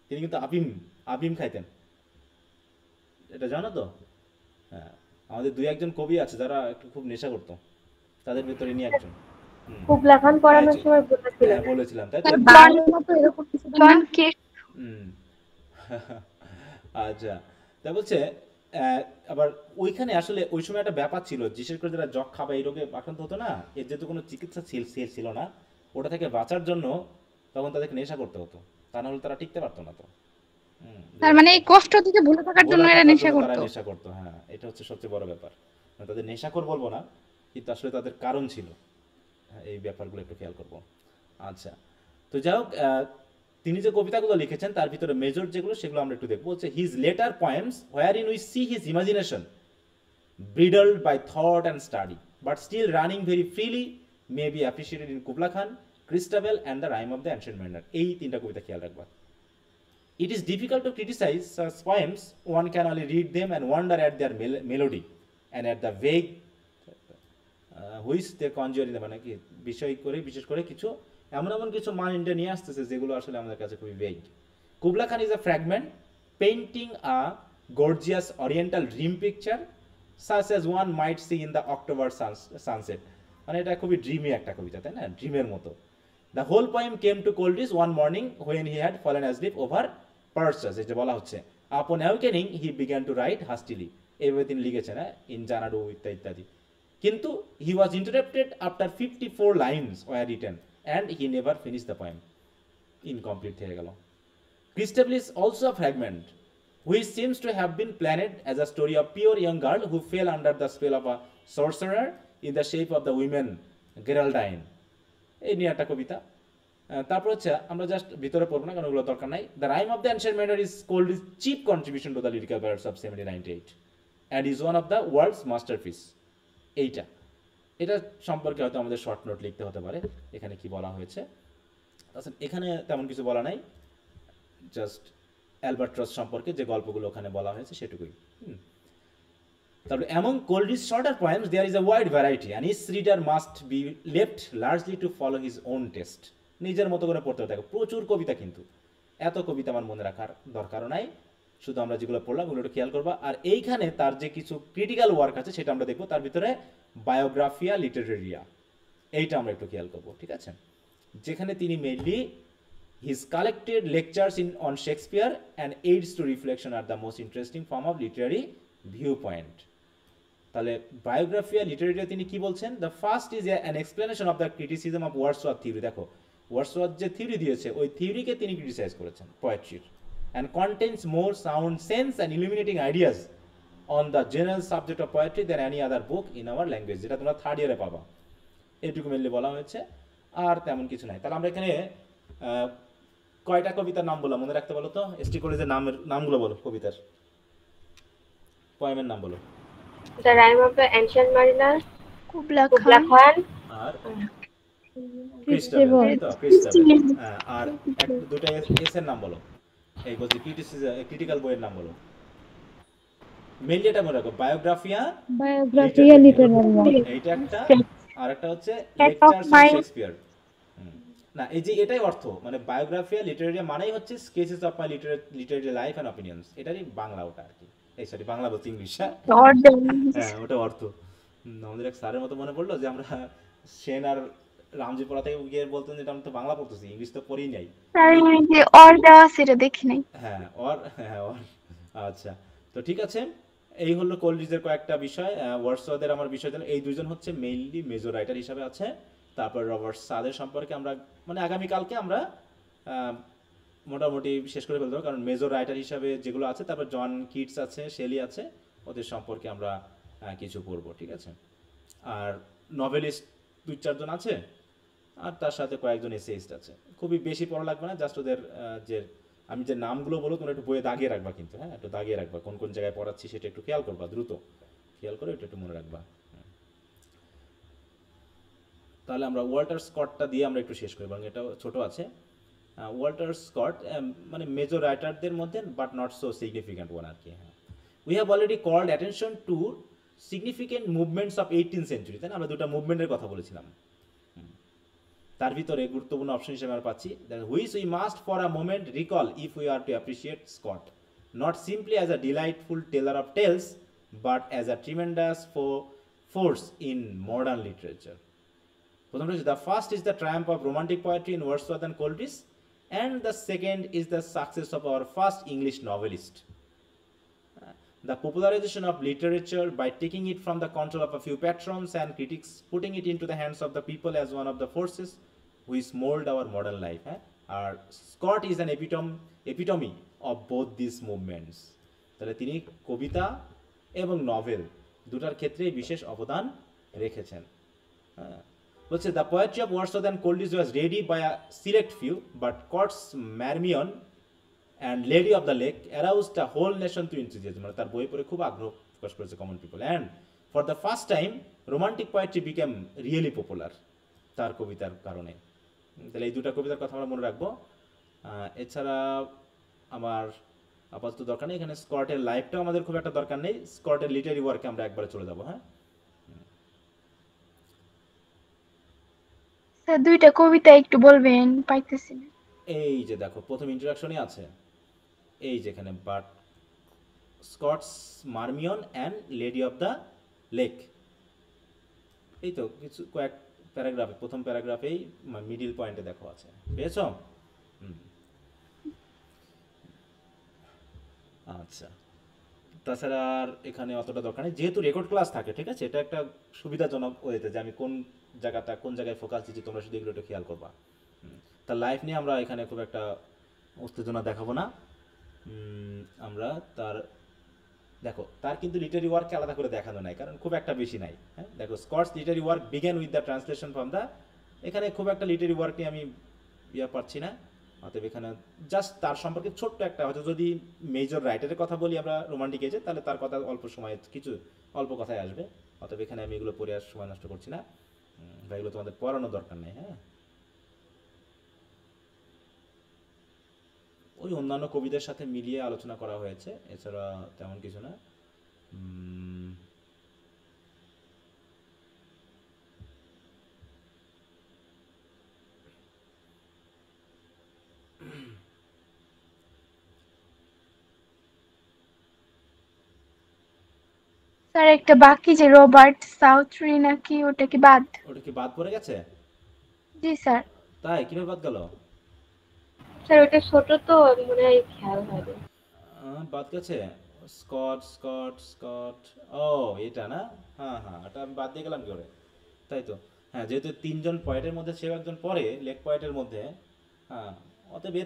তিনি কিন্তু আফিম খাইতেন, এটা জানো তো? হ্যাঁ, আমাদের দুই একজন কবি আছে যারা একটু খুব নেশা করতো, তাদের ভিতরে ইনি একজন। কুবলা খান পড়ানোর সময় বলেছিলেন। হ্যাঁ, বলেছিলাম তাই তো? তার বাবার মতো এরকম কিছু না? জনকে হুম। আচ্ছা, তা বলছে আবার ওইখানে আসলে ওই সময় একটা ব্যাপার ছিল, বিশেষ করে যারা যক্ষা বা এই রোগে আক্রান্ত হতো না, এর যেহেতু কোনো চিকিৎসা ছিল না, ওটা থেকে বাঁচার জন্য তখন তাদেরকে নেশা করতে হতো, তা না হলে তারা টিকতে পারতো না। তো তার মানে এই কষ্ট থেকে ভুলে থাকার জন্য এরা নেশা তারা করতো। নেশা করতো। হ্যাঁ, এটা হচ্ছে সবচেয়ে বড় ব্যাপার। মানে তাদের নেশাখোর বলবো না, কিন্তু আসলে তাদের কারণ ছিল। হ্যাঁ, এই ব্যাপারগুলো একটু খেয়াল করবো। আচ্ছা, তো যাই হোক, তিনি যে কবিতাগুলো লিখেছেন তার ভিতরে মেজর যেগুলো সেগুলো আমরা একটু দেখবো। হচ্ছে his later poems wherein we see his imagination bridled by thought and study, but still running very freely, may be appreciated in Kubla Khan, Christabel and the Rime of the Ancient Mariner. এই তিনটা কবিতা খেয়াল রাখবা। It is difficult to criticize such poems. One can only read them and wonder at their melody and at the vague which they conjure in the, মানে কি বিষয় করে বিশেষ করে কিছু এমন কিছু মাইন্ডে নিয়ে আসতেছে যেগুলো আসলে আমাদের কাছে খুবই vague. Kubla Khan is a fragment painting a gorgeous oriental dream picture such as one might see in the October sunset. মানে এটা খুবই ড্রিমি একটা কবিতা, তাই না? ড্রিমের মতো। The whole poem came to Coleridge one morning when he had fallen asleep over Perseus, যেটা বলা হচ্ছে। Upon awakening he began to write hastily. এইভাবে তিনি লিখেছেন, ইন জানাডু ইত্যাদি। কিন্তু he was interrupted after 54 lines were written and he never finished the poem. Incomplete হয়ে গেল। Christabel is also a fragment which seems to have been planned as a story of pure young girl who fell under the spell of a sorcerer in the shape of the women Geraldine. এই নিয়ে একটা কবিতা। তারপর হচ্ছে আমরা just ভিতরে পড়বো না কারণ ওগুলো দরকার নাই। The rhyme of the Ancient Mariner is Coleridge cheap contribution to the lyrical Ballads of 1798 and is one of the world's masterpiece. এটা সম্পর্কে হয়তো আমাদের শর্ট নোট লিখতে হতে পারে, এখানে কি বলা হয়েছে। আচ্ছা, এখানে তেমন কিছু বলা নাই, জাস্ট অ্যালবার্ট্রস সম্পর্কে যে গল্পগুলো ওখানে বলা হয়েছে সেটুকুই। তারপরে among Coleridge's shorter poems there is a wide variety and each reader must be left largely to follow his own taste. নিজের মতো করে পড়তে হবে। প্রচুর কবিতা, কিন্তু এত কবিতা আমার মনে রাখার দরকারও নাই, শুধু আমরা যেগুলো পড়লাম ওগুলো একটু খেয়াল করবা। আর এইখানে তার যে কিছু ক্রিটিক্যাল ওয়ার্ক আছে সেটা আমরা দেখবো, তার ভিতরে বায়োগ্রাফিয়া লিটারেরিয়া, এইটা আমরা একটু খেয়াল করবো। ঠিক আছে? যেখানে তিনি mainly his collected lectures on Shakespeare and aids to reflection are the most interesting form of literary viewpoint. তাহলে বায়োগ্রাফিয়া লিটারেরিয়া তিনি কি বলছেন? The first is an explanation of the criticism of Wordsworth theory. দেখো, ওয়ার্ডসওয়ার্থ যে থিওরি দিয়েছে ওই থিওরিকে তিনি ক্রিটিসাইজ করেছেন পোয়েট্রির, and contains more sound sense and illuminating ideas on the general subject of poetry than any other book in our language, যেটা তোমরা থার্ড ইয়ারে পাবা। এইটুকু মেনলি বলা হয়েছে, আর তেমন কিছু নাই। তাহলে আমরা এখানে কয়টা কবিতার নাম বললাম মনে রাখতে বলো তো? এসটি কলেজের নামগুলো বলো, কবিতার পোয়েমের নাম বলো। The rhyme of the Ancient Mariner, Kubla Kubla Khan, Khan, আর ক্রিস্টাবেল, তো ক্রিস্টাবেল। আর দুটো এস এর নাম বলো। এই বলছি ক্রিটিক্যাল বইয়ের নাম বলো। মেইনলি এটা মনে রাখো, বায়োগ্রাফিয়া লিটারেরি, এইটা একটা, আর একটা হচ্ছে লেকচারস অন শেক্সপিয়ার। না, এই যে এটাই অর্থ, মানে বায়োগ্রাফিয়া লিটারেরি মানেই হচ্ছে sketches of my literary life and opinions, এটারই বাংলা ওটা আর কি। এই সরি, বাংলা বলছি, ইংলিশ। হ্যাঁ, ওটা অর্থ। আমাদের এক স্যারের মতো মনে পড়লো যে আমরা সেন আর রামজি পড়া থেকে গিয়ে বলতেন যে আমরা তো বাংলা পড়তেছি, ইংলিশ তো পড়েই নাই। অর দেওয়া সেটা দেখি নাই। হ্যাঁ, অর। আচ্ছা, তো ঠিক আছে, এই হলো কোলরিজের কয়েকটা বিষয়। ওয়ার্ডসওয়ার্থের আমার বিষয় জানো, এই দুজন হচ্ছে মেইনলি মেজর রাইটার হিসাবে আছে। তারপর রবার্ট সাদের সম্পর্কে আমরা মানে আগামীকালকে আমরা মোটামুটি শেষ করে ফেলতে হবে, কারণ মেজর রাইটার হিসাবে যেগুলো আছে। তারপর জন কিটস আছে, শেলি আছে, ওদের সম্পর্কে আমরা কিছু পড়বো। ঠিক আছে? আর নভেলিস্ট 2-4 জন আছে, আর তার সাথে কয়েকজন এসেইস্ট আছে। খুবই বেশি পড়া লাগবে না, জাস্ট ওদের যে আমি যে নামগুলো বলবো তোমরা একটু বইয়ে দাগিয়ে রাখবা, কিন্তু হ্যাঁ, একটু দাগিয়ে রাখবা কোন কোন জায়গায় পড়াচ্ছি সেটা একটু খেয়াল করবা, দ্রুত খেয়াল করে এটা একটু মনে রাখবা। তাহলে আমরা ওয়াল্টার স্কটটা দিয়ে আমরা একটু শেষ করি, বরং এটা ছোট আছে। ওয়াল্টার স্কট মানে মেজর রাইটারদের মধ্যে but not so significant one আর কি। হ্যাঁ, we have already called attention to significant movements of 18th century, তাই না? আমরা দুটো মুভমেন্টের কথা বলেছিলাম। তার ভিতরে গুরুত্বপূর্ণ অপশন হিসেবে আমরা পাচ্ছি which we must for a moment recall if we are to appreciate Scott, not simply as a delightful teller of tales but as a tremendous force in modern literature. প্রথমটা হচ্ছে the first is the triumph of romantic poetry in Wordsworth and Coleridge, and the second is the success of our first English novelist. The popularization of literature by taking it from the control of a few patrons and critics, putting it into the hands of the people as one of the forces which mold our modern life. Our Scott is an epitome of both these movements. তাহলে তিনি কবিতা এবং novel দুটার ক্ষেত্রেই বিশেষ অবদান রেখেছেন। বলছে the poetry of Wordsworth and Coleridge was read by a select few, but Scott's Marmion and Lady of the Lake aroused a whole nation to enthusiasm. মানে তার বই পড়ে খুব আগ্রহ প্রকাশ করেছে common people, and for the first time romantic poetry became really popular তার কবিতার কারণে। তাহলে এই দুটা কবিতার কথা আমরা মনে রাখবো। এছাড়া আমার আপাতত দরকার নেই, এখানে স্কটের লাইফটাও আমাদের খুব একটা দরকার নেই, স্কটের লিটারি ওয়ার্কে আমরা একবারে চলে যাবো। হ্যাঁ, স্যার দুইটা কবিতা একটু বলবেন, পাইতেছি না। এই যে দেখো প্রথম ইন্ট্রোডাকশনই আছে, এই যেখানে but Scott's Marmion and Lady of the Lake, এই তো কিছু কয়েক প্যারাগ্রাফে, প্রথম প্যারাগ্রাফেই মিডিল পয়েন্টে দেখো আছে, পেয়েছ? আচ্ছা, তাছাড়া আর এখানে অতটা দরকার নেই, যেহেতু রেকর্ড ক্লাস থাকে, ঠিক আছে? এটা একটা সুবিধাজনক ওয়েতে যে আমি কোন জায়গায় ফোকাস দিচ্ছি, তোমরা শুধু এগুলো একটু খেয়াল করবা। তার লাইফ নিয়ে আমরা এখানে খুব একটা উত্তেজনা দেখাবো না। আমরা দেখো তার কিন্তু লিটারি ওয়ার্ককে আলাদা করে দেখানো নাই, কারণ খুব একটা বেশি নাই। হ্যাঁ, দেখো Scots literary work began with the translation from the, এখানে খুব একটা লিটারি ওয়ার্ক নিয়ে আমি পাচ্ছি না। অতএব এখানে জাস্ট তার সম্পর্কে ছোট্ট একটা, হয়তো যদি মেজর রাইটারের কথা বলি আমরা রোমান্টিক এজে, তাহলে তার কথা অল্প সময়ে কিছু অল্প কথায় আসবে। অতএব এখানে আমি এগুলো পড়ে আর সময় নষ্ট করছি না, বা এগুলো তোমাদের পড়ানো দরকার নেই। হ্যাঁ, ওই অন্যান্য কবিদের সাথে মিলিয়ে আলোচনা করা হয়েছে, এছাড়া তেমন কিছু না। স্যার একটা বাকি যে রবার্ট সাউথরি নাকি, ওটা কি বাদ? ওটা কি বাদ পড়ে গেছে? জি স্যার। তাই কিভাবে বাদ গেল? স্যার ওটা ছোট তো মনে হয় খেয়াল হয়নি। বাদ গেছে স্কট, ও এটা না? হ্যাঁ, এটা আমি বাদ দিয়ে গেলাম কি করে? তাই তো, হ্যাঁ, যেহেতু তিনজন পয়েটের মধ্যে সেও একজন পড়ে, লেক পয়েটের মধ্যে। হ্যাঁ, অতএব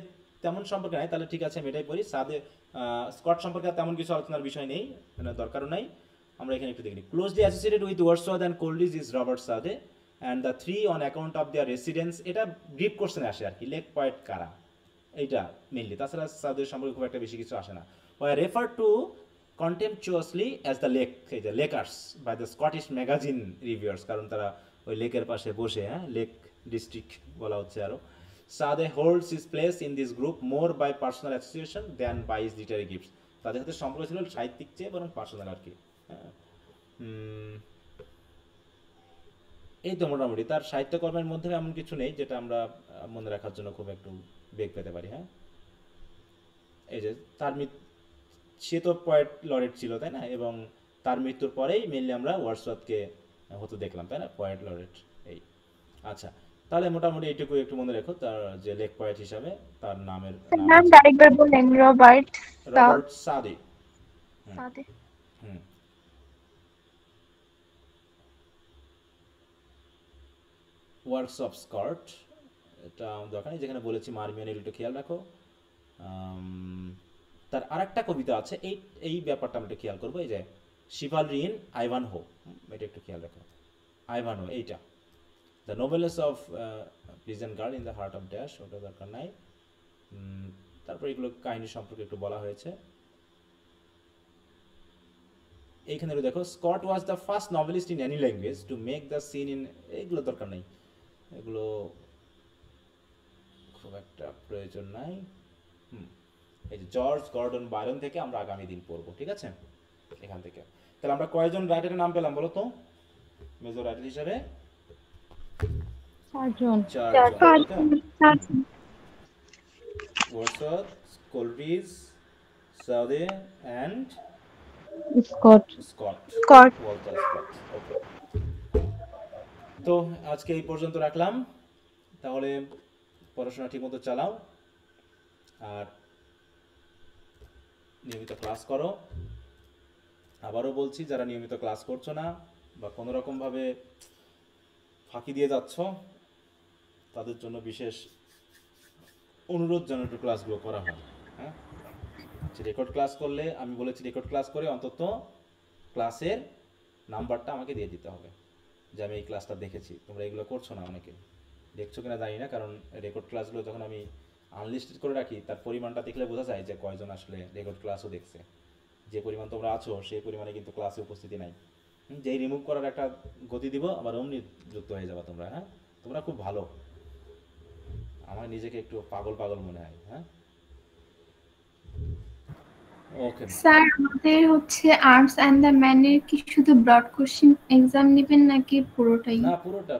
তেমন সম্পর্কে নাই, তাহলে ঠিক আছে আমি এটাই পড়ি। স্কট সম্পর্কে তেমন কিছু আলোচনার বিষয় নেই, মানে দরকারও নাই। আমরা এখানে একটু দেখি, closely associated with Wordsworth and Coleridge is Robert Southey and the three on account of their residence. এটা ব্রিফ কোশ্চেনে আসে আর কি, লেক পয়েট কারা, এইটা মেনলি। তাছাড়া সাদের সম্পর্কে খুব একটা বেশি কিছু আসে না। Refer to contemptuously as the lake, এই যে lakers by the Scottish magazine reviewers, কারণ তারা ওই লেকের পাশে বসে, হ্যাঁ, লেক ডিস্ট্রিক্ট বলা হচ্ছে আরও। Southey holds his place in this group more by personal association than by his literary gifts. তাদের সাথে সম্পর্ক ছিল সাহিত্যিক চেয়ে বরং পার্সোনাল আর কি। হ্যাঁ, এই তো মোটামুটি তার সাহিত্যকর্মের মধ্যে এমন কিছু নেই যেটা আমরা মনে রাখার জন্য খুব একটু বেগ পেতে পারি। হ্যাঁ, এই যে তার সে তো পয়েট লরেট ছিল, তাই না? এবং তার মৃত্যুর পরেই মেনলি আমরা ওয়ার্ডসওয়ার্থকে হতে দেখলাম, তাই না, পয়েট লরেট। এই আচ্ছা, তাহলে মোটামুটি এইটুকু একটু মনে রেখো, তার যে লেক পয়েট হিসাবে তার নামের নাম আরেকবার বলেন। Robert Sade. Works of Scott, এটা দরকার নেই, যেখানে বলেছি মারমিয়নের একটু খেয়াল রাখো। তার আরেকটা কবিতা আছে, এই ব্যাপারটা আমরা একটু খেয়াল করবো, এই যে শিভালরি ইন আইভানহো, এটা একটু খেয়াল রাখো। আইভানহো এইটা, the novels of prison girl in the heart of dash, ওটা দরকার নাই। তারপর এগুলো কাহিনী সম্পর্কে একটু বলা হয়েছে। এইখানে দেখো, Scott was the first novelist in any language to make the seen in, এইগুলো দরকার নেই, এগুলো খুব একটা প্রয়োজন নাই। এই যে জর্জ গর্ডন বায়রন থেকে আমরা আগামী দিন পড়বো, ঠিক আছে? এখান থেকে তাহলে আমরা কয়জন রাইটারের নাম পেলাম বলো তো মেজর রাইটার হিসাবে? 4 জন। 4 জন। চারজন। Wordsworth, Coleridge, Southey and Scott. Scott. Scott. Walter Scott. Okay, তো আজকে এই পর্যন্ত রাখলাম। তাহলে পড়াশোনা ঠিকমতো চালাও আর নিয়মিত ক্লাস করো। আবারও বলছি, যারা নিয়মিত ক্লাস করছো না বা কোনো রকমভাবে ফাঁকি দিয়ে যাচ্ছ, তাদের জন্য বিশেষ অনুরোধ যেন একটু ক্লাসগুলো করা হয়। হ্যাঁ, রেকর্ড ক্লাস করলে, আমি বলেছি রেকর্ড ক্লাস করে অন্তত ক্লাসের নাম্বারটা আমাকে দিয়ে দিতে হবে যে আমি এই ক্লাসটা দেখেছি। তোমরা এগুলো করছো না, অনেকে দেখছো কিনা জানি না, কারণ রেকর্ড ক্লাসগুলো যখন আমি আনলিস্টেড করে রাখি তার পরিমাণটা দেখলে বোঝা যায় যে কয়জন আসলে রেকর্ড ক্লাসও দেখছে। যে পরিমাণ তোমরা আছো সেই পরিমাণে কিন্তু ক্লাসে উপস্থিতি নাই। যেই রিমুভ করার একটা গতি দিব আবার অমনি যুক্ত হয়ে যাবে তোমরা। হ্যাঁ, তোমরা খুব ভালো, আমার নিজেকে একটু পাগল পাগল মনে হয়। হ্যাঁ, ওকে স্যার আমাদের হচ্ছে আর্টস এন্ড দ্য ম্যানের কি শুধু ব্রড কোশ্চেন এক্সাম নেবেন নাকি পুরোটাই? না,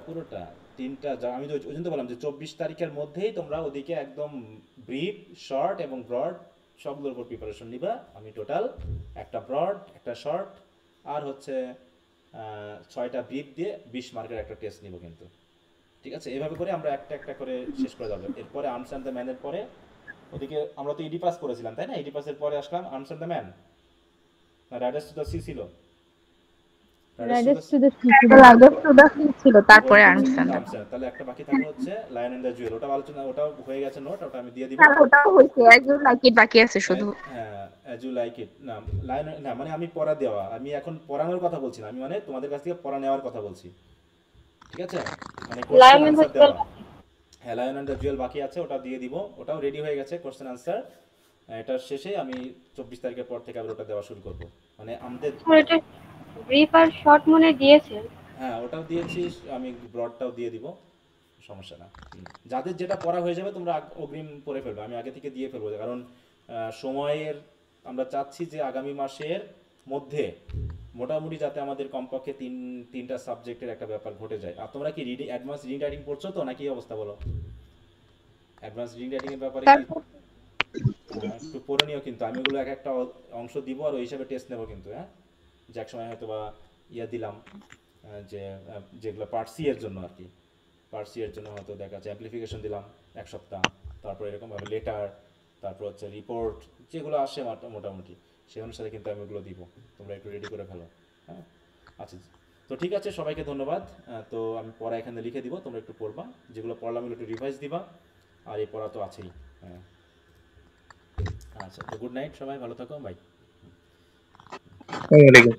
পুরোটা তিনটা আমি তো ওই জন্য তো বললাম যে 24 তারিখের মধ্যেই তোমরা ওদিকে একদম ব্রিফ, শর্ট এবং ব্রড সবগুলোর উপর প্রিপারেশন নিবা। আমি টোটাল একটা ব্রড, একটা শর্ট আর হচ্ছে 6টা ব্রিফ দিয়ে 20 মার্কের একটা টেস্ট নিব কিন্তু, ঠিক আছে? এভাবে করে আমরা একটা একটা করে শেষ করে যাবো। এরপরে আনসার দ্য ম্যানের পরে ওদিকে আমরা তো ইডি পাস করেছিলাম, তাই না? ইডি পাসের পরে আসলাম answer the man, Riders to the Sea ছিল। রাইডার্স টু দ্য সি ছিল, তারপরে আনসার। তাহলে একটা বাকি থাকলো হচ্ছে লায়ন এন্ড দ্য জুয়েল। ওটা আলোচনা, ওটাও হয়ে গেছে নোট, ওটা আমি দিয়ে দিব। ওটাও হইছে, একজন লাইক ইট বাকি আছে শুধু। হ্যাঁ, অ্যাজ ইউ লাইক ইট। না, লায়ন না, মানে আমি পড়া দেওয়া, আমি এখন পড়ানোর কথা বলছি না, আমি মানে তোমাদের কাছ থেকে পড়া নেওয়ার কথা বলছি, ঠিক আছে? মানে কোশ্চেন আনসার দেওয়া। হ্যাঁ, লায়ন এন্ড দ্য জুয়েল বাকি আছে, ওটা দিয়ে দিব। ওটাও রেডি হয়ে গেছে কোশ্চেন আনসার। এটার শেষে আমি 24 তারিখের পর থেকে আবার ওটা দেওয়া শুরু করব। মানে আমাদের এটা ব্রিফ আর শর্ট মনে দিয়েছে। হ্যাঁ, ওটাও দিয়েছি, আমি ব্রডটাও দিয়ে দিব, সমস্যা না। যাদের যেটা পড়া হয়ে যাবে তোমরা অগ্রিম পড়ে ফেলবে, আমি আগে থেকে দিয়ে ফেলবো, কারণ সময়ের আমরা চাচ্ছি যে আগামী মাসের মধ্যে মোটামুটি যাতে আমাদের কমপক্ষে তিনটা সাবজেক্টের একটা ব্যাপার ঘটে যায়। আর তোমরা কি রিডিং, অ্যাডভান্স রিডিং রাইটিং পড়ছো তো নাকি অবস্থা বলো? অ্যাডভান্স রিডিং রাইটিং এর ব্যাপারে কি একটু পড়ে নিও কিন্তু, আমি ওগুলো এক একটা অংশ দিব আর ওই হিসাবে টেস্ট নেবো কিন্তু। হ্যাঁ, যে এক সময় হয়তো বা দিলাম যে যেগুলো পার্ট সি এর জন্য আর কি, পার্ট সি এর জন্য হয়তো দেখা যাচ্ছে অ্যাম্পলিফিকেশন দিলাম এক সপ্তাহ, তারপর এরকমভাবে লেটার, তারপর হচ্ছে রিপোর্ট, যেগুলো আসে মোটামুটি সেই অনুসারে কিন্তু আমি ওগুলো দিব, তোমরা একটু রেডি করে ফেলো। হ্যাঁ, আচ্ছা, তো ঠিক আছে, সবাইকে ধন্যবাদ। তো আমি পড়া এখানে লিখে দিব, তোমরা একটু পড়বা, যেগুলো পড়লাম এগুলো একটু রিভাইজ দিবা, আর এই পড়া তো আছেই। হ্যাঁ, আচ্ছা, তো গুড নাইট, সবাই ভালো থাকো, বাই। আসসালামু আলাইকুম।